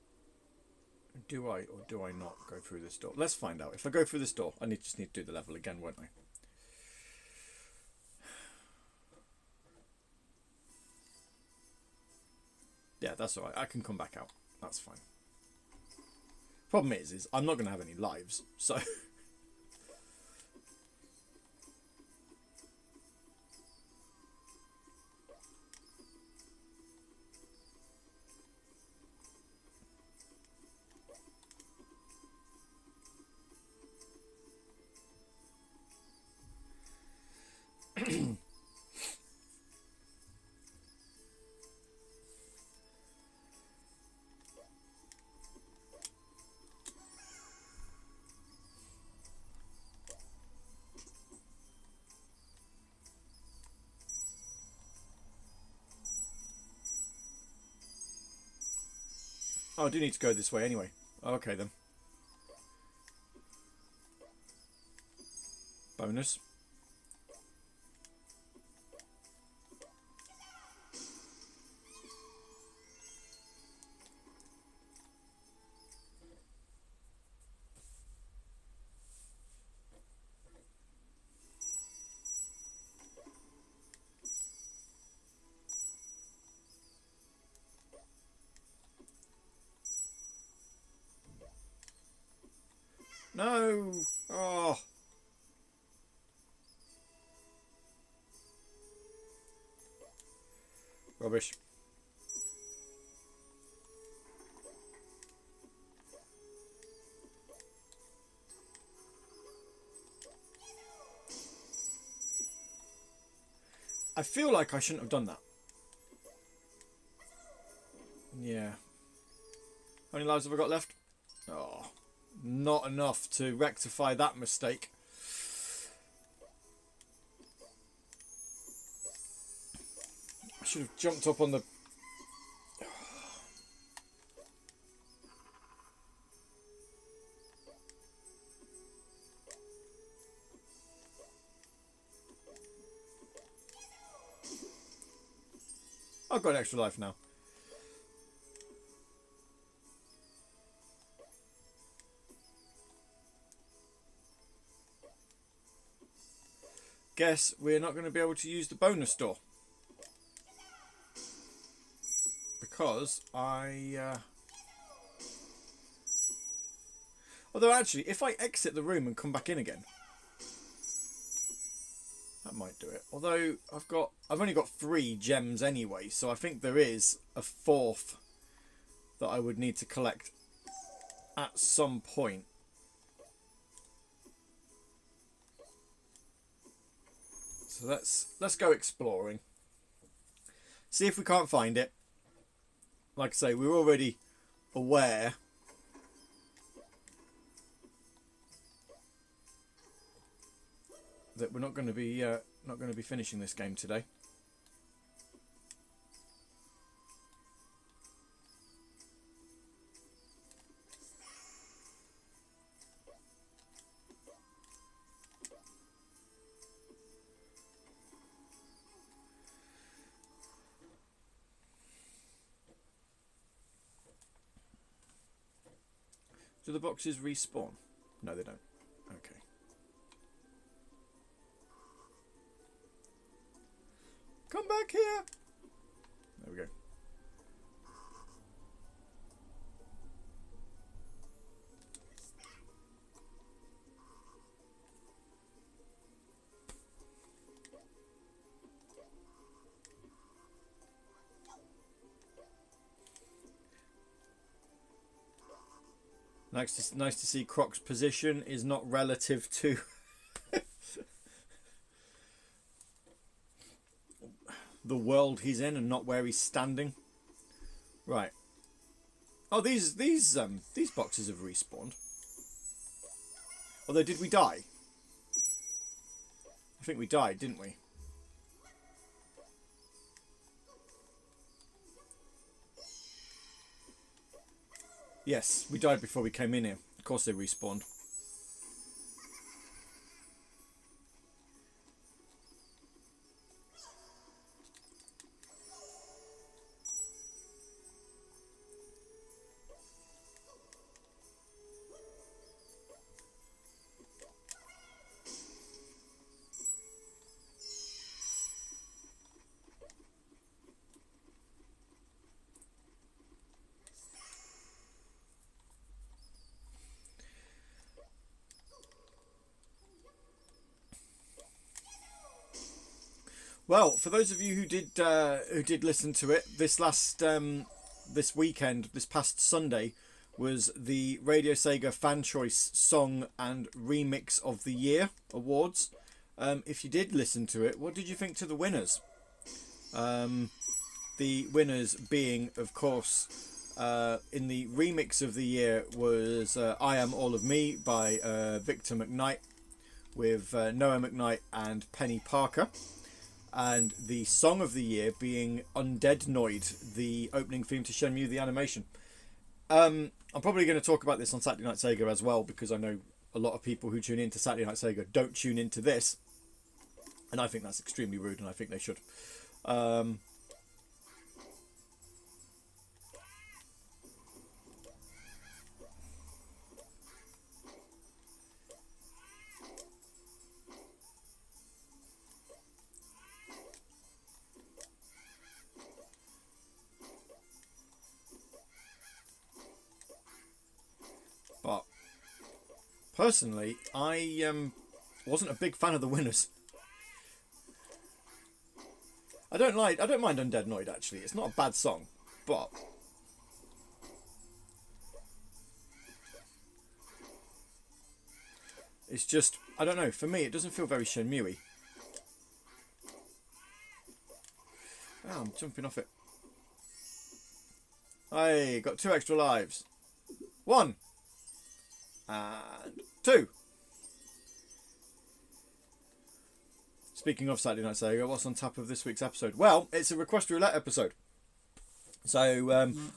do I or do I not go through this door? Let's find out. If I go through this door, I just need to do the level again, won't I? Yeah, that's alright. I can come back out. That's fine. Problem is I'm not going to have any lives, so... Oh, I do need to go this way anyway. Okay then. Bonus. No! Oh! Rubbish. I feel like I shouldn't have done that. Yeah. How many lives have I got left? Oh. Not enough to rectify that mistake. I should have jumped up on the... I've got an extra life now. Guess we're not going to be able to use the bonus door. Because although actually, if I exit the room and come back in again, that might do it. Although I've only got 3 gems anyway, so I think there is a 4th that I would need to collect at some point. So let's go exploring. See if we can't find it. Like I say, we're already aware that we're not going to be finishing this game today. Do the boxes respawn? No, they don't. Okay. Come back here. There we go. Nice to see Croc's position is not relative to the world he's in and not where he's standing. Right. Oh, these boxes have respawned. Although, did we die? I think we died, didn't we? Yes, we died before we came in here. Of course they respawned. Well, for those of you who did listen to it, this past Sunday, was the Radio Sega Fan Choice Song and Remix of the Year Awards. If you did listen to it, what did you think to the winners? The winners being, of course, in the remix of the year was I Am All of Me by Victor McKnight with Noah McKnight and Penny Parker. And the song of the year being Undead Noid, the opening theme to Shenmue the animation. I'm probably going to talk about this on Saturday Night Sega as well, because I know a lot of people who tune in to Saturday Night Sega don't tune into this. And I think that's extremely rude, and I think they should. But personally, I wasn't a big fan of the winners. I don't mind Undead Noid, actually. It's not a bad song, but it's just, I don't know, for me it doesn't feel very Shenmue-y. Oh, I'm jumping off it. I got 2 extra lives. 1 and 2. Speaking of Saturday Night Sega, what's on tap of this week's episode? Well, it's a request roulette episode. So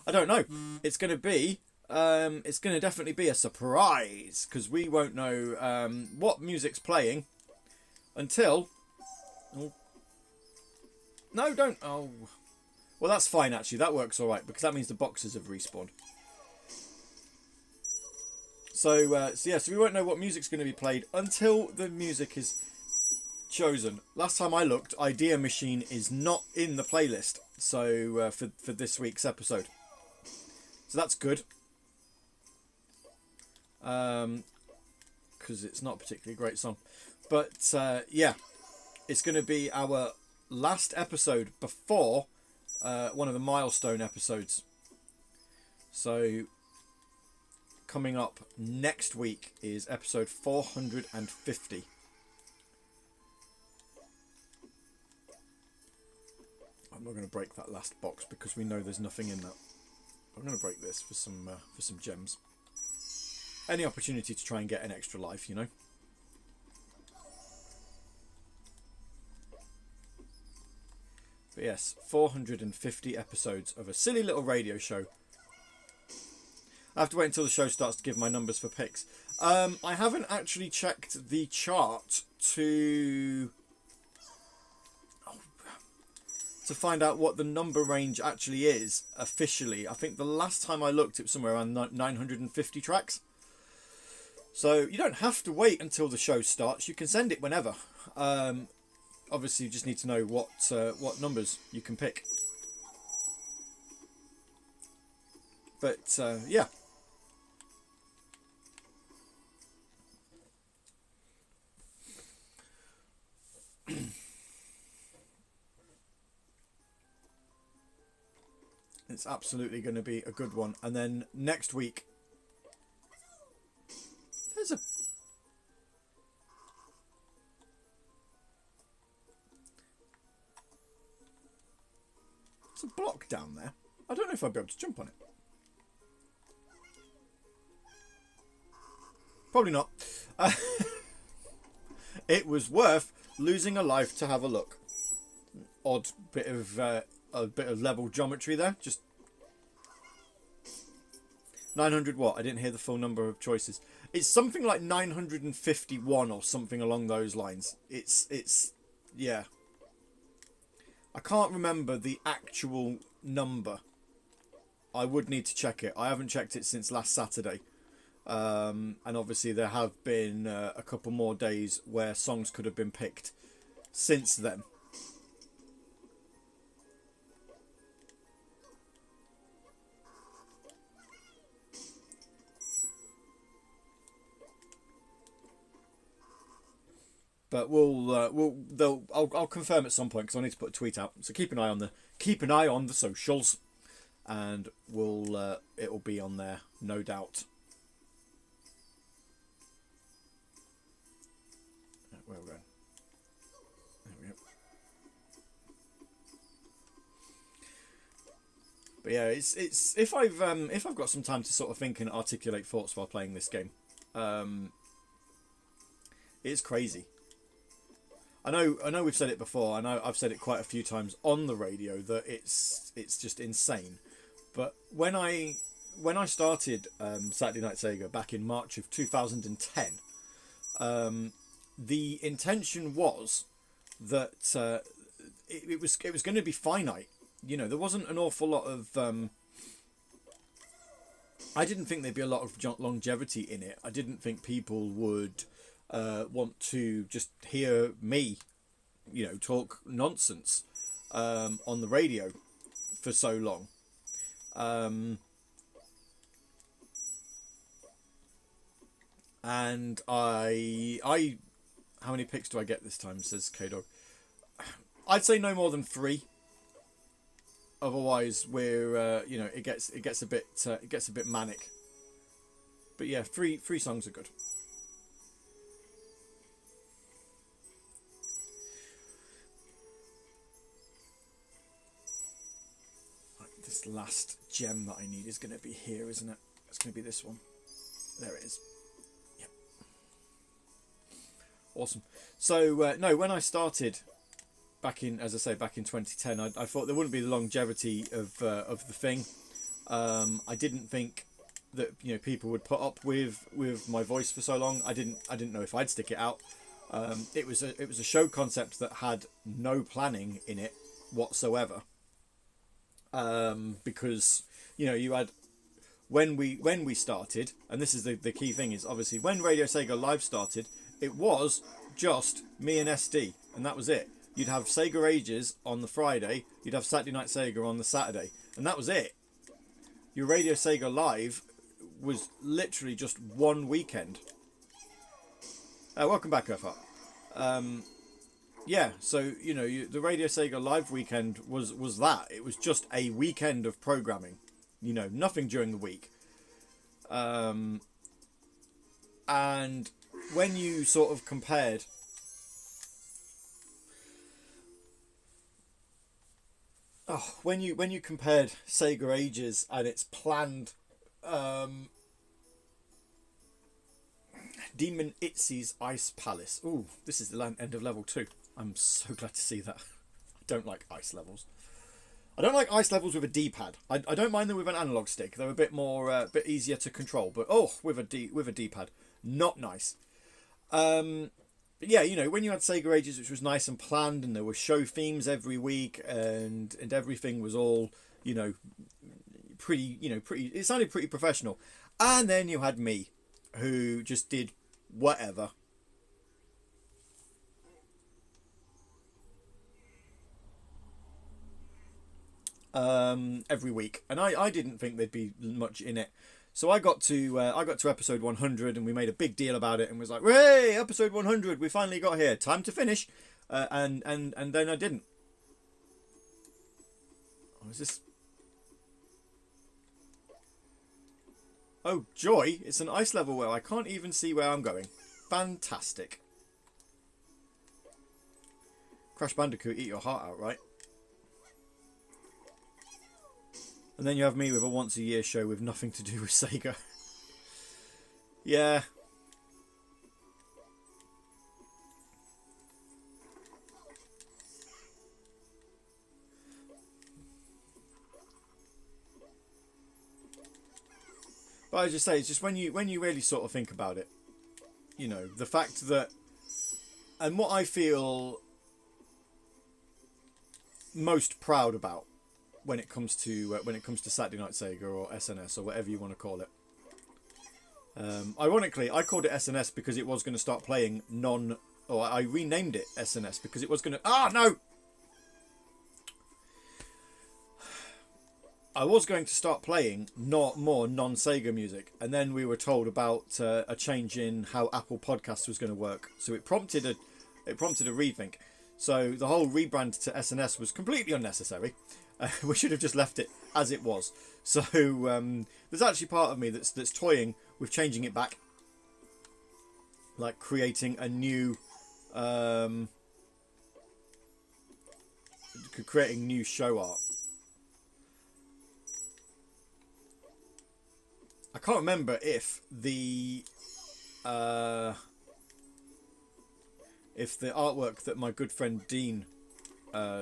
I don't know. It's going to definitely be a surprise, because we won't know what music's playing until. Oh. No, don't. Oh, well, that's fine actually. That works all right, because that means the boxes have respawned. So we won't know what music's going to be played until the music is chosen. Last time I looked, Idea Machine is not in the playlist. So for this week's episode, so that's good. Because it's not a particularly great song, but yeah, it's going to be our last episode before one of the milestone episodes. So coming up next week is episode 450. I'm not going to break that last box because we know there's nothing in that. I'm going to break this for some gems. Any opportunity to try and get an extra life, you know. But yes, 450 episodes of a silly little radio show. I have to wait until the show starts to give my numbers for picks. I haven't actually checked the chart to find out what the number range actually is officially. I think the last time I looked, it was somewhere around 950 tracks. So you don't have to wait until the show starts. You can send it whenever. Obviously, you just need to know what numbers you can pick. But yeah. It's absolutely going to be a good one. And then next week, there's a block down there. I don't know if I'll be able to jump on it. Probably not. It was worth losing a life to have a look. Odd bit of level geometry there. Just 900 what? I didn't hear the full number of choices. It's something like 951 or something along those lines. It's yeah. I can't remember the actual number. I would need to check it. I haven't checked it since last Saturday. And obviously there have been a couple more days where songs could have been picked since then. But I'll confirm at some point because I need to put a tweet out. So keep an eye on the socials, and it will be on there, no doubt. Where are we going? There we go. But yeah, it's if I've got some time to sort of think and articulate thoughts while playing this game, it's crazy. I know we've said it before. I know I've said it quite a few times on the radio that it's just insane. But when I started Saturday Night Sega back in March of 2010, the intention was that it was going to be finite. You know, there wasn't an awful lot of. I didn't think there'd be a lot of longevity in it. I didn't think people would want to just hear me, you know, talk nonsense on the radio for so long. And I how many picks do I get this time, says K-Dog. I'd say no more than 3. Otherwise we're you know, it gets a bit manic. But yeah, three songs are good. This last gem that I need is going to be here, isn't it? It's going to be this one. There it is. Yep. Awesome. So no, when I started back in, as I say, back in 2010, I thought there wouldn't be the longevity of the thing. I didn't think that, you know, people would put up with my voice for so long. I didn't know if I'd stick it out. It was a show concept that had no planning in it whatsoever. Because, you know, you had when we started, and this is the key thing, is obviously when Radio Sega Live started, it was just me and SD, and that was it. You'd have Sega Ages on the Friday, you'd have Saturday Night Sega on the Saturday, and that was it. Your Radio Sega Live was literally just one weekend. Welcome back, Earthheart. Yeah, so, you know, the Radio Sega Live weekend was that. It was just a weekend of programming. You know, nothing during the week. And when you sort of compared... when you compared Sega Ages and its planned... Demon Itzy's Ice Palace. Ooh, this is the end of level 2. I'm so glad to see that. I don't like ice levels. I don't like ice levels with a D-pad. I don't mind them with an analog stick. They're a bit more, bit easier to control. But with a D-pad, not nice. But yeah, you know, when you had Sega Ages, which was nice and planned, and there were show themes every week, and everything was all, you know, pretty. It sounded pretty professional. And then you had me, who just did whatever. Every week, and I didn't think there'd be much in it. So I got to episode 100, and we made a big deal about it, and was like, "Hey, episode 100, we finally got here. Time to finish." And then I didn't. Was this? Oh joy! It's an ice level where I can't even see where I'm going. Fantastic. Crash Bandicoot, eat your heart out, right? And then you have me with a once-a-year show with nothing to do with Sega. Yeah. But I just say, it's just when you really sort of think about it, you know, the fact that, and what I feel most proud about when it comes to Saturday Night Sega or SNS or whatever you want to call it. Ironically, I called it SNS because it was going to start playing I renamed it SNS because it was going to... no! I was going to start playing more non-Sega music, and then we were told about a change in how Apple Podcasts was going to work. So it prompted a rethink. So the whole rebrand to SNS was completely unnecessary. We should have just left it as it was. So there's actually part of me that's toying with changing it back, like creating a new, creating new show art. I can't remember if the artwork that my good friend Dean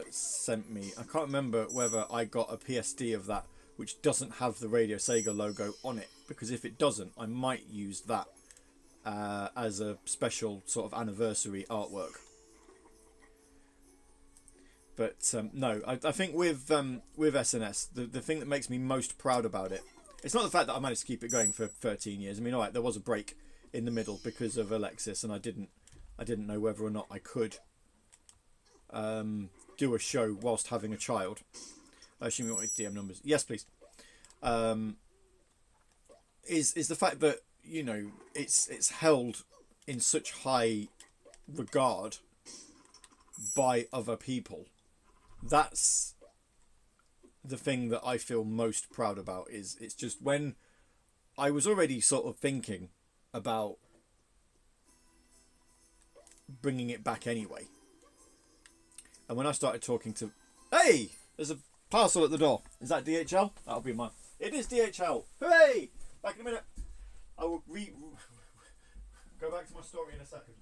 sent me, I can't remember whether I got a PSD of that which doesn't have the Radio Sega logo on it, because if it doesn't, I might use that as a special sort of anniversary artwork. But no, I think with SNS, the thing that makes me most proud about it, it's not the fact that I managed to keep it going for 13 years. I mean, alright, there was a break in the middle because of Alexis, and I didn't know whether or not I could do a show whilst having a child. I assume you want DM numbers. Yes, please. Is the fact that, you know, it's held in such high regard by other people. That's the thing that I feel most proud about. Is it's just when I was already sort of thinking about bringing it back anyway. And when I started talking to... Hey! There's a parcel at the door. Is that DHL? That'll be mine. It is DHL. Hooray! Back in a minute. I will go back to my story in a second.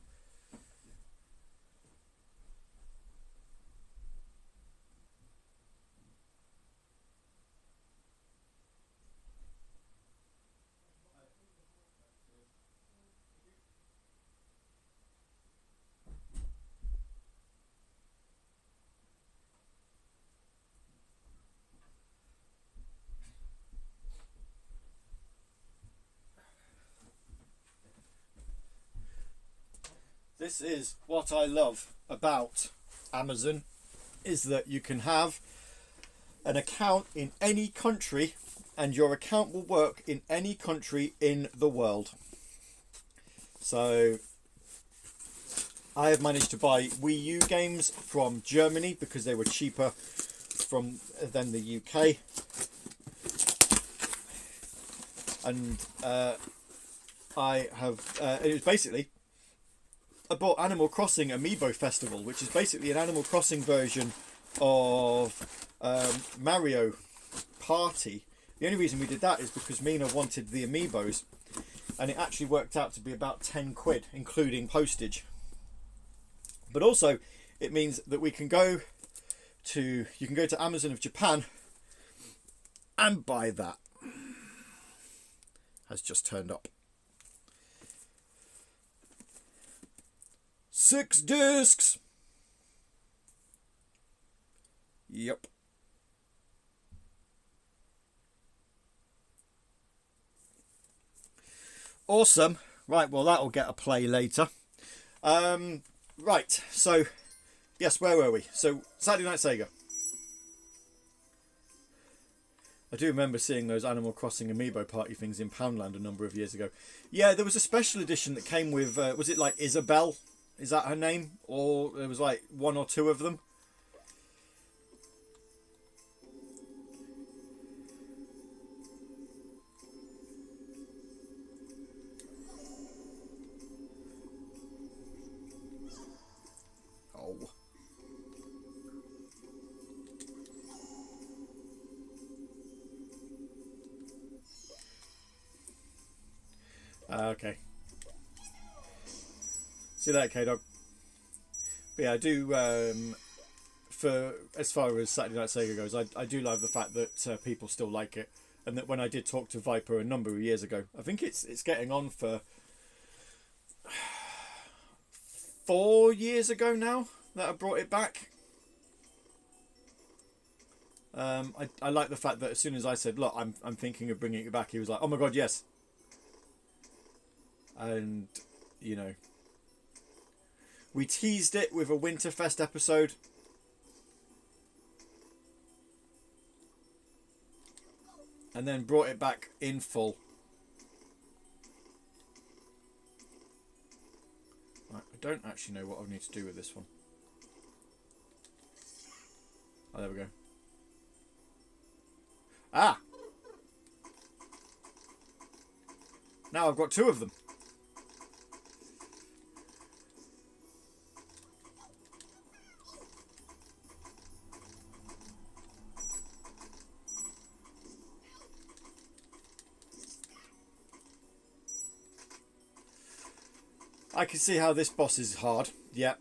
This is what I love about Amazon, is that you can have an account in any country and your account will work in any country in the world. So I have managed to buy Wii U games from Germany because they were cheaper than the UK. And I have it was basically, I bought Animal Crossing Amiibo Festival, which is basically an Animal Crossing version of Mario Party. The only reason we did that is because Mina wanted the Amiibos, and it actually worked out to be about 10 quid, including postage. But also, it means that you can go to Amazon of Japan and buy that. Has just turned up. 6 discs. Yep. Awesome. Right, well, that'll get a play later. Right, so, yes, where were we? So, Saturday Night Sega. I do remember seeing those Animal Crossing Amiibo party things in Poundland a number of years ago. Yeah, there was a special edition that came with, was it like Isabelle? Is that her name? Or there was like one or two of them? Oh. Okay. See that, K-Dog? But yeah, I do, for as far as Saturday Night Sega goes, I do love the fact that people still like it. And that when I did talk to Viper a number of years ago, I think it's getting on for 4 years ago now that I brought it back. I like the fact that as soon as I said, look, I'm thinking of bringing it back, he was like, oh my god, yes. And, you know, we teased it with a Winterfest episode. And then brought it back in full. Right, I don't actually know what I need to do with this one. Oh, there we go. Ah! Now I've got two of them. I can see how this boss is hard. Yeah.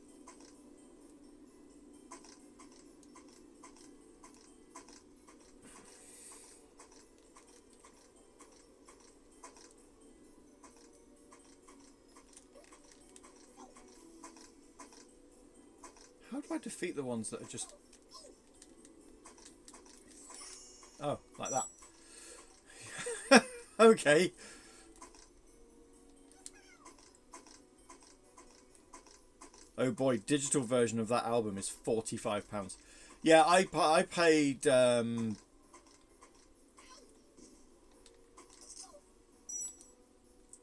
How do I defeat the ones that are just... Oh, like that. Okay. Oh boy, digital version of that album is £45. Yeah, I paid... I mean,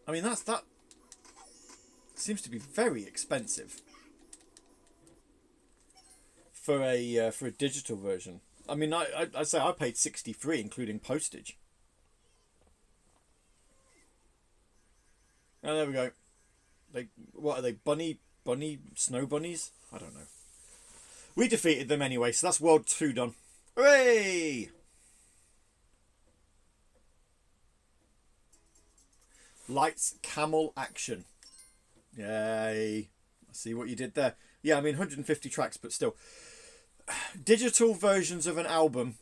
that seems to be very expensive for a digital version. I mean, I'd say I paid 63, including postage. Oh, there we go. What are they? Bunny snow bunnies? I don't know. We defeated them anyway, so that's World 2 done. Hooray! Lights camel action. Yay. I see what you did there. Yeah, I mean 150 tracks, but still. Digital versions of an album,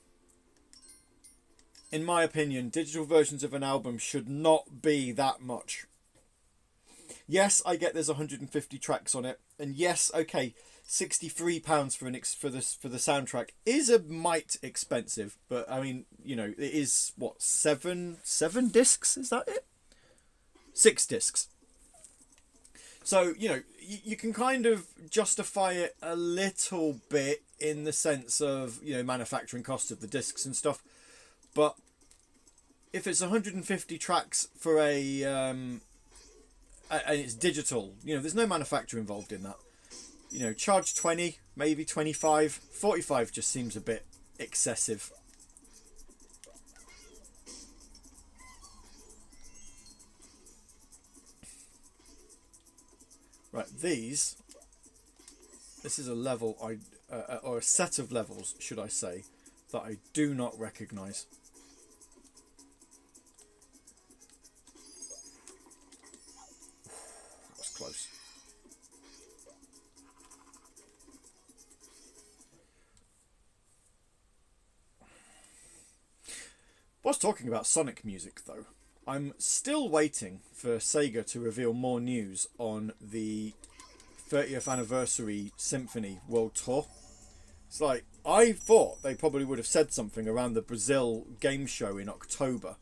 in my opinion, digital versions of an album should not be that much. Yes, I get there's 150 tracks on it, and yes, okay, £63 for the soundtrack is a mite expensive, but I mean, you know, it is what, seven discs? Is that it? 6 discs. So, you know, you can kind of justify it a little bit in the sense of, you know, manufacturing costs of the discs and stuff, but if it's 150 tracks for and it's digital, you know, there's no manufacturer involved in that. You know, charge 20, maybe 25, 45 just seems a bit excessive. Right, this is a level or a set of levels, should I say, that I do not recognise. That was close. I was talking about Sonic music, though. I'm still waiting for Sega to reveal more news on the 30th anniversary Symphony World Tour. It's like, I thought they probably would have said something around the Brazil game show in October,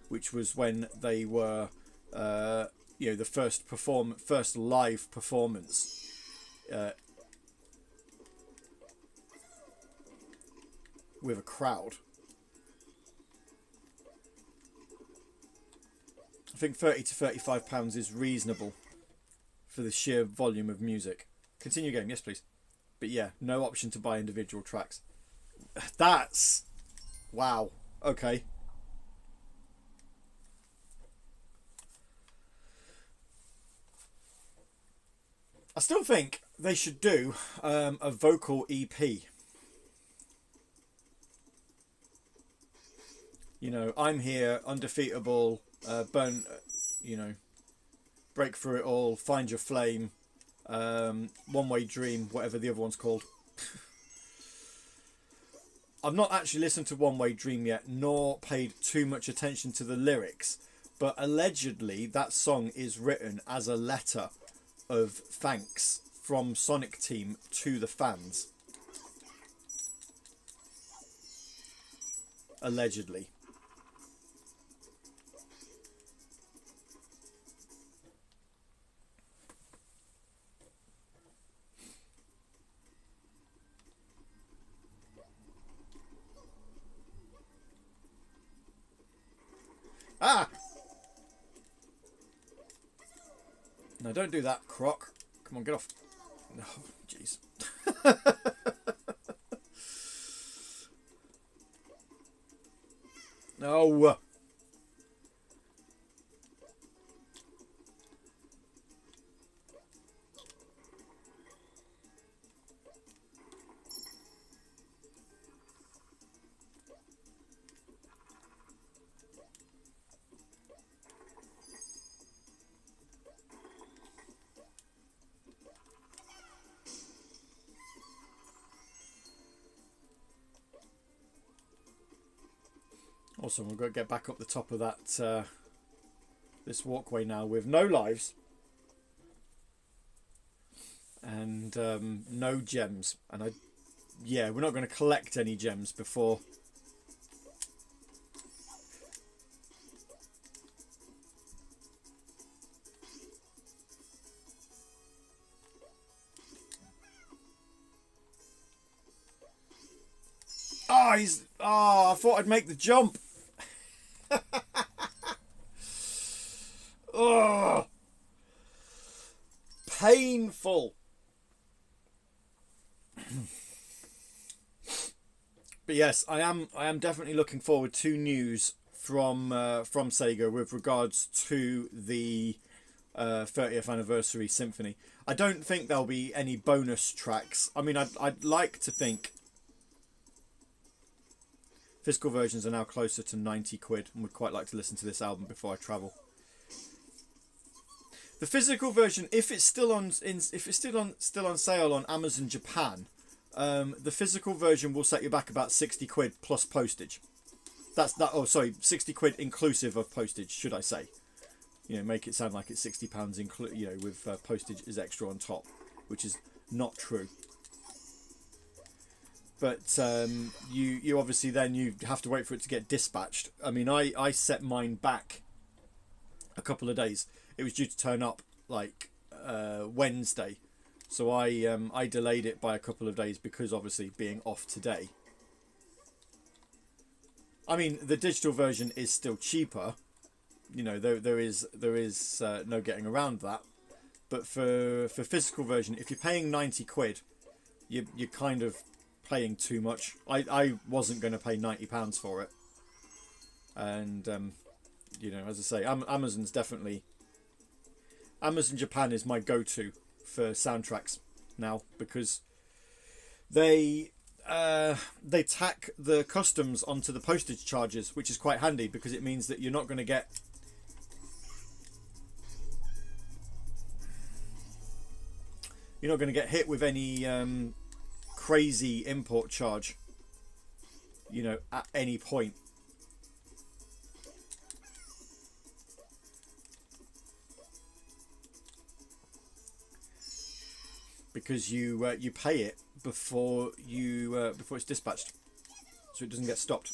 which was when they were you know, the first live performance with a crowd. I think £30 to £35 is reasonable for the sheer volume of music. Continue game, yes please. But yeah, no option to buy individual tracks. That's... wow. Okay. I still think they should do a vocal EP. You know, I'm here, undefeatable, burn, you know, break through it all, find your flame, one way dream, whatever the other one's called. I've not actually listened to One Way Dream yet, nor paid too much attention to the lyrics, but allegedly that song is written as a letter of thanks from Sonic Team to the fans. Allegedly. Ah! No, don't do that, Croc. Come on, get off. Oh, jeez. No. Awesome, we've got to get back up the top of that this walkway now with no lives and no gems. And yeah, we're not going to collect any gems before. Oh, I thought I'd make the jump. Oh, painful. But yes, I am definitely looking forward to news from Sega with regards to the 30th anniversary symphony. I don't think there'll be any bonus tracks. I mean, I'd like to think physical versions are now closer to 90 quid, and would quite like to listen to this album before I travel. The physical version, if it's still on sale on Amazon Japan, the physical version will set you back about 60 quid plus postage. That's that. Oh, sorry, 60 quid inclusive of postage, should I say? You know, make it sound like it's £60 you know, with postage is extra on top, which is not true. But you obviously then you have to wait for it to get dispatched. I mean, I set mine back a couple of days. It was due to turn up like Wednesday, so I delayed it by a couple of days because obviously being off today. I mean, the digital version is still cheaper. You know, there is no getting around that. But for physical version, if you're paying 90 quid, you're kind of paying too much. I wasn't going to pay £90 for it, and you know, as I say, Amazon's definitely, Amazon Japan is my go-to for soundtracks now, because they tack the customs onto the postage charges, which is quite handy because it means that you're not going to get hit with any crazy import charge, you know, at any point. Because you pay it before it's dispatched, so it doesn't get stopped.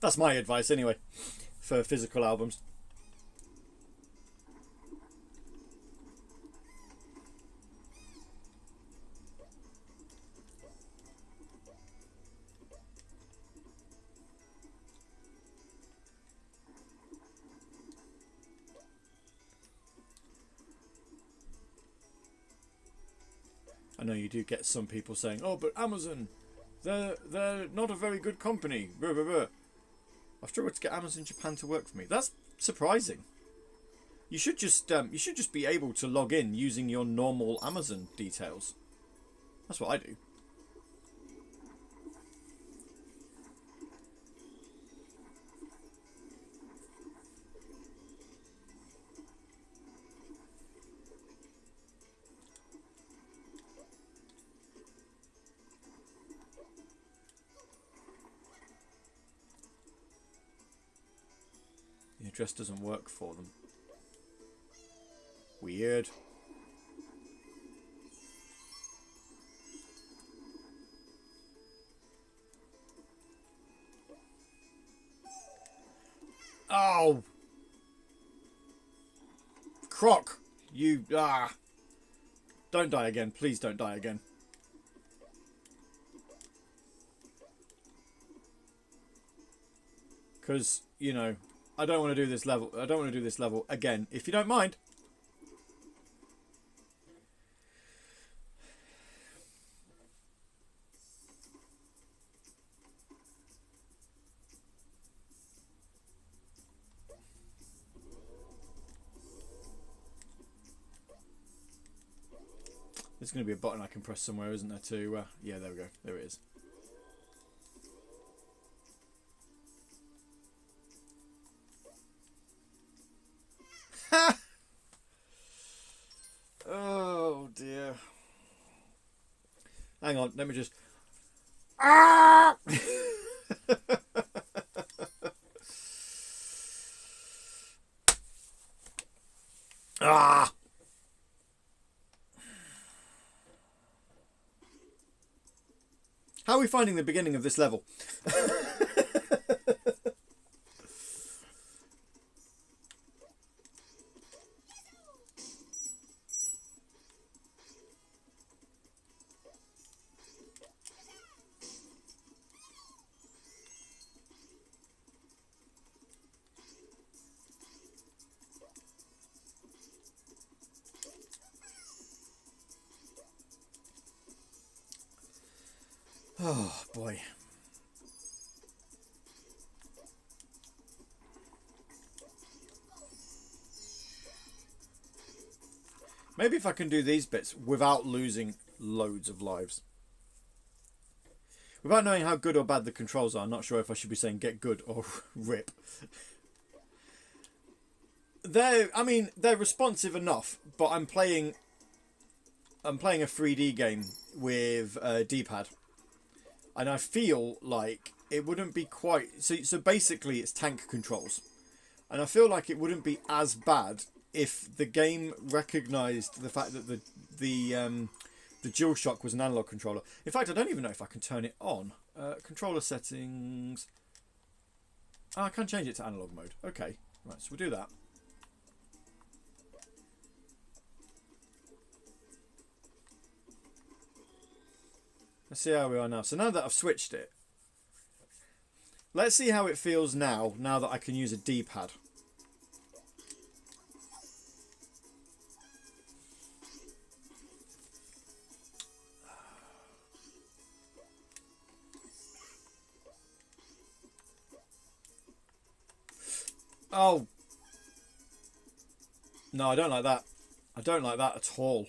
That's my advice anyway for physical albums. I know you do get some people saying, "Oh, but Amazon, they're not a very good company." Blah, blah, blah. I've struggled to get Amazon Japan to work for me. That's surprising. You should just be able to log in using your normal Amazon details. That's what I do. The address doesn't work for them. Weird. Oh! Croc! You... Don't die again. Please don't die again. Because, you know, I don't want to do this level. I don't want to do this level again, if you don't mind. There's going to be a button I can press somewhere, isn't there, to... yeah, there we go. There it is. Ha! Oh, dear. Hang on, let me just... Ah! Ah! How are we finding the beginning of this level? Oh, boy. Maybe if I can do these bits without losing loads of lives. Without knowing how good or bad the controls are, I'm not sure if I should be saying get good or rip. I mean, they're responsive enough, but I'm playing a 3D game with a D-pad. And I feel like it wouldn't be quite... So basically it's tank controls. And I feel like it wouldn't be as bad if the game recognised the fact that the DualShock was an analog controller. In fact, I don't even know if I can turn it on. Controller settings... Oh, I can change it to analog mode. Okay, right, so we'll do that. Let's see how we are now. So now that I've switched it, let's see how it feels now that I can use a D-pad. Oh. No, I don't like that. I don't like that at all.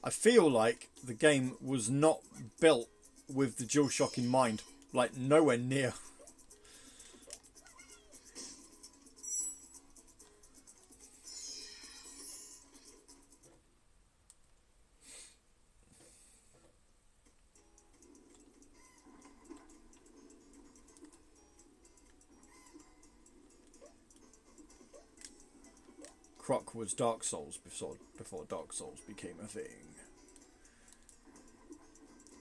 I feel like the game was not built with the DualShock in mind. Like, nowhere near. Croc was Dark Souls before Dark Souls became a thing.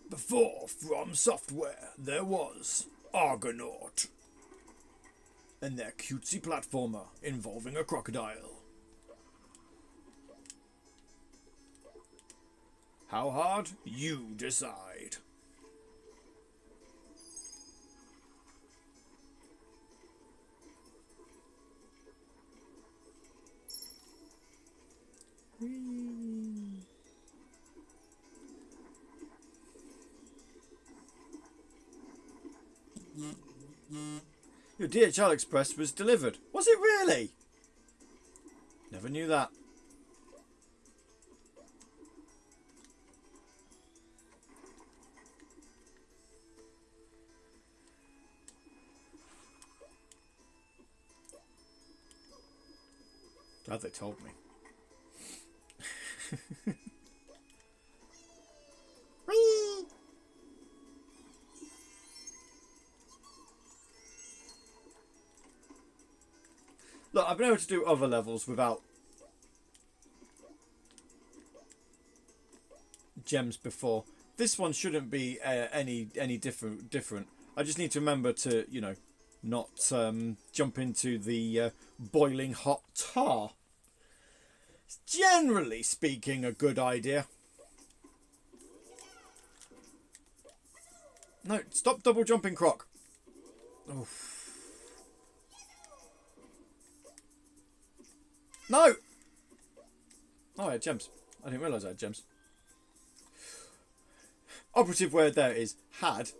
Before From Software, there was Argonaut and their cutesy platformer involving a crocodile. How hard? You decide. Your DHL Express was delivered. Was it really? Never knew that. Glad they told me. Whee! Look, I've been able to do other levels without gems before. This one shouldn't be any different. I just need to remember to, you know, not jump into the boiling hot tar. It's generally speaking a good idea. No, stop double jumping, Croc. Oof. No! Oh, I had gems. I didn't realise I had gems. Operative word there is had.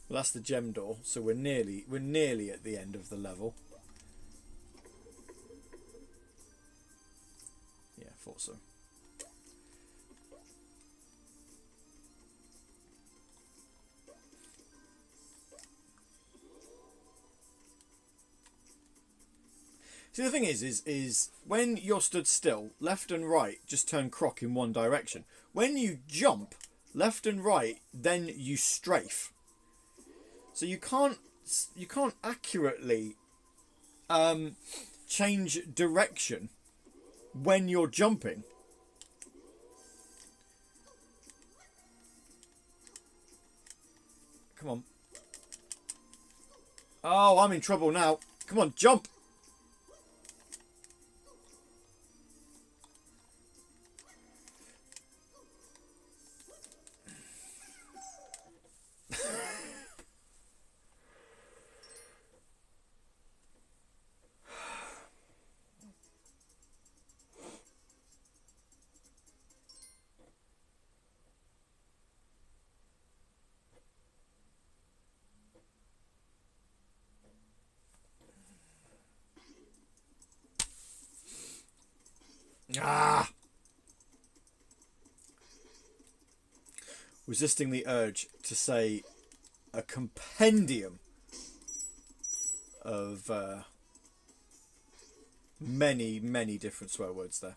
Well, that's the gem door, so we're nearly at the end of the level. Yeah, thought so. See, the thing is when you're stood still, left and right just turn Croc in one direction. When you jump, left and right, then you strafe. So you can't accurately change direction when you're jumping. Come on. Oh, I'm in trouble now. Come on, jump. Ah! Resisting the urge to say a compendium of many different swear words there.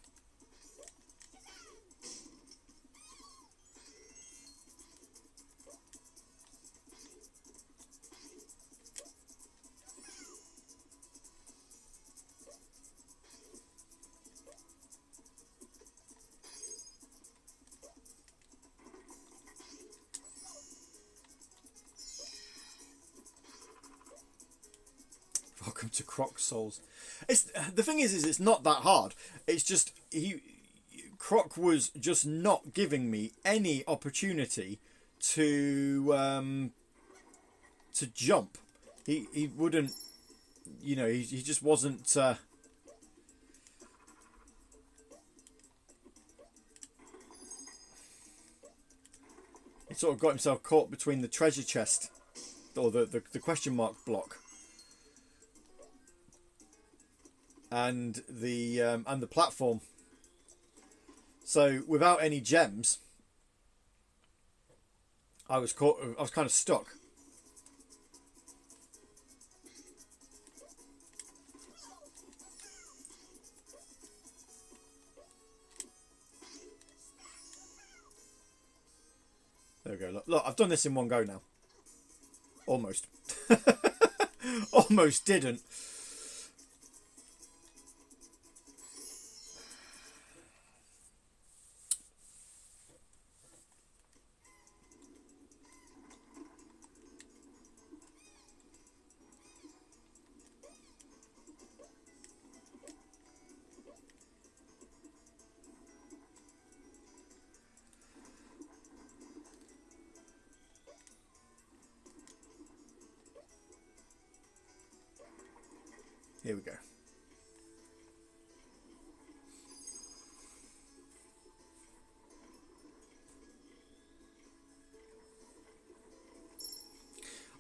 Welcome to Croc Souls. It's the thing is it's not that hard. It's just Croc was just not giving me any opportunity to jump. He wouldn't, you know, he just wasn't. He sort of got himself caught between the treasure chest or the question mark block. And the platform. So without any gems, I was kind of stuck. There we go. Look, look, I've done this in one go now. Almost. Almost didn't. Here we go.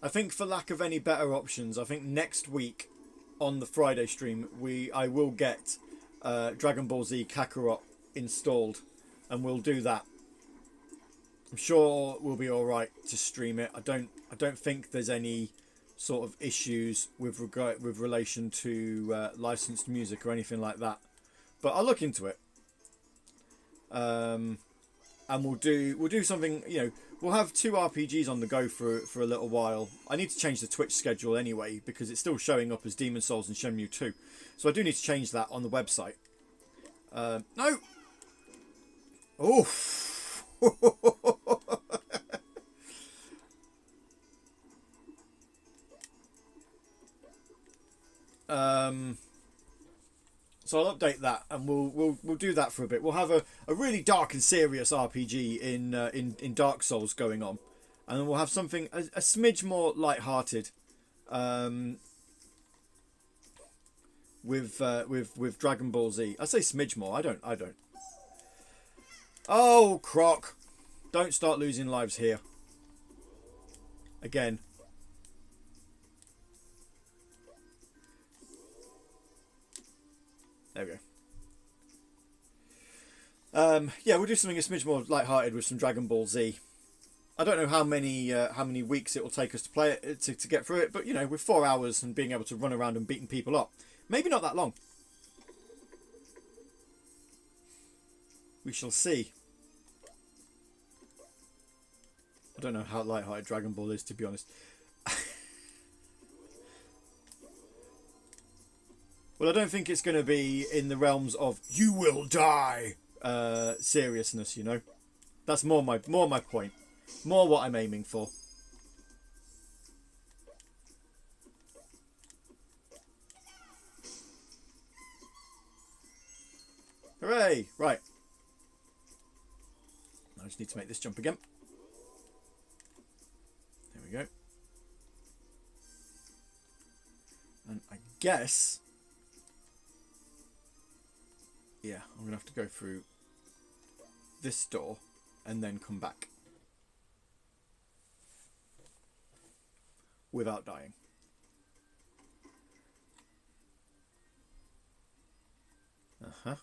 I think for lack of any better options, I think next week on the Friday stream I will get Dragon Ball Z Kakarot installed, and we'll do that. I'm sure we'll be all right to stream it. I don't think there's any sort of issues with relation to licensed music or anything like that, but I'll look into it. And we'll do something. You know, we'll have 2 RPGs on the go for a little while. I need to change the Twitch schedule anyway because it's still showing up as Demon Souls and Shenmue 2, so I do need to change that on the website. No. Oh. So I'll update that, and we'll do that for a bit. We'll have a really dark and serious RPG in Dark Souls going on, and then we'll have something a smidge more light-hearted, with Dragon Ball Z. I say smidge more. I don't. Oh, Croc! Don't start losing lives here. Again. There we go. Yeah, we'll do something a smidge more light-hearted with some Dragon Ball Z. I don't know how many weeks it will take us to play it to get through it, but you know, with 4 hours and being able to run around and beating people up, maybe not that long. We shall see. I don't know how light-hearted Dragon Ball is, to be honest. Well, I don't think it's going to be in the realms of "you will die" seriousness. You know, that's more my point, more what I'm aiming for. Hooray! Right. I just need to make this jump again. There we go. And I guess, yeah, I'm going to have to go through this door and then come back without dying. Uh-huh.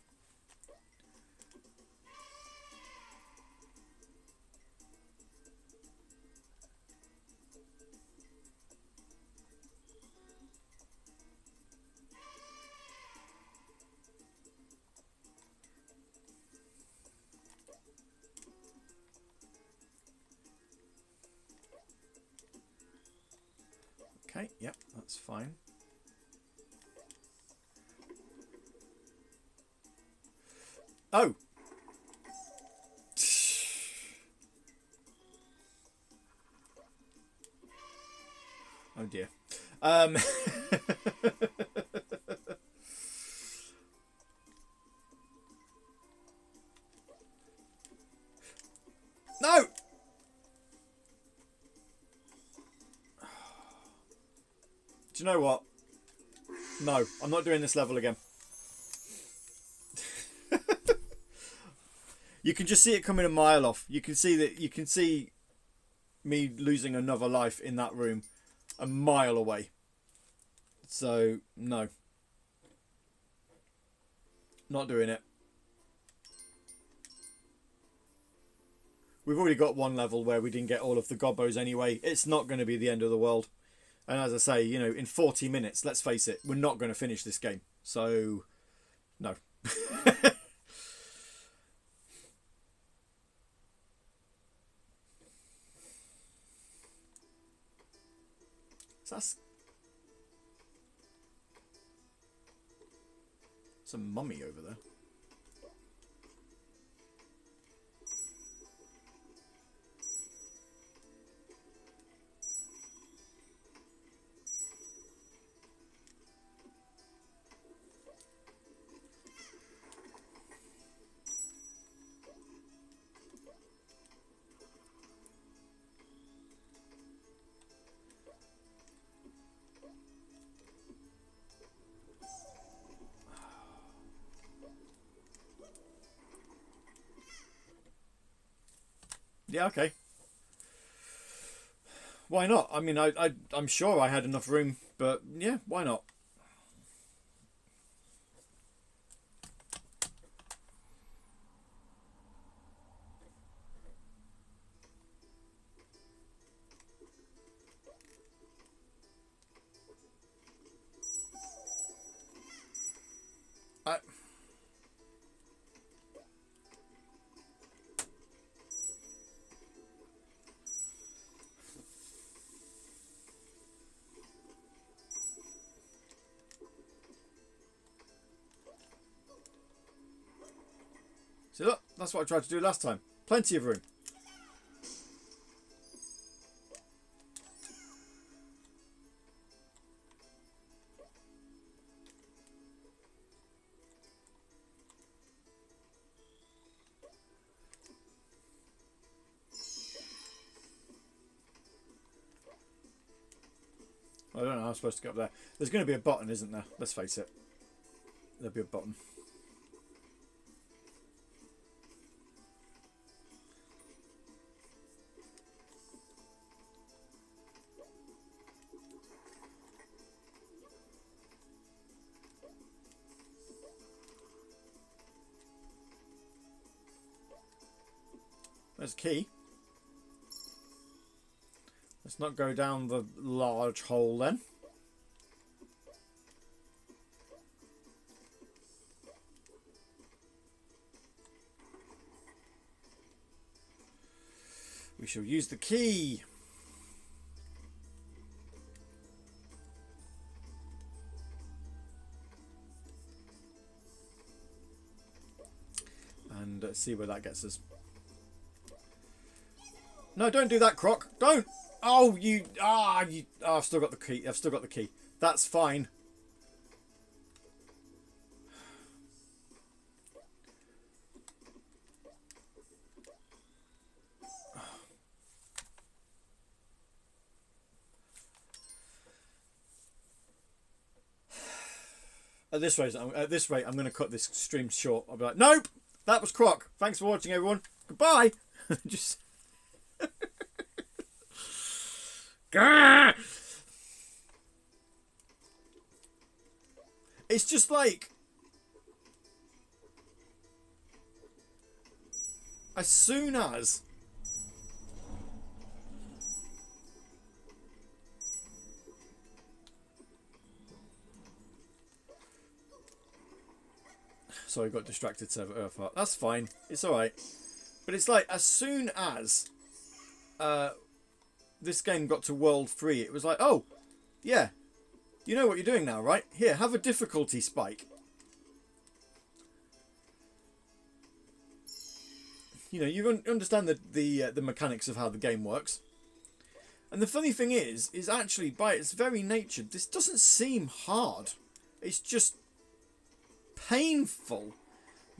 Okay, yep, that's fine. Oh! Oh dear. No! Do you know what? No, I'm not doing this level again. You can just see it coming a mile off. You can see me losing another life in that room a mile away. So, no. Not doing it. We've already got one level where we didn't get all of the Gobbos anyway. It's not going to be the end of the world. And as I say, you know, in 40 minutes, let's face it, we're not going to finish this game. So, no. That's a mummy over there. Yeah, okay. Why not? I mean, I'm sure I had enough room, but yeah, why not? I... See, look, that's what I tried to do last time. Plenty of room. I don't know how I'm supposed to get up there. There's going to be a button, isn't there? Let's face it. There'll be a button. There's a key. Let's not go down the large hole then. We shall use the key. And see where that gets us. No, don't do that, Croc. Don't. Oh, you. I've still got the key. I've still got the key. That's fine. At this rate, I'm going to cut this stream short. I'll be like, nope, that was Croc. Thanks for watching, everyone. Goodbye. Just. It's just like, as soon as sorry, got distracted. Server Earthheart. That's fine. It's all right. But it's like, as soon as this game got to World 3, it was like, oh, yeah, you know what you're doing now, right? Here, have a difficulty spike. You know, you understand the mechanics of how the game works. And the funny thing is actually, by its very nature, this doesn't seem hard. It's just painful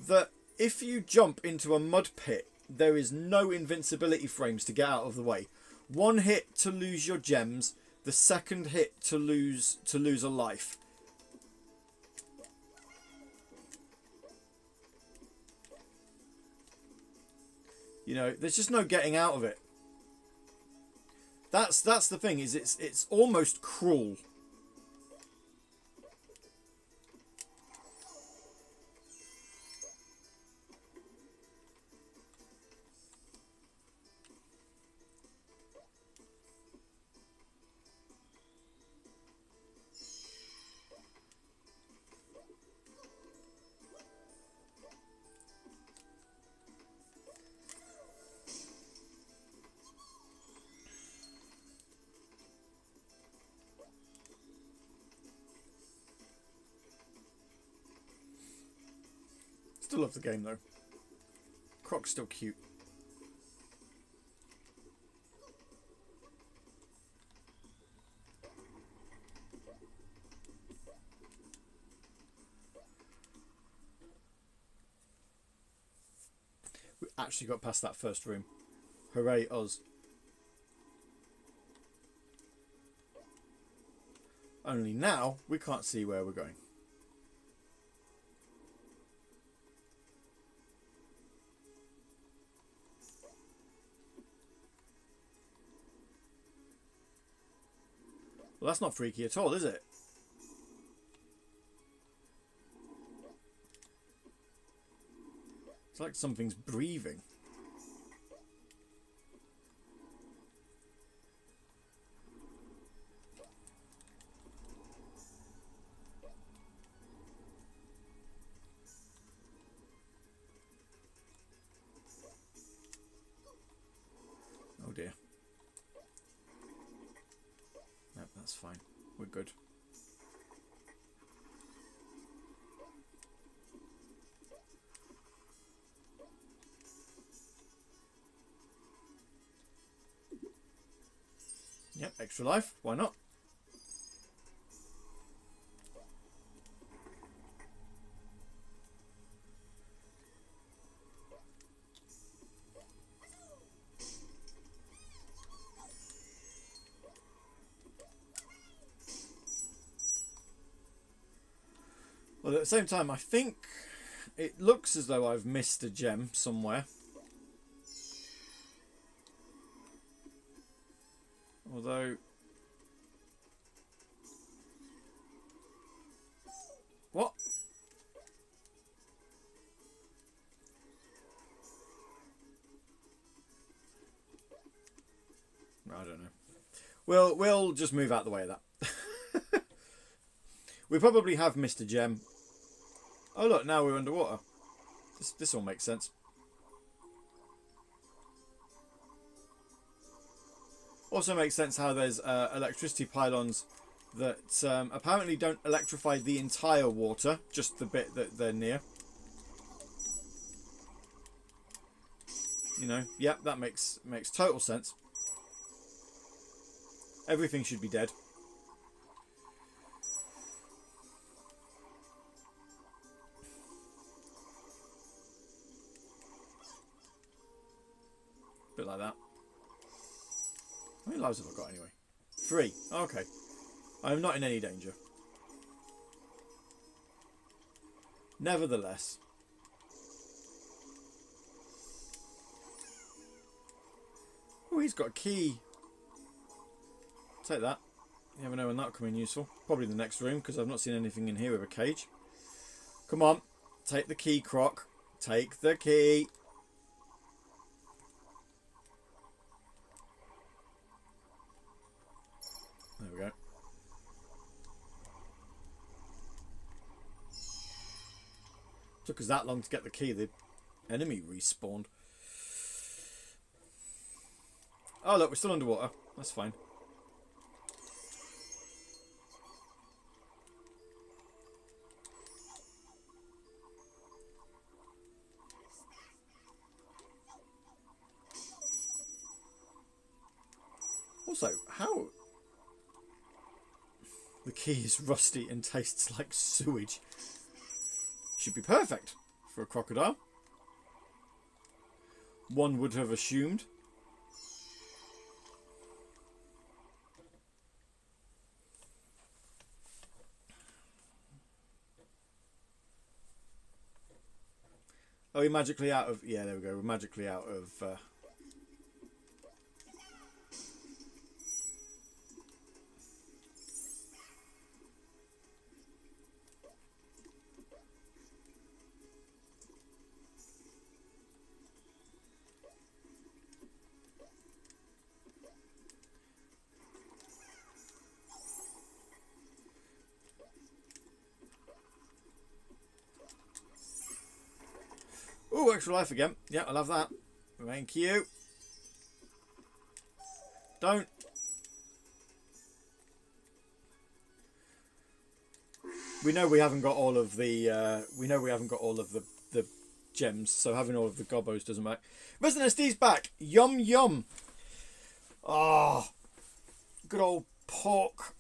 that if you jump into a mud pit, there is no invincibility frames to get out of the way. One hit to lose your gems, the second hit to lose a life. You know, there's just no getting out of it. That's the thing, is it's almost cruel. Still love the game though. Croc's still cute. We actually got past that first room. Hooray us. Only now we can't see where we're going. Well, that's not freaky at all, is it? It's like something's breathing. Oh dear. No, that's fine. We're good. Yep, extra life. Why not? Well, at the same time, I think it looks as though I've missed a gem somewhere. Although... What? I don't know. We'll just move out the way of that. We probably have missed a gem. Oh look, now we're underwater. This all makes sense. Also makes sense how there's electricity pylons that apparently don't electrify the entire water, just the bit that they're near. You know, yep, that makes total sense. Everything should be dead. Bit like that. How many lives have I got anyway? 3. Okay. I am not in any danger. Nevertheless. Oh, he's got a key. Take that. You never know when that'll come in useful. Probably the next room, because I've not seen anything in here with a cage. Come on. Take the key, Croc. Take the key. There we go. Took us that long to get the key. The enemy respawned. Oh look, we're still underwater. That's fine. Also, how... The key is rusty and tastes like sewage. Should be perfect for a crocodile. One would have assumed. Oh, we're magically out of... Yeah, there we go. We're magically out of... Oh, extra life again. Yeah, I love that. Thank you. Don't. we know we haven't got all of the the gems, so having all of the Gobbos doesn't matter. Resident SD's back. Yum yum. Ah, good old pork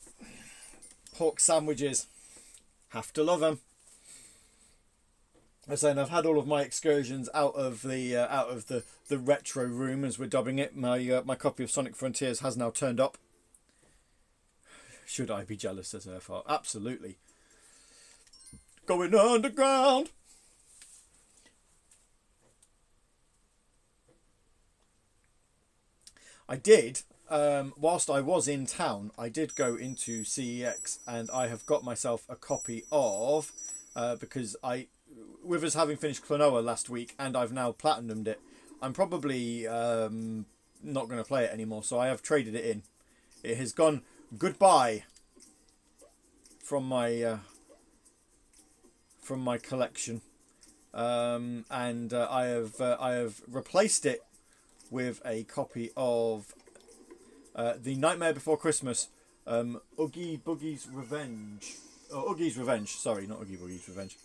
sandwiches. Have to love them. I was saying I've had all of my excursions out of the retro room, as we're dubbing it. My copy of Sonic Frontiers has now turned up. Should I be jealous as Earthheart? Absolutely. Going underground. I did, whilst I was in town, I did go into CEX, and I have got myself a copy of, because with us having finished Klonoa last week, and I've now platinumed it, I'm probably not going to play it anymore, so I have traded it in. It has gone goodbye from my collection, and I have replaced it with a copy of the Nightmare Before Christmas, Oogie Boogie's Revenge. Oh, Oogie's Revenge. Sorry, not Oogie Boogie's Revenge.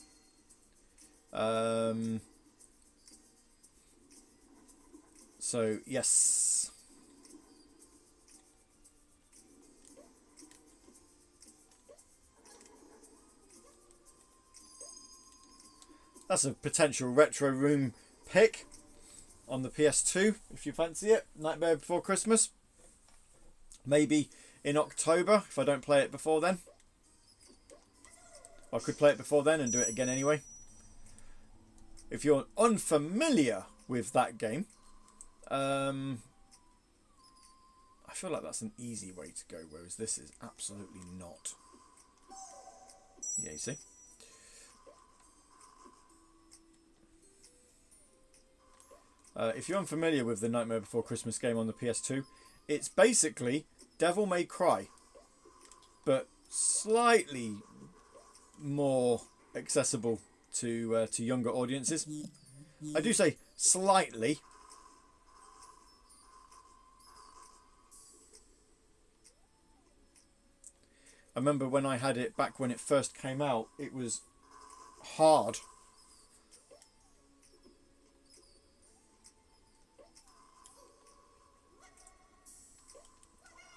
So, yes. That's a potential retro room pick on the PS2, if you fancy it. Nightmare Before Christmas. Maybe in October, if I don't play it before then. I could play it before then and do it again anyway. If you're unfamiliar with that game, I feel like that's an easy way to go, whereas this is absolutely not. Yeah, you see? If you're unfamiliar with the Nightmare Before Christmas game on the PS2, it's basically Devil May Cry, but slightly more accessible to younger audiences. I do say slightly. I remember when I had it back when it first came out, it was hard.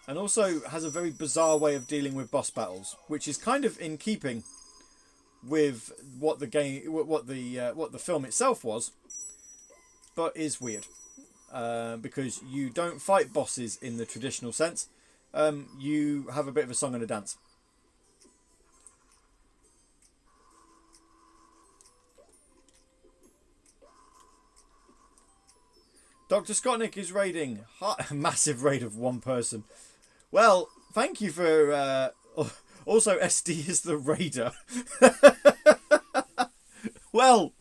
And also has a very bizarre way of dealing with boss battles, which is kind of in keeping with what the game, what the film itself was, but is weird, because you don't fight bosses in the traditional sense. You have a bit of a song and a dance. Dr. Scottnick is raiding. A massive raid of one person. Well, thank you for... also, SD is the raider. Well...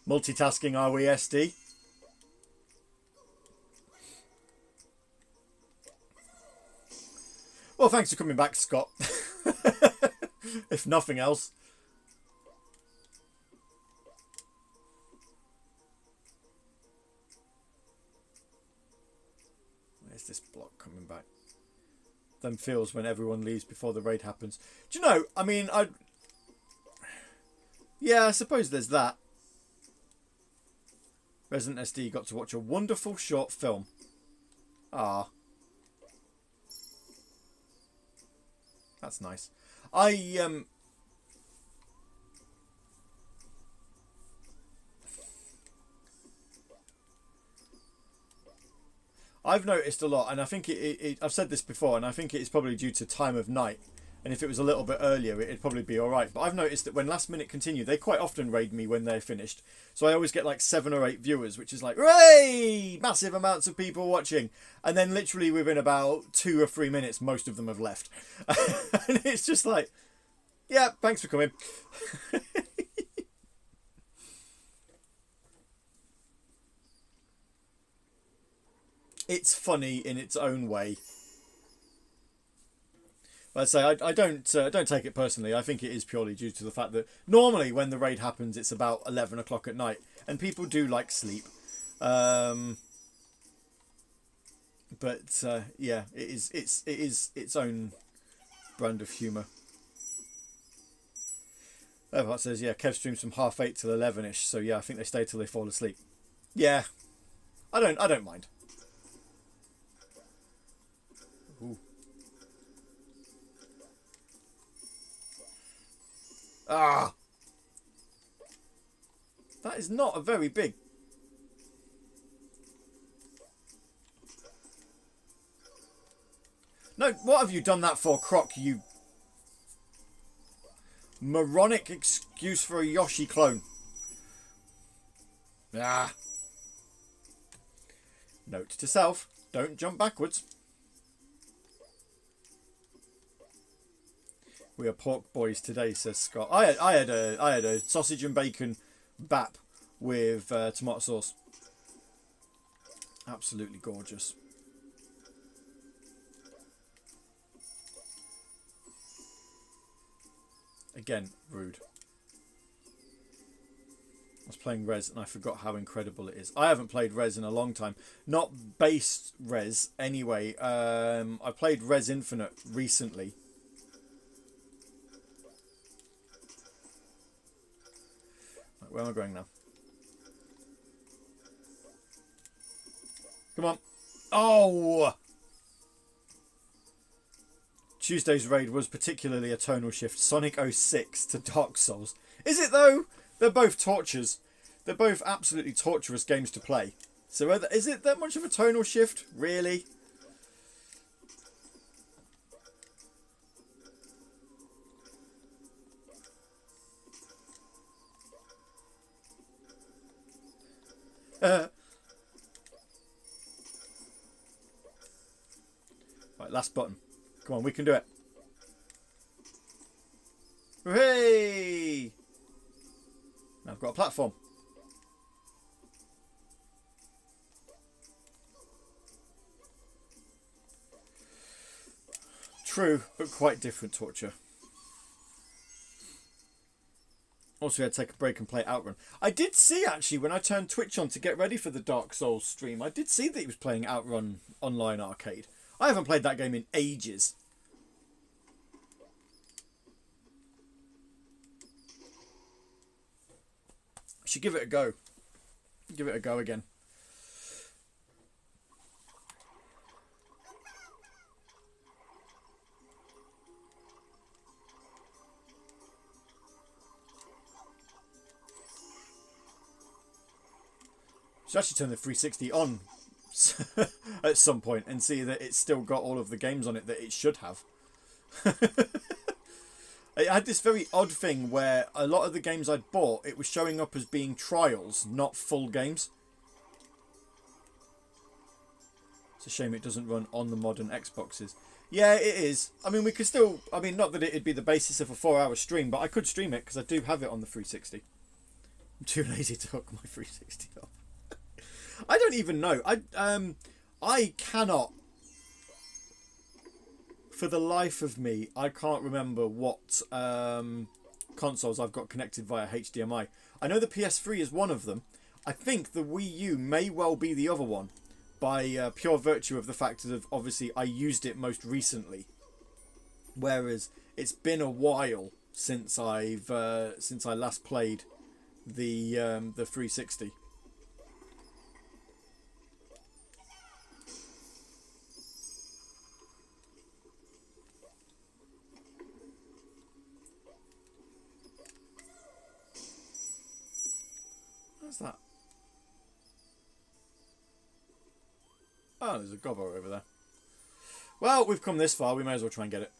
Multitasking, are we, SD? Well, thanks for coming back, Scott. If nothing else. Where's this block coming back? Them feels when everyone leaves before the raid happens. Do you know, I mean, yeah, I suppose there's that. Resident SD got to watch a wonderful short film. Ah. That's nice. I've noticed a lot, and I think I've said this before, and I think it's probably due to time of night. And if it was a little bit earlier, it'd probably be all right. But I've noticed that when Last Minute Continue, they quite often raid me when they're finished. So I always get like 7 or 8 viewers, which is like, hooray! Massive amounts of people watching. And then literally within about 2 or 3 minutes, most of them have left. And it's just like, yeah, thanks for coming. It's funny in its own way. I'd say I don't take it personally. I think it is purely due to the fact that normally when the raid happens, it's about 11 o'clock at night, and people do like sleep. But yeah, it is its own brand of humour. Everhart says, yeah, Kev streams from 8:30 till 11ish, so yeah, I think they stay till they fall asleep. Yeah, I don't mind. Ooh. Ah, that is not a very big. No, what have you done that for, Croc? You moronic excuse for a Yoshi clone. Ah. Note to self: don't jump backwards. We are pork boys today, says Scott. I had a sausage and bacon bap with tomato sauce. Absolutely gorgeous. Again, rude. I was playing Res and I forgot how incredible it is. I haven't played Res in a long time. Not base Res anyway. I played Res Infinite recently. Right, where am I going now? Come on. Oh! Tuesday's raid was particularly a tonal shift. Sonic 06 to Dark Souls. Is it though? They're both tortures. They're both absolutely torturous games to play. So is it that much of a tonal shift? Really? Right, last button. Come on, we can do it. Hooray! Now I've got a platform. True, but quite different torture. Also, we had to take a break and play Outrun. I did see, actually, when I turned Twitch on to get ready for the Dark Souls stream, I did see that he was playing Outrun Online Arcade. I haven't played that game in ages. Should give it a go. Give it a go again. Should actually turn the 360 on at some point and see that it's still got all of the games on it that it should have. It had this very odd thing where a lot of the games I'd bought, it was showing up as being trials, not full games. It's a shame it doesn't run on the modern Xboxes. Yeah, it is. I mean, we could still... I mean, not that it'd be the basis of a 4-hour stream, but I could stream it because I do have it on the 360. I'm too lazy to hook my 360 up. I don't even know. I cannot... For the life of me, I can't remember what consoles I've got connected via HDMI. I know the PS3 is one of them. I think the Wii U may well be the other one, by pure virtue of the fact that obviously I used it most recently. Whereas it's been a while since I last played the 360. What's that? Oh, there's a Gobbos over there. Well, we've come this far. We may as well try and get it.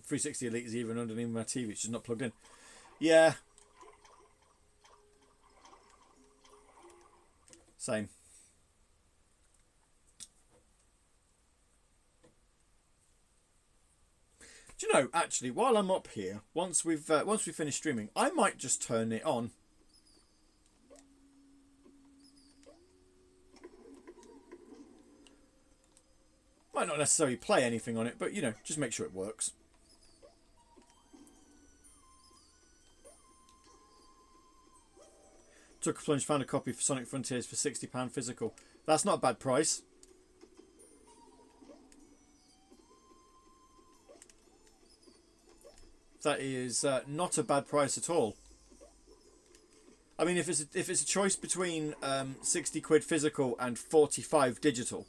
.360 Elite is even underneath my TV. It's just not plugged in. Yeah. Same. Do you know, actually, while I'm up here, once we finish streaming, I might just turn it on. Might not necessarily play anything on it, but, you know, just make sure it works. Took a plunge, found a copy for Sonic Frontiers for £60 physical. That's not a bad price. That is not a bad price at all. I mean, if it's a choice between 60 quid physical and 45 digital.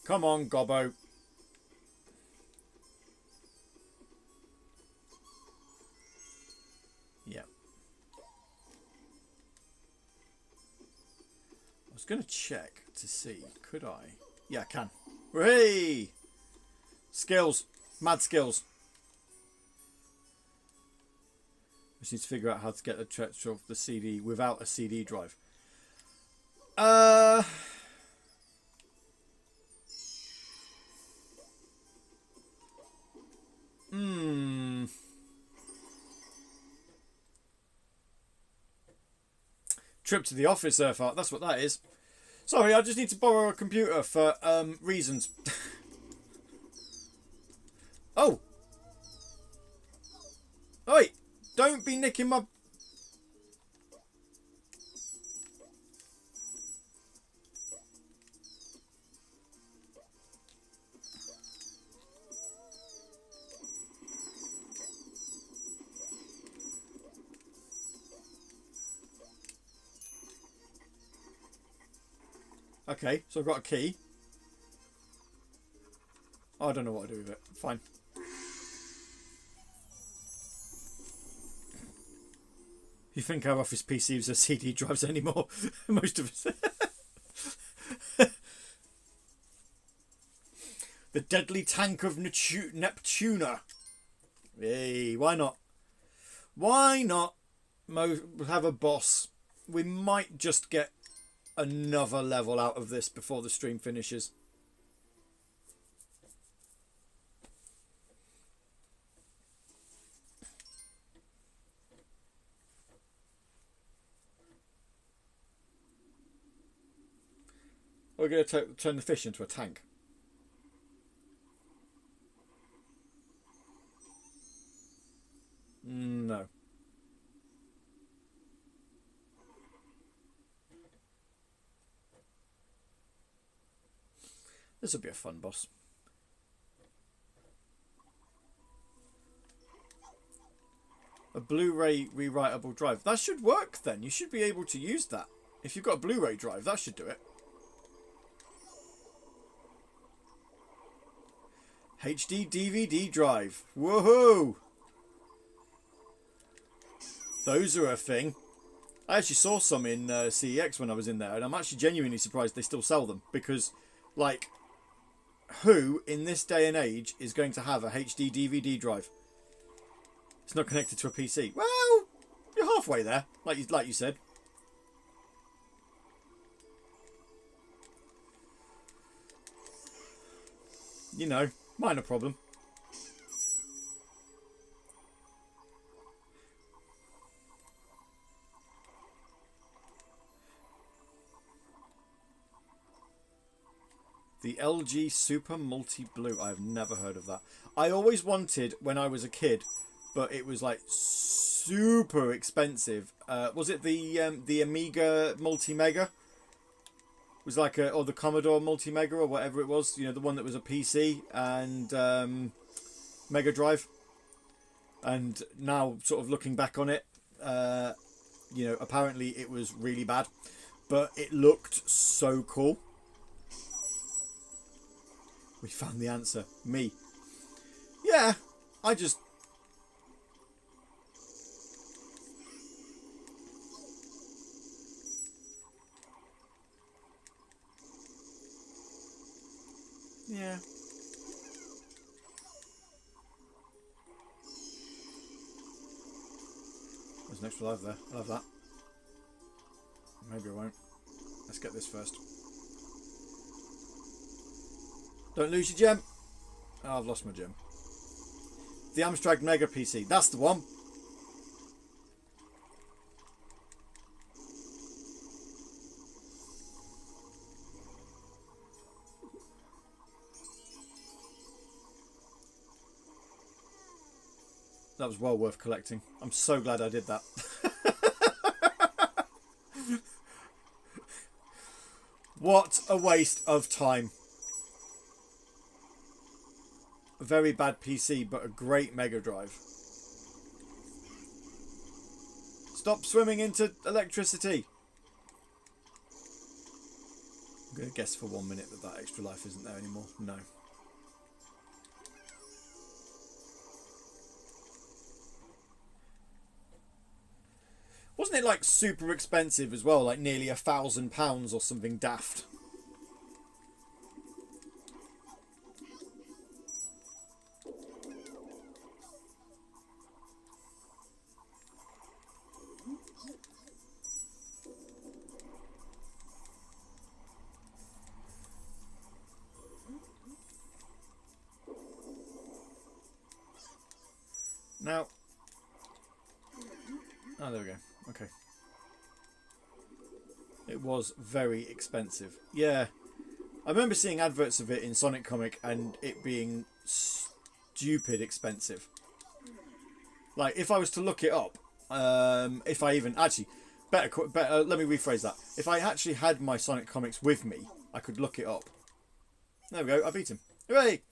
Come on, Gobbo. Yeah. I was going to check to see, could I? Yeah, I can. Hooray! Skills. Mad skills. I just need to figure out how to get the transfer of the CD without a CD drive. Trip to the office, Earthart. That's what that is. Sorry, I just need to borrow a computer for reasons. Oh! Oi! Don't be nicking my... Okay, so I've got a key. Oh, I don't know what to do with it. Fine. You think our office PCs are CD drives anymore? Most of us. The deadly tank of Neptuna. Hey, why not? Why not have a boss? We might just get another level out of this before the stream finishes. We're going to turn the fish into a tank. No. This will be a fun boss. A Blu-ray rewritable drive. That should work then. You should be able to use that. If you've got a Blu-ray drive, that should do it. HD DVD drive. Woohoo! Those are a thing. I actually saw some in CEX when I was in there, and I'm actually genuinely surprised they still sell them, because, like, who in this day and age is going to have a HD DVD drive? It's not connected to a PC. Well, you're halfway there, like you said. You know, minor problem. The LG Super Multi Blue. I've never heard of that. I always wanted when I was a kid, but it was like super expensive. Was it the Amiga Multi Mega? It was like or the Commodore Multi Mega or whatever it was. You know, the one that was a PC and Mega Drive. And now, sort of looking back on it, you know, apparently it was really bad, but it looked so cool. We found the answer. Me. Yeah, I just... Yeah. There's an extra life there. I love that. Maybe I won't. Let's get this first. Don't lose your gem. Oh, I've lost my gem. The Amstrad Mega PC. That's the one. That was well worth collecting. I'm so glad I did that. What a waste of time. A very bad PC, but a great Mega Drive. Stop swimming into electricity. I'm going to guess for 1 minute that that extra life isn't there anymore. No. Wasn't it like super expensive as well? Like nearly £1,000 or something daft? Now, oh, there we go. Okay. It was very expensive. Yeah. I remember seeing adverts of it in Sonic Comic and it being stupid expensive. Like, if I was to look it up, if I even... Actually, better let me rephrase that. If I actually had my Sonic Comics with me, I could look it up. There we go. I beat him. Hooray!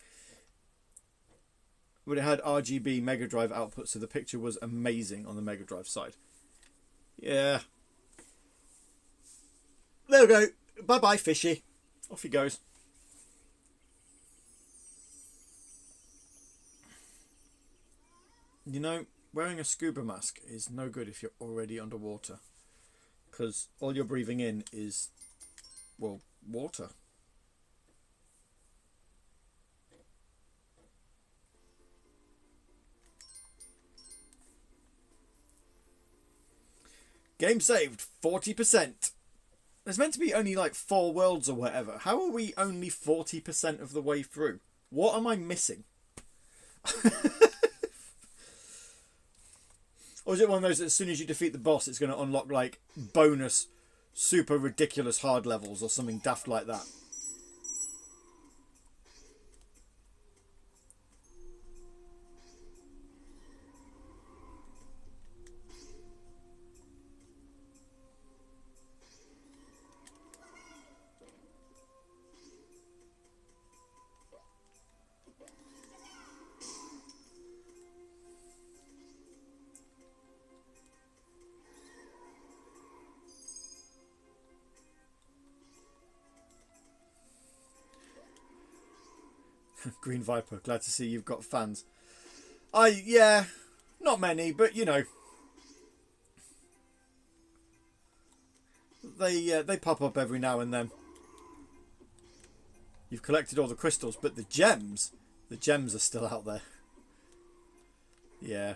But it had RGB Mega Drive output, so the picture was amazing on the Mega Drive side. Yeah. There we go. Bye-bye, fishy. Off he goes. You know, wearing a scuba mask is no good if you're already underwater. Because all you're breathing in is, well, water. Game saved, 40%. There's meant to be only like 4 worlds or whatever. How are we only 40% of the way through? What am I missing? Or is it one of those that as soon as you defeat the boss, it's going to unlock like bonus, super ridiculous hard levels or something daft like that? Green Viper, glad to see you've got fans. Yeah, not many, but you know, they pop up every now and then. You've collected all the crystals, but the gems are still out there. Yeah,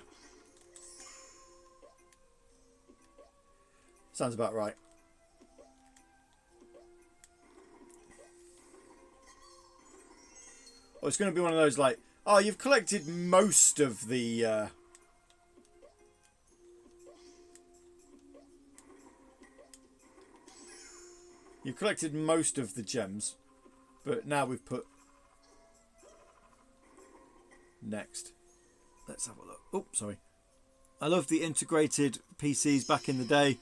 sounds about right. Or it's going to be one of those like, oh, you've collected most of the... You've collected most of the gems, but now we've put... Next. Let's have a look. Oh, sorry. I love the integrated PCs back in the day.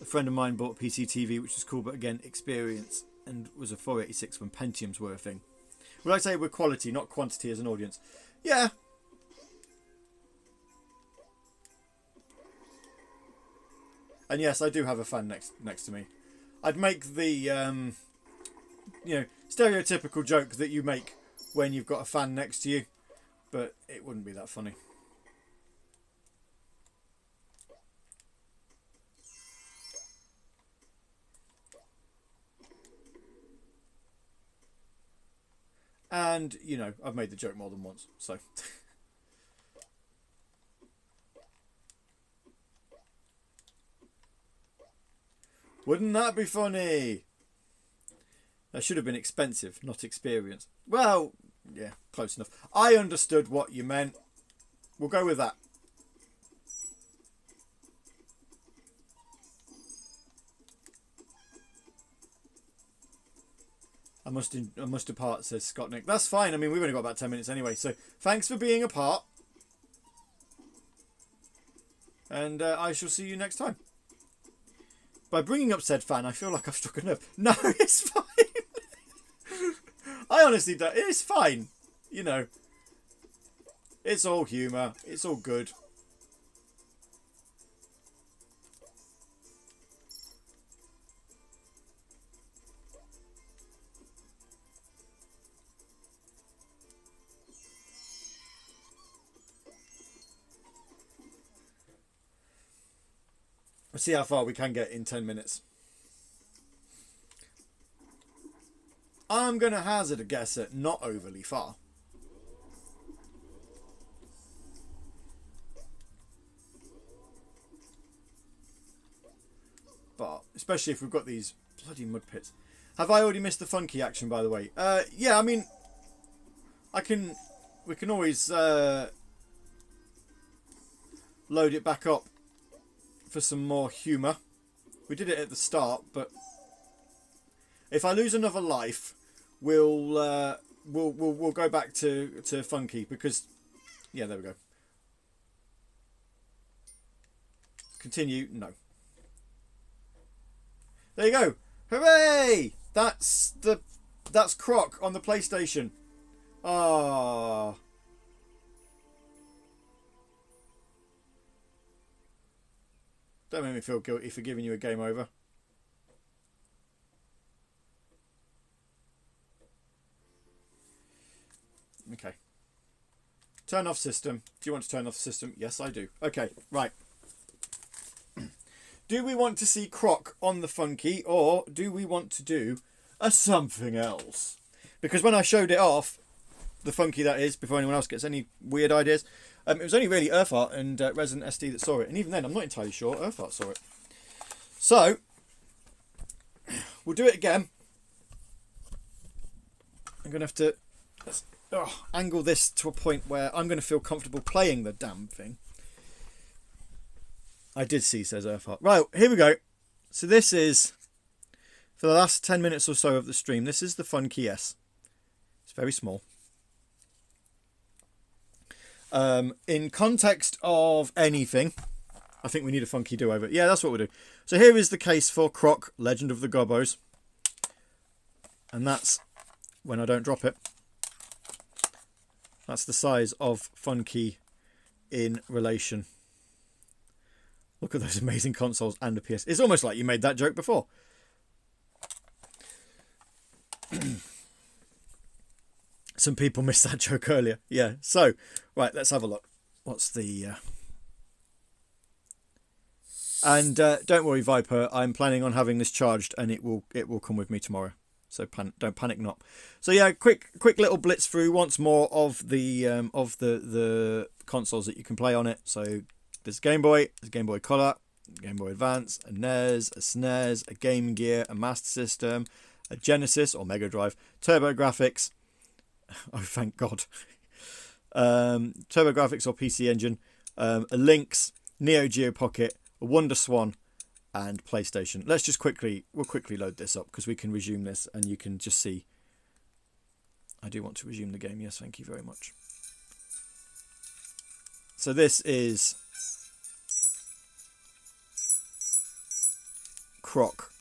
A friend of mine bought a PC TV, which was cool, but again, experience, and was a 486 when Pentiums were a thing. Would I say we're quality, not quantity as an audience? Yeah. And yes, I do have a fan next to me. I'd make the, you know, stereotypical joke that you make when you've got a fan next to you, but it wouldn't be that funny. And, you know, I've made the joke more than once, so... Wouldn't that be funny? That should have been expensive, not experience. Well, yeah, close enough. I understood what you meant. We'll go with that. I must depart, says Scott Nick. That's fine. I mean, we've only got about 10 minutes anyway. So thanks for being a part. And I shall see you next time. By bringing up said fan, I feel like I've struck a nerve. No, it's fine. I honestly don't. It's fine. You know. It's all humour. It's all good. Let's see how far we can get in 10 minutes. I'm going to hazard a guess at not overly far. But especially if we've got these bloody mud pits. Have I already missed the funky action, by the way? Yeah, I mean, we can always load it back up for some more humour. We did it at the start, but if I lose another life, we'll go back to funky because, yeah, there we go. Continue. No. There you go. Hooray! That's Croc on the PlayStation. Ah. Don't make me feel guilty for giving you a game over. Okay. Turn off system. Do you want to turn off the system? Yes, I do. Okay, right. Do we want to see Croc on the funky, or do we want to do a something else? Because when I showed it off, the funky that is, before anyone else gets any weird ideas, it was only really Earthart and Resident SD that saw it. And even then, I'm not entirely sure Earthart saw it. So, we'll do it again. I'm going to have to angle this to a point where I'm going to feel comfortable playing the damn thing. I did see, says Earthart. Right, here we go. So this is, for the last 10 minutes or so of the stream, this is the Funky S. It's very small. In context of anything, I think we need a funky do-over. Yeah, that's what we'll do. So here is the case for Croc, Legend of the Gobbos. And that's, when I don't drop it, that's the size of funky in relation. Look at those amazing consoles and a PS. It's almost like you made that joke before. Some people missed that joke earlier. Yeah, so, right, let's have a look. What's the... And don't worry, Viper, I'm planning on having this charged and it will come with me tomorrow. So don't panic not. So yeah, quick little blitz through once more of the consoles that you can play on it. So there's Game Boy, there's Game Boy Color, Game Boy Advance, a NES, a SNES, a Game Gear, a Master System, a Genesis or Mega Drive, TurboGrafx. Oh, thank God. TurboGrafx or PC Engine, a Lynx, Neo Geo Pocket, a Wonder Swan, and PlayStation. Let's just we'll quickly load this up because we can resume this and you can just see. I do want to resume the game. Yes, thank you very much. So this is Croc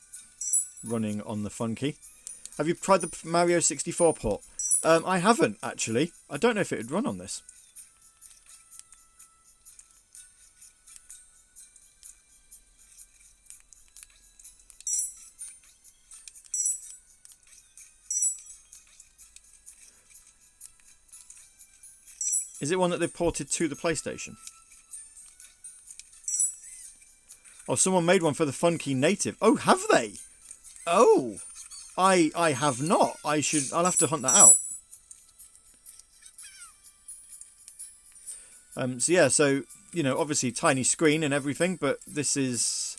running on the funky. Have you tried the Mario 64 port? I haven't actually. I don't know if it would run on this. Is it one that they've ported to the PlayStation? Oh, someone made one for the Funky Native. Oh, have they? Oh, I have not. I'll have to hunt that out. So yeah, so you know, obviously tiny screen and everything, but this is,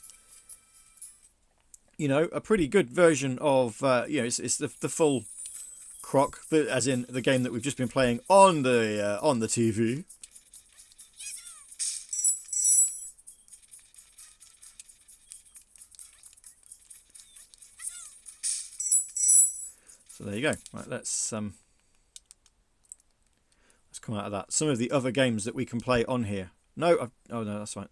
you know, a pretty good version of, you know, it's the full Croc, as in the game that we've just been playing on the TV. So there you go. Right, let's come out of that. Some of the other games that we can play on here. No, oh no, that's fine.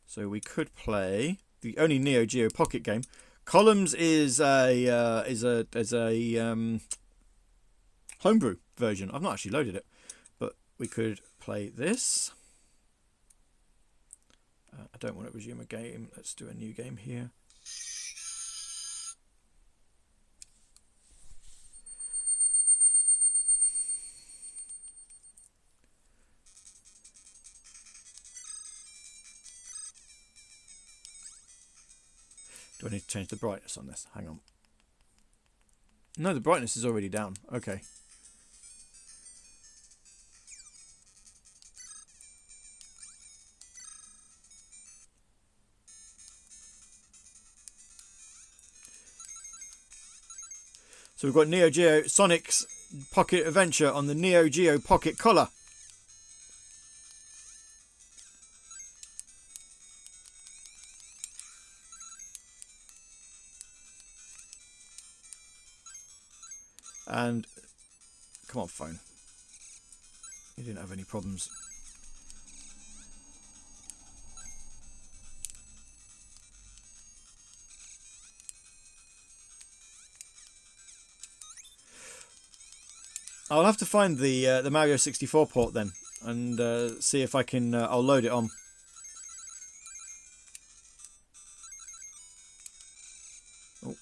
So we could play the only Neo Geo Pocket game. Columns is a homebrew version. I've not actually loaded it, but we could play this. I don't want to resume a game. Let's do a new game here. Do I need to change the brightness on this? Hang on. No, the brightness is already down. Okay. So we've got Neo Geo Sonic's Pocket Adventure on the Neo Geo Pocket Color. And come on, phone. You didn't have any problems. I'll have to find the Mario 64 port then, and see if I can. I'll load it on. Oh.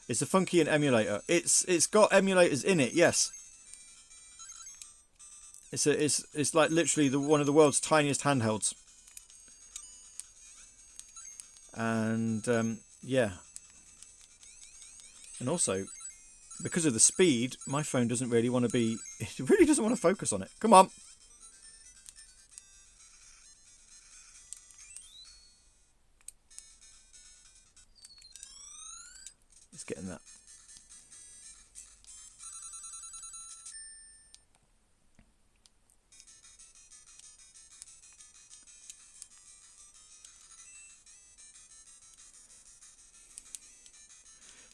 It's a funky emulator. It's got emulators in it. Yes. It's like literally one of the world's tiniest handhelds. And yeah. And also, because of the speed, my phone doesn't really want to be... It really doesn't want to focus on it. Come on. It's getting that.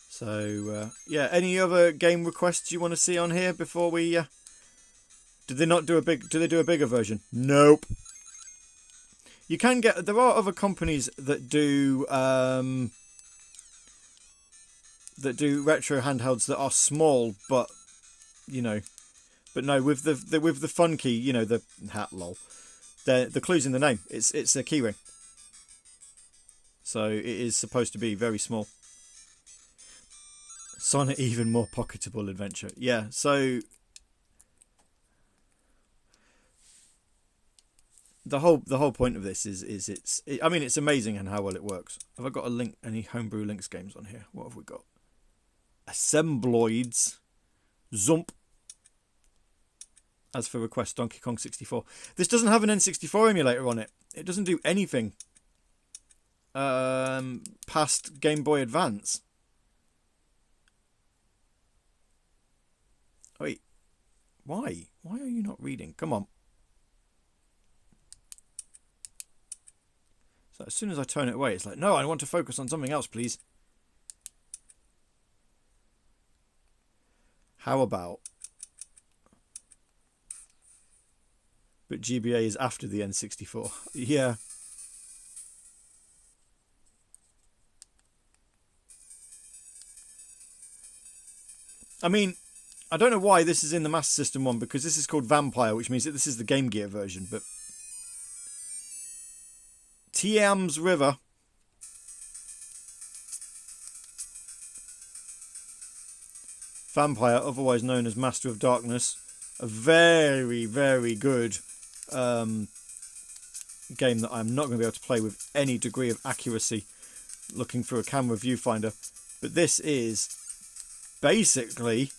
So, yeah, any other game requests you want to see on here before we... Did they do a bigger version? Nope. You can get... There are other companies that do retro handhelds that are small, but, you know... But no, with the fun key, you know, the hat lol. The clue's in the name. It's a keyring. So it is supposed to be very small. Sonic even more pocketable adventure. Yeah, so the whole point of this is I mean, it's amazing and how well it works. Have I got a link? Any homebrew links games on here? What have we got? Assembloids, Zump. As for request, Donkey Kong 64. This doesn't have an N64 emulator on it. It doesn't do anything past Game Boy Advance. Wait, why? Why are you not reading? Come on. So as soon as I turn it away, it's like, no, I want to focus on something else, please. How about... But GBA is after the N64. Yeah. I mean... I don't know why this is in the Master System one, because this is called Vampire, which means that this is the Game Gear version, but... Tiam's River. Vampire, otherwise known as Master of Darkness. A very, very good game that I'm not going to be able to play with any degree of accuracy looking through a camera viewfinder. But this is basically...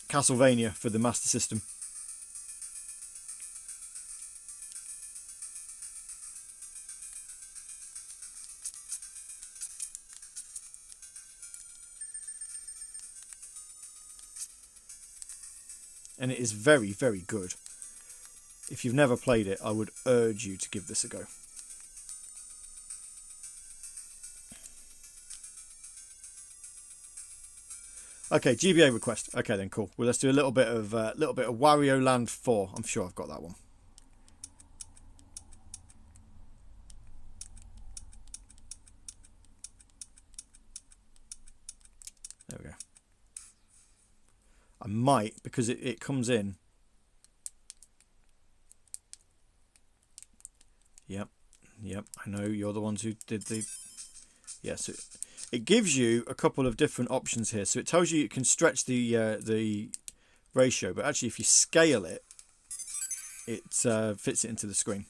Castlevania for the Master System. and it is very, very good. If you've never played it, I would urge you to give this a go. Okay, GBA request. Okay, then cool. Well, let's do a little bit of Wario Land 4. I'm sure I've got that one. There we go. I might, because it comes in. Yep, I know you're the ones who did the... Yes, it gives you a couple of different options here. So it tells you can stretch the ratio, but actually if you scale it, it fits it into the screen.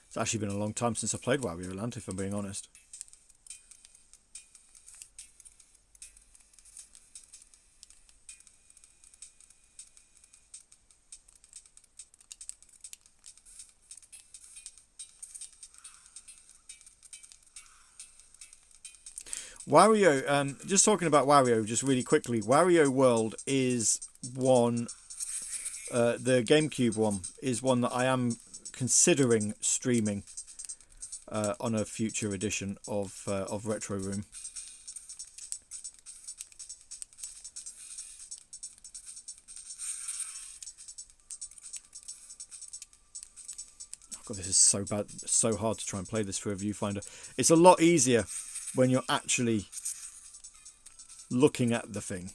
It's actually been a long time since I played Wario Land, if I'm being honest. Wario, just talking about Wario, just really quickly, Wario World is one, the GameCube one, is one that I am considering streaming on a future edition of Retro Room. Oh God, this is so bad, so hard to try and play this through a viewfinder. It's a lot easier when you're actually looking at the thing.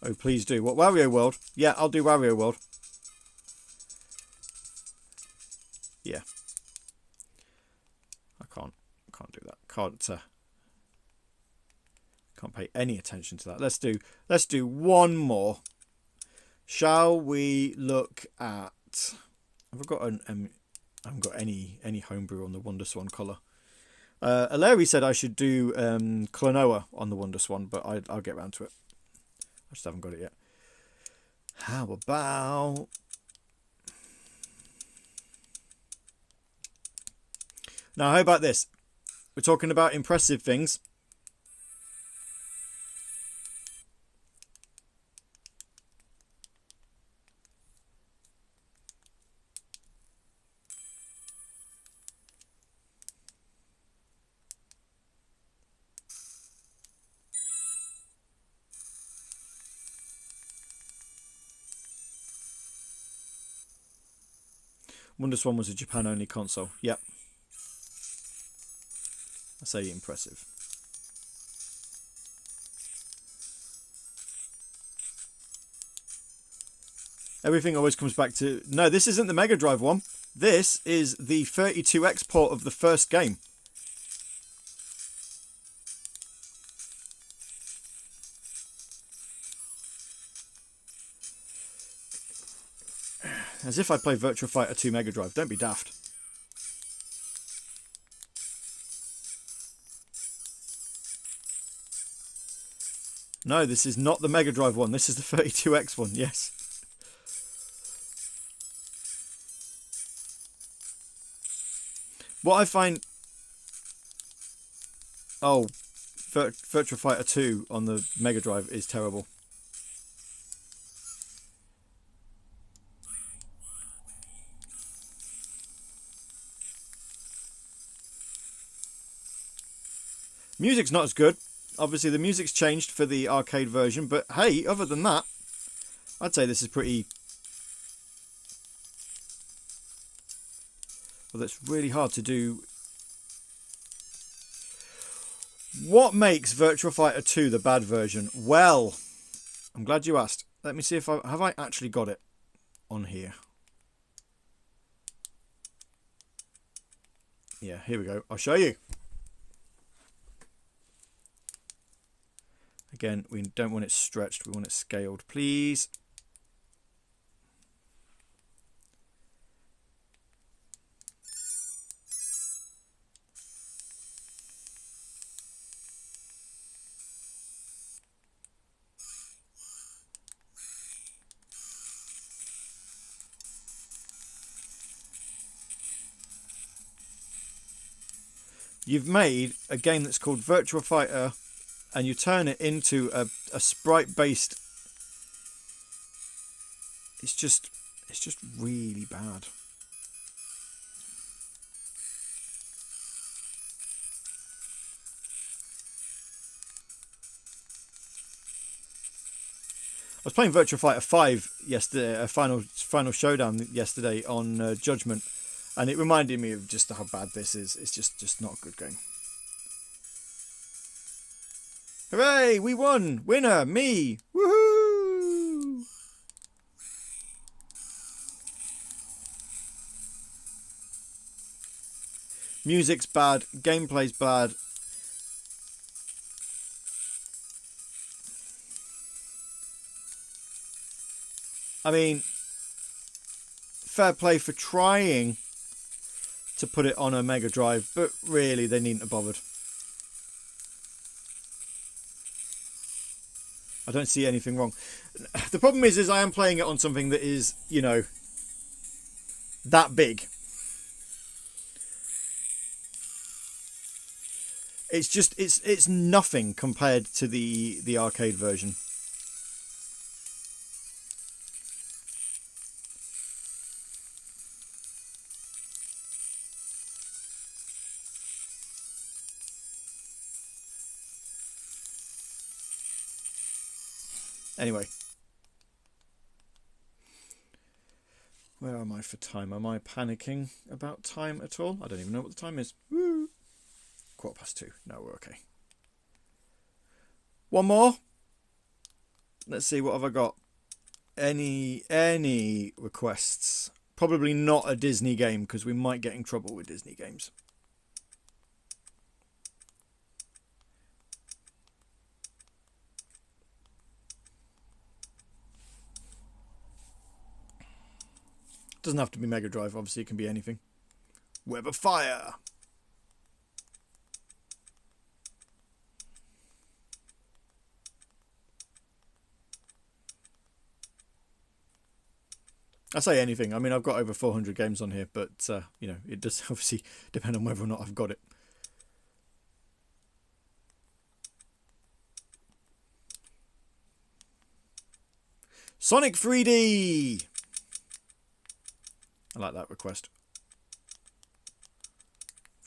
Oh, please do. What, Wario World? Yeah, I'll do Wario World. Yeah. I can't do that. Can't pay any attention to that. Let's do one more. Shall we look at... Have I got I haven't got any homebrew on the WonderSwan colour. Larry said I should do Klonoa on the WonderSwan, but I'll get around to it. I just haven't got it yet. How about... Now, how about this? We're talking about impressive things. WonderSwan was a Japan-only console. Yep. I say impressive. Everything always comes back to... No, this isn't the Mega Drive one. This is the 32X port of the first game. As if I play Virtua Fighter 2 Mega Drive. Don't be daft. No, this is not the Mega Drive one. This is the 32X one, yes. What I find... Oh, Virtua Fighter 2 on the Mega Drive is terrible. Music's not as good. Obviously, the music's changed for the arcade version, but hey, other than that, I'd say this is pretty... Well, that's really hard to do. What makes Virtua Fighter 2 the bad version? Well, I'm glad you asked. Let me see if I actually got it on here. Yeah, here we go. I'll show you. Again, we don't want it stretched, we want it scaled, please. You've made a game that's called Virtua Fighter, and you turn it into a sprite-based. It's just really bad. I was playing Virtua Fighter 5 yesterday, a final showdown yesterday on Judgment, and it reminded me of just how bad this is. It's just not a good game. Hooray! We won! Winner! Me! Woohoo! Music's bad. Gameplay's bad. I mean, fair play for trying to put it on a Mega Drive, but really they needn't have bothered. I don't see anything wrong. The problem is I am playing it on something that is, you know, that big. It's just it's nothing compared to the arcade version. Anyway, where am I for time? Am I panicking about time at all? I don't even know what the time is. Woo! 2:15. No, we're okay. One more. Let's see, what have I got? Any requests? Probably not a Disney game, because we might get in trouble with Disney games. Doesn't have to be Mega Drive, obviously it can be anything. Web of Fire! I say anything. I mean, I've got over 400 games on here, but, you know, it does obviously depend on whether or not I've got it. Sonic 3D! I like that request.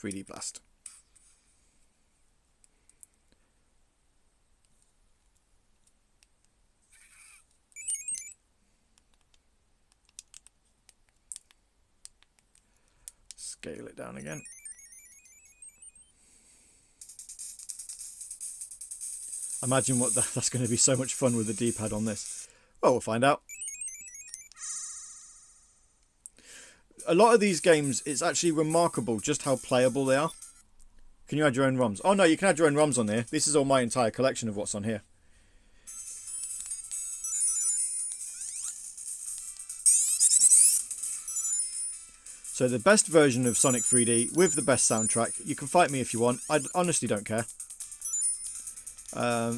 3D Blast. Scale it down again. Imagine what that's going to be so much fun with the D-pad on this. Well, we'll find out. A lot of these games, it's actually remarkable just how playable they are. Can you add your own ROMs? Oh no, you can add your own ROMs on here. This is all my entire collection of what's on here. So the best version of Sonic 3D with the best soundtrack. You can fight me if you want. I honestly don't care.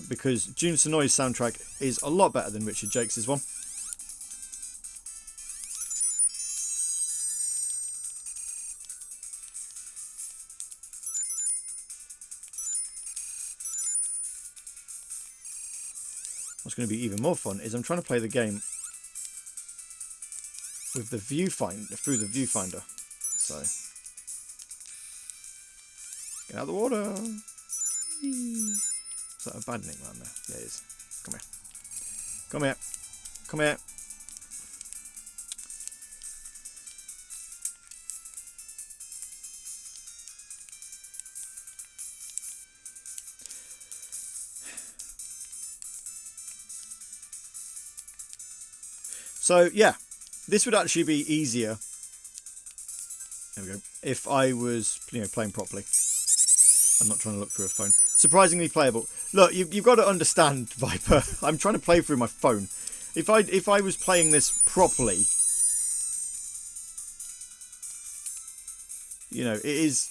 Because Jun Sonoi's soundtrack is a lot better than Richard Jakes' one. What's going to be even more fun is I'm trying to play the game with the viewfinder, through the viewfinder. So, get out of the water. Is that abandoning around there? Yeah, it is. Come here. Come here. Come here. So, yeah. This would actually be easier. There we go. If I was, you know, playing properly. I'm not trying to look through a phone. Surprisingly playable. Look, you've got to understand, Viper. I'm trying to play through my phone. If I was playing this properly, you know, it is.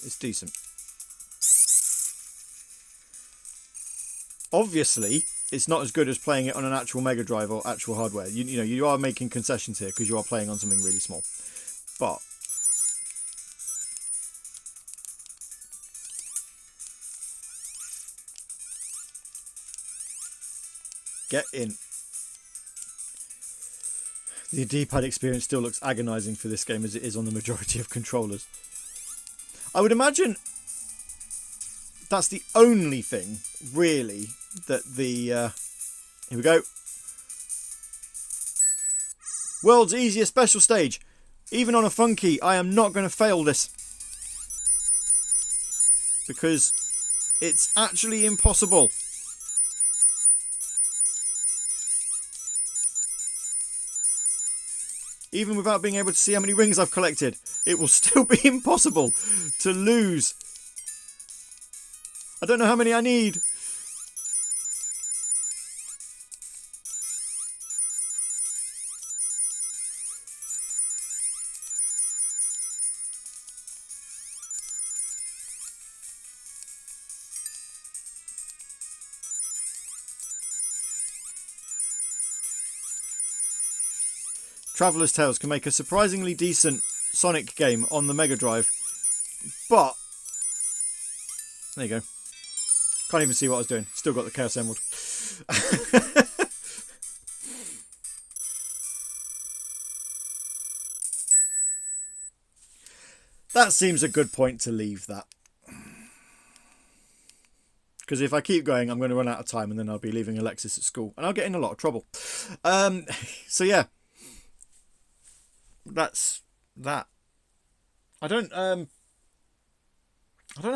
It's decent. Obviously, it's not as good as playing it on an actual Mega Drive or actual hardware. You know, you are making concessions here because you are playing on something really small. but get in. The D-pad experience still looks agonising for this game as it is on the majority of controllers. I would imagine that's the only thing, really, that the... here we go. World's easiest special stage. Even on a funky, I am not going to fail this. Because it's actually impossible. Even without being able to see how many rings I've collected, it will still be impossible to lose. I don't know how many I need. Traveller's Tales can make a surprisingly decent Sonic game on the Mega Drive, but there you go. Can't even see what I was doing. Still got the Chaos Emerald. That seems a good point to leave that. Because if I keep going, I'm going to run out of time and then I'll be leaving Alexis at school. And I'll get in a lot of trouble. So yeah. That's that. I don't have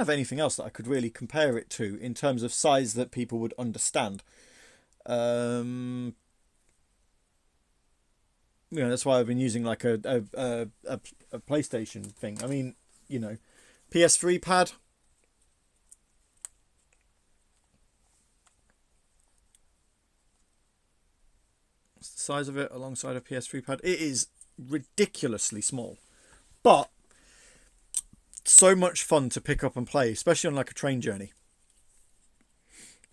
anything else that I could really compare it to in terms of size that people would understand. You know, that's why I've been using like a PlayStation thing. I mean, you know, PS3 pad. What's the size of it alongside a PS3 pad? It is ridiculously small, but so much fun to pick up and play, especially on like a train journey.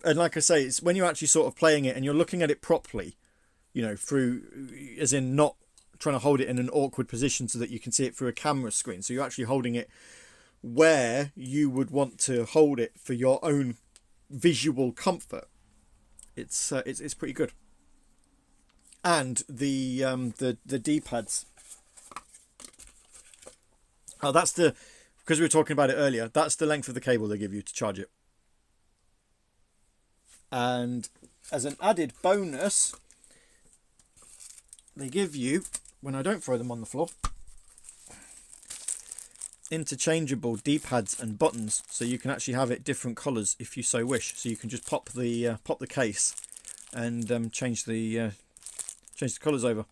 And like I say, it's when you're actually sort of playing it and you're looking at it properly, you know, through, as in not trying to hold it in an awkward position so that you can see it through a camera screen. So you're actually holding it where you would want to hold it for your own visual comfort. It's pretty good. And the D-pads. Oh, that's the, because we were talking about it earlier, that's the length of the cable they give you to charge it. And as an added bonus, they give you, when I don't throw them on the floor, interchangeable D-pads and buttons, so you can actually have it different colours if you so wish. So you can just pop the case and change the colours over.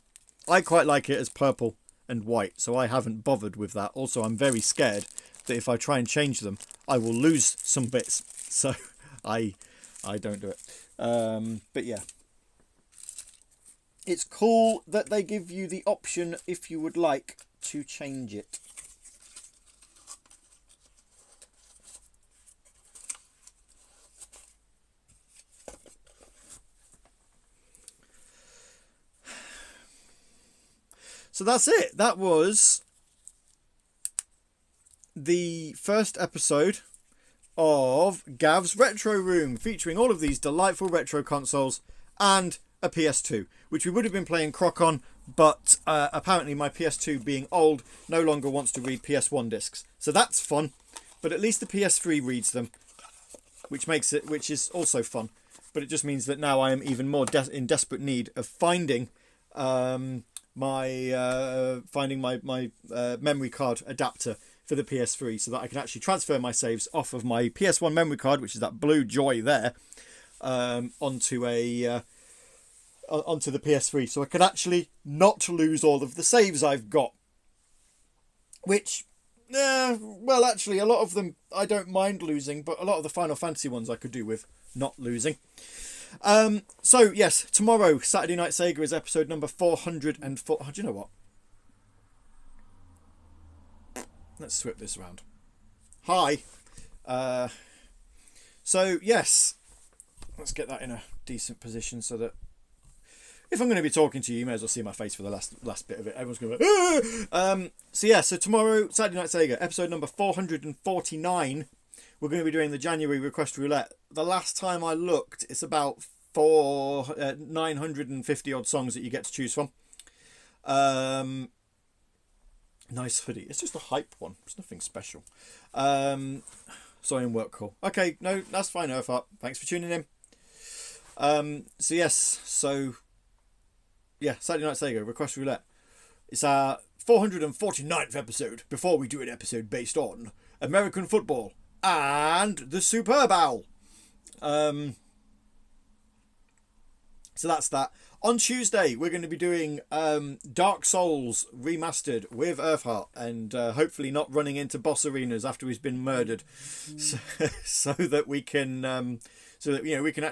I quite like it as purple and white, so I haven't bothered with that. Also, I'm very scared that if I try and change them, I will lose some bits. So I don't do it. But yeah. It's cool that they give you the option if you would like to change it. So that's it. That was the first episode of Gav's Retro Room, featuring all of these delightful retro consoles and a PS2, which we would have been playing Croc on, but apparently my PS2, being old, no longer wants to read PS1 discs. So that's fun, but at least the PS3 reads them, which is also fun. But it just means that now I am even more in desperate need of finding my memory card adapter for the PS3, so that I can actually transfer my saves off of my PS1 memory card, which is that blue joy there, onto the PS3, so I can actually not lose all of the saves I've got. Which, well, actually, a lot of them I don't mind losing, but a lot of the Final Fantasy ones I could do with not losing. So yes, tomorrow, Saturday Night Sega, is episode number 404. Oh, do you know what? Let's swip this around. Hi. So yes, let's get that in a decent position so that if I'm going to be talking to you, you may as well see my face for the last bit of it. Everyone's going to be like, so tomorrow, Saturday Night Sega, episode number 449. We're going to be doing the January request roulette. The last time I looked, it's about 950 odd songs that you get to choose from. Nice hoodie. It's just a hype one. It's nothing special. Sorry, in work call. Okay, no, that's fine, Earthheart. Thanks for tuning in. Saturday Night Sega, Request Roulette. It's our 449th episode, before we do an episode based on American football and the Super Bowl. So that's that. On Tuesday, we're going to be doing Dark Souls Remastered with Earthheart, and hopefully not running into boss arenas after he's been murdered, so that we can, he can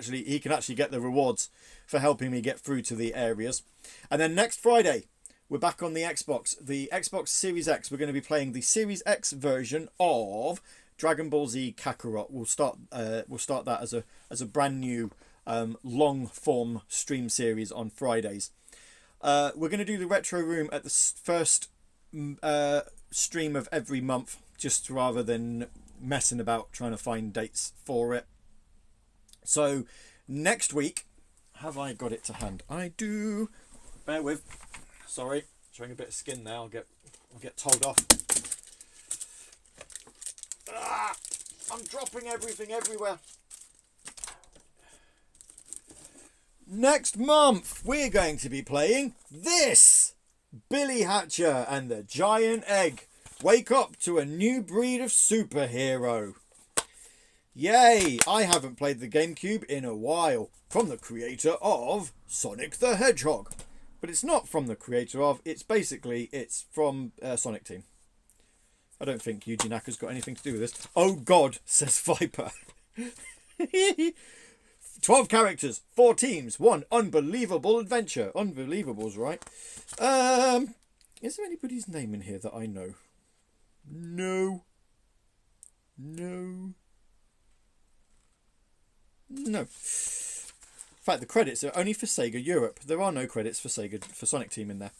actually get the rewards for helping me get through to the areas. And then next Friday, we're back on the Xbox Series X. We're going to be playing the Series X version of Dragon Ball Z Kakarot. We'll start that as a brand new long form stream series on Fridays. We're going to do the retro room at the first stream of every month, just rather than messing about trying to find dates for it. So next week, have I got it to hand? I do. Bear with. Sorry, showing a bit of skin now. I'll get told off. I'm dropping everything everywhere. Next month, we're going to be playing this! Billy Hatcher and the Giant Egg. Wake up to a new breed of superhero. Yay! I haven't played the GameCube in a while. From the creator of Sonic the Hedgehog. But it's not from the creator of, it's from Sonic Team. I don't think Yuji Naka's got anything to do with this. Oh God, says Viper. 12 characters, 4 teams, 1 unbelievable adventure. Unbelievable's right. Is there anybody's name in here that I know? No. In fact, the credits are only for Sega Europe. There are no credits for Sonic Team in there.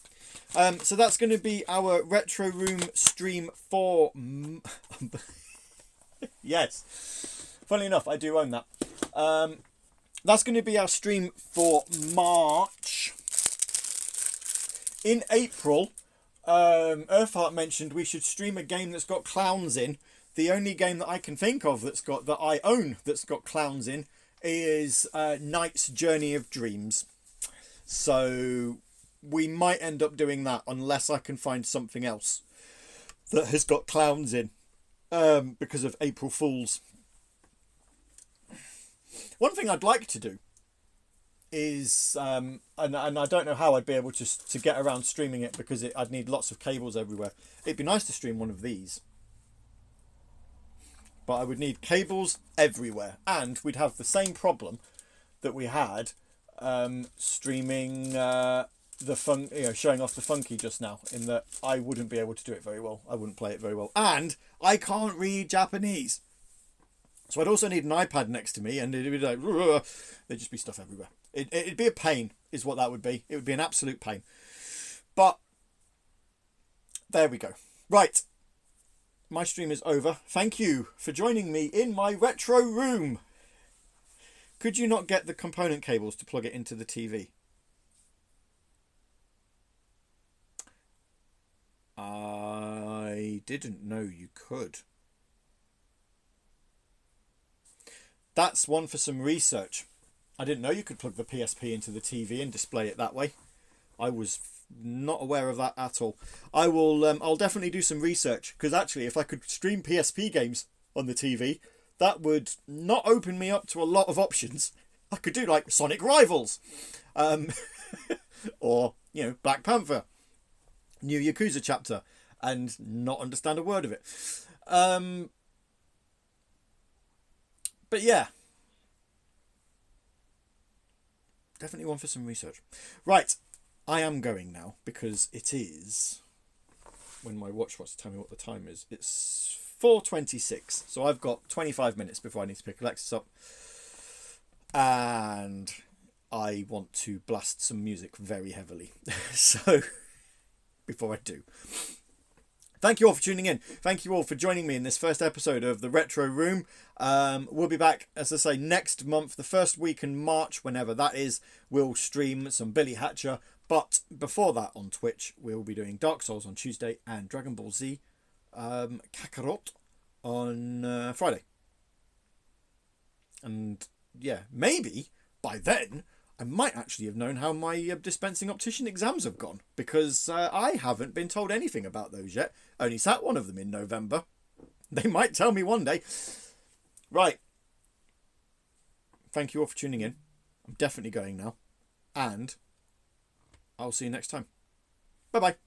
So that's going to be our Retro Room stream for... Yes. Funnily enough, I do own that. That's going to be our stream for March. In April, Earthheart mentioned we should stream a game that's got clowns in. The only game that I can think of that I own that's got clowns in is Knight's Journey of Dreams. So we might end up doing that unless I can find something else that has got clowns in because of April Fools. One thing I'd like to do is, and I don't know how I'd be able to get around streaming it because I'd need lots of cables everywhere. It'd be nice to stream one of these. But I would need cables everywhere, and we'd have the same problem that we had streaming showing off the Funky just now, in that I wouldn't be able to do it very well. I wouldn't play it very well, and I can't read Japanese. So I'd also need an iPad next to me, and it'd be like there'd just be stuff everywhere. It'd be a pain, is what that would be. It would be an absolute pain. But there we go. Right. My stream is over. Thank you for joining me in my retro room. Could you not get the component cables to plug it into the TV? I didn't know you could. That's one for some research. I didn't know you could plug the PSP into the TV and display it that way. I was not aware of that at all. I'll definitely do some research, because actually if I could stream PSP games on the TV, that would not open me up to a lot of options. I could do like Sonic Rivals, or Black Panther, new Yakuza chapter, and not understand a word of it. But yeah, definitely one for some research. Right. I am going now, because it is, when my watch wants to tell me what the time is, it's 4:26. So I've got 25 minutes before I need to pick Alexis up. And I want to blast some music very heavily. So, before I do, thank you all for tuning in. Thank you all for joining me in this first episode of the Retro Room. We'll be back, as I say, next month, the first week in March, whenever that is. We'll stream some Billy Hatcher. But before that, on Twitch, we'll be doing Dark Souls on Tuesday and Dragon Ball Z Kakarot on Friday. And yeah, maybe by then I might actually have known how my dispensing optician exams have gone, because I haven't been told anything about those yet. Only sat one of them in November. They might tell me one day. Right. Thank you all for tuning in. I'm definitely going now. And I'll see you next time. Bye-bye.